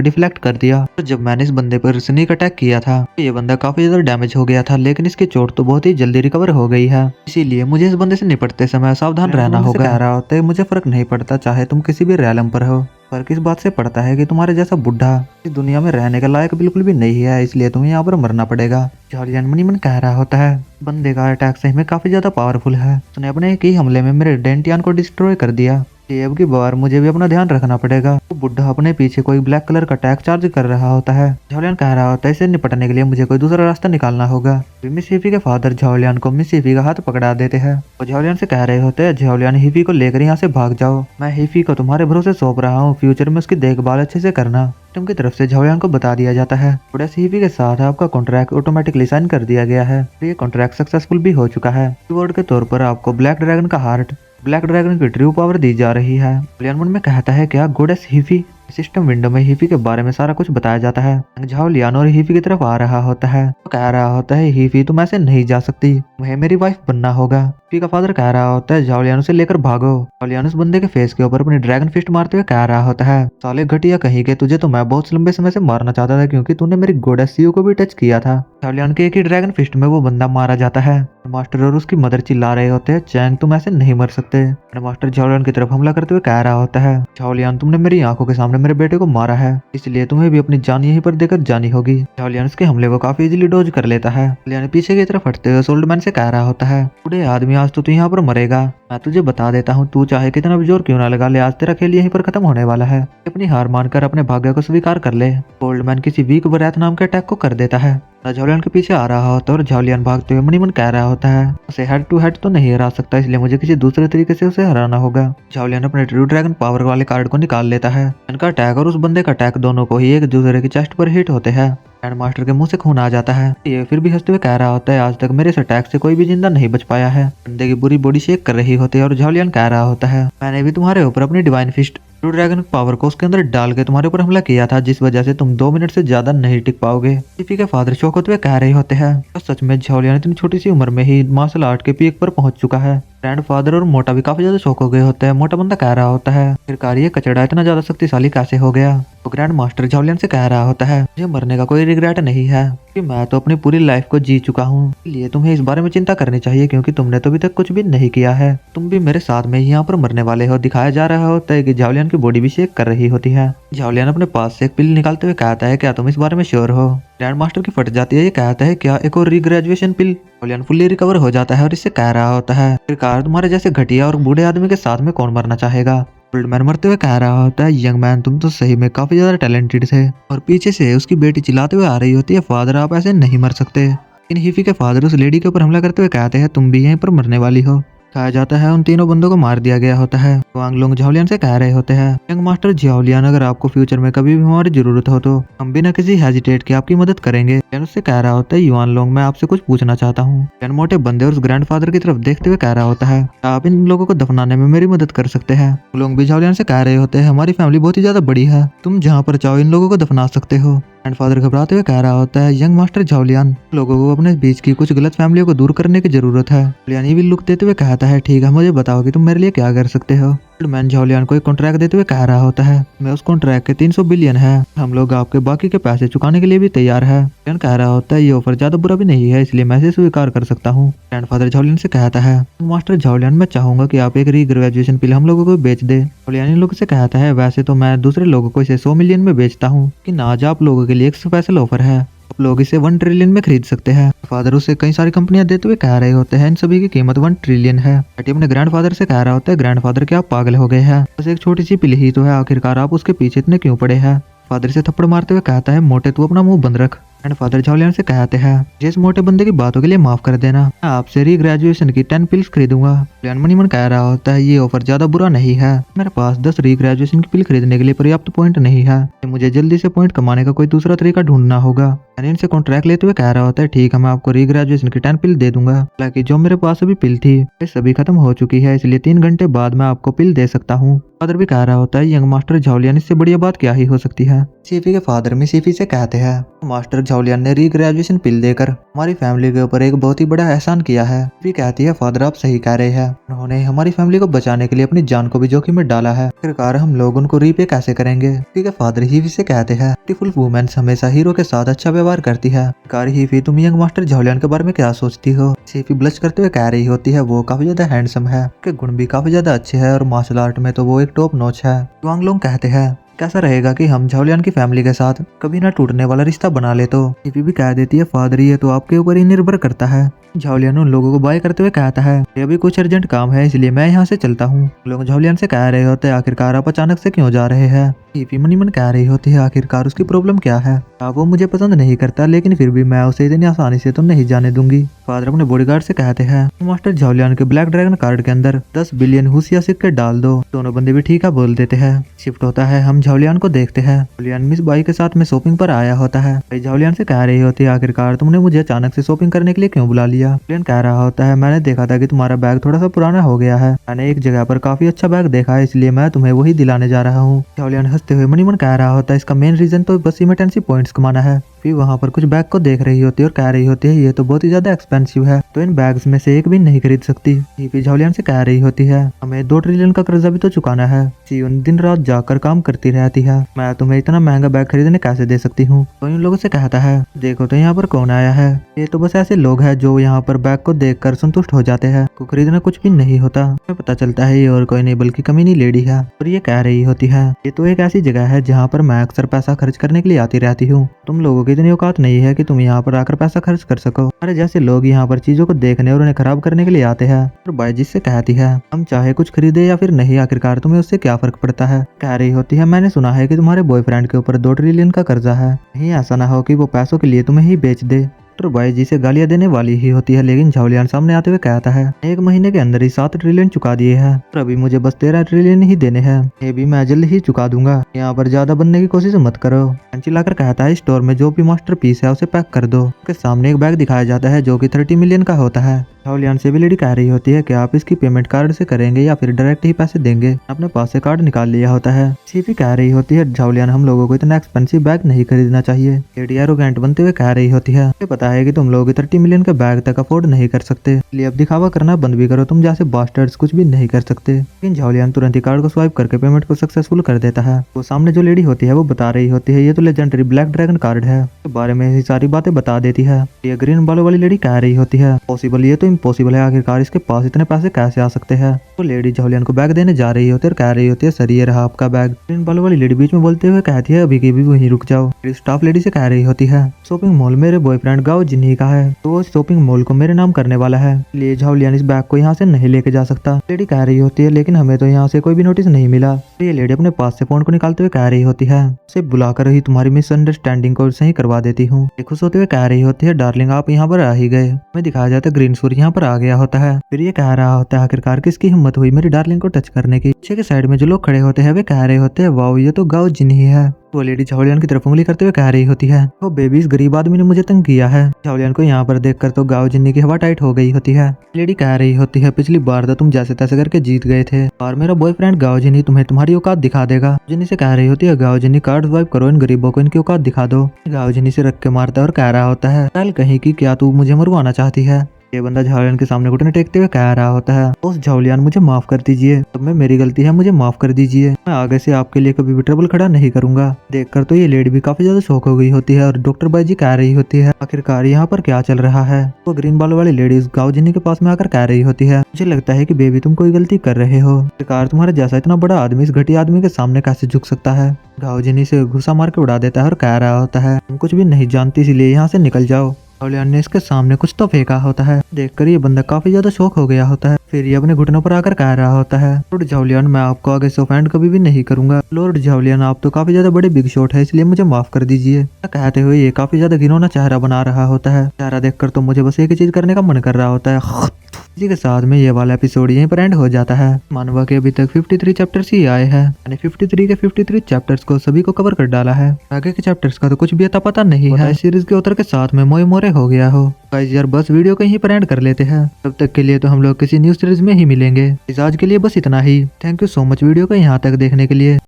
डिफ्लेक्ट कर दिया। तो जब मैंने इस बंदे पर स्नीक अटैक किया था तो ये बंदा काफी ज्यादा डैमेज हो गया था, लेकिन इसकी चोट तो बहुत ही जल्दी रिकवर हो गई है, इसीलिए मुझे इस बंदे से निपटते समय सावधान रहना होगा। कह रहा होता है, मुझे फर्क नहीं पड़ता चाहे तुम किसी भी रैलम पर हो, फर्क इस बात से पड़ता है कि तुम्हारे जैसा बुढ़ा इस दुनिया में रहने के लायक बिल्कुल भी नहीं है, इसलिए तुम्हें यहाँ पर मरना पड़ेगा। झाओलियान मनी मन कह रहा होता है, बंदे का अटैक सही में काफी ज्यादा पावरफुल है, उसने अपने एक ही हमले में मेरे डेंटियान को डिस्ट्रॉय कर दिया। अब की बार मुझे भी अपना ध्यान रखना पड़ेगा। वो बुढ़ा अपने पीछे कोई ब्लैक कलर का टैग चार्ज कर रहा होता है। झाओलियान कह रहा होता है, इसे निपटने के लिए मुझे कोई दूसरा रास्ता निकालना होगा। मिस हीफी के फादर झाओलियान को मिस हीफी का हाथ पकड़ा देते हैं और झाओलियान से कह रहे होते हैं, झाओलियान हीफी को लेकर यहाँ से भाग जाओ, मैं हीफी को तुम्हारे भरोसे सौंप रहा हूँ, फ्यूचर में उसकी देखभाल अच्छे से करना। की तरफ से झाओलियान को बता दिया जाता है, हीफी के साथ आपका कॉन्ट्रैक्ट ऑटोमेटिकली साइन कर दिया गया है। ये कॉन्ट्रैक्ट सक्सेसफुल भी हो चुका है। रिवॉर्ड के तौर पर आपको ब्लैक ड्रैगन का हार्ट, ब्लैक ड्रैगन की ट्रू पावर दी जा रही है। झाओलियान में कहता है, क्या गोडेस हीफी। सिस्टम विंडो में हीफी के बारे में सारा कुछ बताया जाता है। झाओलियान और हीफी की तरफ आ रहा होता है, तो कह रहा होता है, हीफी तुम ऐसे नहीं जा सकती, तुम्हें मेरी वाइफ बनना होगा। हीफी का फादर कह रहा होता है, झाओलियान से लेकर भागो। झाओलियान उस बंदे के फेस के ऊपर अपनी ड्रैगन फिस्ट मारते हुए कह रहा होता है, साले घटिया कहीं के, तुझे तो मैं बहुत लंबे समय से मारना चाहता था क्योंकि तूने मेरी गोडेस सीयू को भी टच किया था। झाओलियान के एक ही ड्रैगन फिस्ट में वो बंदा मारा जाता है। मास्टर और उसकी मदर चिल्ला रहे होते हैं, चैंग तुम ऐसे नहीं मर सकते। मास्टर झाओलियान की तरफ हमला करते हुए कह रहा होता है, झाओलियान तुमने मेरी आंखों के सामने मेरे बेटे को मारा है, इसलिए तुम्हें भी अपनी जान यहीं पर देकर जानी होगी। झाओलियान उसके हमले को काफी इजीली डॉज कर लेता है। झाओलियान पीछे की तरफ हटते हुए सोल्डमैन से कह रहा होता है, बूढ़े आदमी आज तो तू यहाँ पर मरेगा, मैं तुझे बता देता हूँ, तू चाहे कितना भी जोर क्यों ना लगा ले, आज तेरा खेल यहीं पर खत्म होने वाला है। अपनी हार मानकर अपने भाग्य को स्वीकार कर ले। सोल्डमैन किसी वीक बरैत नाम के अटैक को कर देता है। झाओलियान के पीछे आ रहा होता है और झाओलियान भागते हुए मनीमन कह रहा होता है, उसे हेड टू हेड तो नहीं हरा सकता, इसलिए मुझे किसी दूसरे तरीके से उसे हराना होगा। झाओलियान अपने ट्रू ड्रैगन पावर वाले कार्ड को निकाल लेता है। इनका अटैक और उस बंदे का अटैक दोनों को ही एक दूसरे की चेस्ट पर हिट होते हैं। ग्रैंड मास्टर के मुंह से खून आ जाता है। ये फिर भी हंसते हुए कह रहा होता है, आज तक मेरे इस अटैक से कोई भी जिंदा नहीं बच पाया है। बंदे की बुरी बॉडी शेक कर रही होती है और झाओलियान कह रहा होता है, मैंने भी तुम्हारे ऊपर अपनी divine fist true dragon power को उसके अंदर डाल के तुम्हारे ऊपर हमला किया था, जिस वजह से तुम 2 मिनट से ज्यादा नहीं टिक पाओगे। हीफी के फादर शौक होते हुए कह रहे होते हैं, तो सच में झाओलियान इतनी छोटी सी उम्र में ही मार्शल आर्ट के पीक पर पहुंच चुका है। ग्रैंडफादर और मोटा भी काफी ज्यादा शौक हो गए होते हैं। मोटा बंदा कह रहा होता है, फिर ये कचड़ा इतना ज्यादा शक्तिशाली कैसे हो गया। तो ग्रैंड मास्टर झाओलियान से कह रहा होता है, मुझे मरने का कोई रिग्रेट नहीं है कि मैं तो अपनी पूरी लाइफ को जी चुका हूँ, इसलिए तुम्हें इस बारे में चिंता करनी चाहिए क्योंकि तुमने तो अभी तक कुछ भी नहीं किया है, तुम भी मेरे साथ में यहाँ पर मरने वाले हो। दिखाया जा रहा होता है कि झाओलियान की बॉडी भी शेक कर रही होती है। झाओलियान अपने पास से एक पिल निकालते हुए कहता है, क्या तुम इस बारे में श्योर हो। ग्रैंड मास्टर की फट जाती है। ये कहता है, क्या एक और रीग्रेजुएशन पिल। झाओलियान फुल्ली रिकवर हो जाता है और इससे कह रहा होता है, सरकार तुम्हारे जैसे घटिया और बूढ़े आदमी के साथ में कौन मरना चाहेगा। ओल्ड मैन मरते हुए कह रहा होता है, यंग मैन तुम तो सही में काफी ज्यादा टैलेंटेड थे। और पीछे से उसकी बेटी चिल्लाते हुए आ रही होती है, फादर आप ऐसे नहीं मर सकते। इन हीफी के फादर उस लेडी के ऊपर हमला करते हुए कहते हैं, तुम भी यहीं पर मरने वाली हो। कहा जाता है उन तीनों बंदों को मार दिया गया होता है। वांग लोंग झाओलियन से कह रहे होते हैं, यंग मास्टर झाओलियन अगर आपको फ्यूचर में कभी भी हमारी जरूरत हो तो हम बिना किसी हेजिटेट के आपकी मदद करेंगे। यान उससे कह रहा होता है, युआन लोंग मैं आपसे कुछ पूछना चाहता हूँ। यान मोटे बंदे और उस ग्रैंडफादर की तरफ देखते हुए कह रहा होता है, आप इन लोगों को दफनाने में मेरी मदद कर सकते हैं। लोग भी झाओलियन से कह रहे होते हैं, हमारी फैमिली बहुत ही ज्यादा बड़ी है, तुम जहाँ पर चाहो इन लोगों को दफना सकते हो। ग्रैंडफादर घबराते हुए कह रहा होता है, यंग मास्टर झाओलियन लोगों को अपने बीच की कुछ गलत फैमिलियों को दूर करने की जरूरत है। झाओलियन भी लुक देते हुए कहता है, ठीक है मुझे बताओ कि तुम मेरे लिए क्या कर सकते हो। मैन झाओलियन को एक कॉन्ट्रैक्ट देते हुए कह रहा होता है, मैं उस कॉन्ट्रैक्ट के 300 बिलियन है, हम लोग आपके बाकी के पैसे चुकाने के लिए भी तैयार है। झाओलियन कह रहा होता है, ये ऑफर ज्यादा बुरा भी नहीं है, इसलिए मैं इसे स्वीकार कर सकता हूँ। ग्रैंडफादर झाओलियन से कहता है, मास्टर झाओलियन मैं चाहूंगा कि आप एक रीग्रेजुएशन पिल हम लोगों को बेच दे। झाओलियन इन लोगों से कहता है, वैसे तो मैं दूसरे लोगों को इसे 100 मिलियन में बेचता हूँ, कि आज आप लोगों के लिए एक स्पेशल ऑफर है, आप लोग इसे 1 ट्रिलियन में खरीद सकते हैं। फादर उसे कई सारी कंपनियां देते हुए कह रहे होते हैं, इन सभी की कीमत 1 ट्रिलियन है। बेटी अपने ग्रैंडफादर से कह रहा होता है, ग्रैंडफादर क्या आप पागल हो गए हैं, बस एक छोटी सी पिल ही तो है, आखिरकार आप उसके पीछे इतने क्यों पड़े हैं। फादर से थप्पड़ मारते हुए कहता है, मोटे तू अपना मुंह बंद रख। ग्रैंडफादर झाओलियन से कहते हैं, जिस मोटे बंदे की बातों के लिए माफ कर देना, मैं आपसे रीग्रेजुएशन की 10 पिल्स खरीदूंगा। झाओलियन मनी मन कह रहा होता है, ये ऑफर ज्यादा बुरा नहीं है, मेरे पास 10 रीग्रेजुएशन की पिल खरीदने के लिए पर्याप्त पॉइंट नहीं है, मुझे जल्दी से पॉइंट कमाने का कोई दूसरा तरीका ढूंढना होगा। इनसे कॉन्ट्रैक्ट लेते हुए कह रहा होता है, ठीक है मैं आपको रीग्रेजुएशन की 10 पिल दे दूंगा, हालांकि जो मेरे पास अभी पिल थी वे सभी खत्म हो चुकी है, इसलिए 3 घंटे बाद मैं आपको पिल दे सकता हूँ। फादर भी कह रहा होता है, यंग मास्टर झाओलियन इससे बढ़िया बात क्या ही हो सकती है। सीफी के फादर में सीफी से कहते हैं, मास्टर झाओलियन ने रीग्रेजुएशन पिल देकर हमारी फैमिली के ऊपर एक बहुत ही बड़ा एहसान किया है। भी कहती है, फादर आप सही कह रहे हैं, उन्होंने हमारी फैमिली को बचाने के लिए अपनी जान को भी जोखिम में डाला है, आखिरकार हम लोग उनको रीपे कैसे करेंगे। ठीक है फादर ही से कहते हैं, ब्यूटीफुल वुमेन हमेशा हीरो के साथ अच्छा व्यवहार करती है। ही तुम यंग मास्टर झाओलियन के बारे में क्या सोचती हो। सीफी ब्लश करते हुए कह रही होती है, वो काफी ज्यादा हैंडसम है, उसके गुण भी काफी ज्यादा अच्छे हैं और मार्शल आर्ट में तो वो एक टॉप नॉच है। वांग लोंग कहते हैं, कैसा रहेगा कि हम झाओलियन की फैमिली के साथ कभी ना टूटने वाला रिश्ता बना ले। तो सीफी भी कह देती है, फादर ये तो आपके ऊपर ही निर्भर करता है। झाओलियन उन लोगों को बाय करते हुए कहता है, ये भी कुछ अर्जेंट काम है इसलिए मैं यहाँ से चलता हूँ। लोग झाओलियन से कह रहे होते हैं, आखिरकार आप अचानक से क्यों जा रहे हैं। सीफी मनी मन कह रही होती है, आखिरकार उसकी प्रॉब्लम क्या है, वो मुझे पसंद नहीं करता, लेकिन फिर भी मैं उसे इतनी आसानी से तो नहीं जाने दूंगी। फादर अपने बॉडीगार्ड से कहते हैं, मास्टर झाओलियन के ब्लैक ड्रैगन कार्ड के अंदर 10 बिलियन हुसिया सिक्के डाल दो। दोनों बंदे भी ठीक है बोल देते हैं। शिफ्ट होता है, हम झाओलियन को देखते हैं। झाओलियन मिस बाई के साथ में शॉपिंग पर आया होता है। झाओलियन से कह रही होती है, आखिरकार तुमने मुझे अचानक से शॉपिंग करने के लिए क्यों बुला लिया। झाओलियन कह रहा होता है, मैंने देखा था कि तुम्हारा बैग थोड़ा सा पुराना हो गया है, मैंने एक जगह पर काफी अच्छा बैग देखा है, इसलिए मैं तुम्हें वही दिलाने जा रहा हूँ। झाओलियन हंसते हुए मनी मन कह रहा होता है, इसका मेन रीजन तो बस इमरजेंसी पॉइंट्स कमाना है। फिर वहाँ पर कुछ बैग को देख रही होती है और कह रही होती है, ये तो बहुत ही ज्यादा एक्सपेंसिव है, तो इन बैग्स में से एक भी नहीं खरीद सकती। फिर झाओलियन से कह रही होती है, हमें 2 ट्रिलियन का कर्जा भी तो चुकाना है। सीयून दिन रात जाकर काम करती रहती है, मैं तुम्हें इतना महंगा बैग खरीदने कैसे दे सकती हूँ। तो इन लोगों से कहता है, देखो तो यहाँ पर कौन आया है, ये तो बस ऐसे लोग हैं जो यहाँ पर बैग को देखकर संतुष्ट हो जाते हैं, को खरीदना कुछ भी नहीं होता। हमें पता चलता है ये और कोई नहीं बल्कि कमीनी लेडी है। और ये कह रही होती है, ये तो एक ऐसी जगह है जहाँ पर मैं अक्सर पैसा खर्च करने के लिए आती रहती हूँ, तुम लोगों की इतनी औकात नहीं है कि तुम यहाँ पर आकर पैसा खर्च कर सको। अरे जैसे लोग यहाँ पर चीजों को देखने और उन्हें खराब करने के लिए आते हैं। और बाईजी से कहती है, हम चाहे कुछ खरीदे या फिर नहीं, आखिरकार तुम्हें उससे क्या फर्क पड़ता है। कह रही होती है, मैंने सुना है कि तुम्हारे बॉयफ्रेंड के ऊपर 2 ट्रिलियन का कर्जा है, कहीं ऐसा ना हो कि वो पैसों के लिए तुम्हें ही बेच दे। तो बाईजी से गालियां देने वाली ही होती है, लेकिन झाओलियन सामने आते हुए कहता है, 1 महीने के अंदर ही 7 ट्रिलियन चुका दिए हैं और अभी मुझे बस 13 ट्रिलियन ही देने हैं, ये भी मैं जल्द ही चुका दूंगा, यहाँ पर ज्यादा बनने की कोशिश मत करो। चिल्लाकर कहता है, स्टोर में जो भी मास्टर पीस है उसे पैक कर दो। उसके सामने एक बैग दिखाया जाता है जो कि 30 मिलियन का होता है। झाओलियन से भी लेडी कह रही होती है कि आप इसकी पेमेंट कार्ड से करेंगे या फिर डायरेक्ट ही पैसे देंगे। अपने पास से कार्ड निकाल लिया होता है। सीफी कह रही होती है, झाओलियन हम लोगों को इतना एक्सपेंसिव बैग नहीं खरीदना चाहिए। लेडी एरोगेंट बनते हुए कह रही होती है, मुझे पता है कि तुम लोग 30 मिलियन के बैग तक अफोर्ड नहीं कर सकते, इसलिए अब दिखावा करना बंद भी करो, तुम जैसे बास्टर्ड्स कुछ भी नहीं कर सकते। लेकिन झाओलियन तुरंत ही कार्ड को स्वाइप करके पेमेंट को सक्सेसफुल कर देता है। वो सामने जो लेडी होती है वो बता रही होती है, ये तो लेजेंडरी ब्लैक ड्रैगन कार्ड है, के बारे में ही सारी बातें बता देती है। ये ग्रीन बालों वाली लेडी कह रही होती है, पॉसिबल, ये तो इम्पॉसिबल है, आखिरकार इसके पास इतने पैसे कैसे आ सकते हैं। तो लेडी झाओलियन को बैग देने जा रही होती है और कह रही होती है, सर ये रहा आपका बैग। ग्रीन बालों वाली लेडी बीच में बोलते हुए कहती है, अभी के भी वहीं रुक जाओ। स्टाफ लेडी से कह रही होती है, शॉपिंग मॉल मेरे बॉयफ्रेंड गाओ जिन्ही का है, तो वो शॉपिंग मॉल को मेरे नाम करने वाला है, इसलिए झाओलियन इस बैग को यहाँ से नहीं लेके जा सकता। लेडी कह रही होती है, लेकिन हमें तो यहाँ से कोई भी नोटिस नहीं मिला। तो ये लेडी अपने पास से फोन को निकालते हुए कह रही होती है, उसे बुलाकर ही तुम्हारी मिसअंडरस्टैंडिंग को सही करवा देती हूँ। खुश होते हुए कह रही होती है, डार्लिंग आप यहाँ पर आ ही गए। हमें दिखाया जाता है ग्रीन सूर यहाँ पर आ गया होता है। फिर ये कह रहा होता है आखिरकार किसकी हिम्मत हुई मेरी डार्लिंग को टच करने की। पीछे के साइड में जो लोग खड़े होते हैं वे कह रहे होते हैं वाओ ये तो गाओ जिन ही है। वो लेडी झाओलियन की तरफ उंगली करते हुए कह रही होती है वो बेबी इस गरीब आदमी ने मुझे तंग किया है। झाओलियन को यहाँ पर देखकर तो गाओ जिन्नी की हवा टाइट हो गई होती है। लेडी कह रही होती है पिछली बार तो तुम जैसे तैसे करके जीत गए थे और मेरा बॉयफ्रेंड गाओ जिन्नी तुम्हें तुम्हारी औकात दिखा देगा। जिन्नी से कह रही होती है गाओ जिन्नी कार्ड स्वाइप करो इन गरीबों को इनकी औकात दिखा दो। गाओ जिन्नी से रख के मारता है और कह रहा होता है कल कहीं की क्या तू मुझे मरवाना चाहती है। ये बंदा झाओलियन के सामने घुटने टेकते हुए कह रहा होता है उस झाओलियन मुझे माफ कर दीजिए, तो मैं मेरी गलती है मुझे माफ कर दीजिए, मैं आगे से आपके लिए कभी भी ट्रबल खड़ा नहीं करूंगा। देखकर तो ये लेडी भी काफी ज्यादा शौक हो गई होती है और डॉक्टर बाजी कह रही होती है आखिरकार यहाँ पर क्या चल रहा है। वो ग्रीन बाल वाली लेडी गाओ जिन्नी के पास में आकर कह रही होती है मुझे लगता है कि बेबी तुम कोई गलती कर रहे हो। आखिरकार तुम्हारे जैसा इतना बड़ा आदमी इस घटिया आदमी के सामने कैसे झुक सकता है। गाओ जिन्नी से घुसा मार के उड़ा देता है और कह रहा होता है तुम कुछ भी नहीं जानती इसलिए यहाँ से निकल जाओ। झाओलियन ने इसके सामने कुछ तो फेंका होता है। देखकर ये बंदा काफी ज्यादा शौक हो गया होता है। फिर ये अपने घुटनों पर आकर कह रहा होता है लॉर्ड झाओलियन मैं आपको आगे से ऑफेंड कभी भी नहीं करूंगा। लॉर्ड झाओलियन आप तो काफी ज्यादा बड़े बिग शॉट है इसलिए मुझे माफ कर दीजिए। कहते हुए ये काफी ज्यादा घिनौना चेहरा बना रहा होता है। चेहरा देखकर तो मुझे बस एक ही चीज करने का मन कर रहा होता है। इसी के साथ में ये वाला एपिसोड यहीं पर एंड हो जाता है। मानवा के अभी तक 53 चैप्टर्स ही आए हैं, यानी 53 के 53 चैप्टर्स को सभी को कवर कर डाला है। आगे के चैप्टर्स का तो कुछ भी अता पता नहीं है। सीरीज के ऑथर के साथ में मोए मोरे हो गया हो। गाइस यार बस वीडियो को यहीं पर एंड कर लेते हैं। तब तक के लिए तो हम लोग किसी न्यू सीरीज में ही मिलेंगे। इस आज के लिए बस इतना ही। Thank you so much video को यहाँ तक देखने के लिए।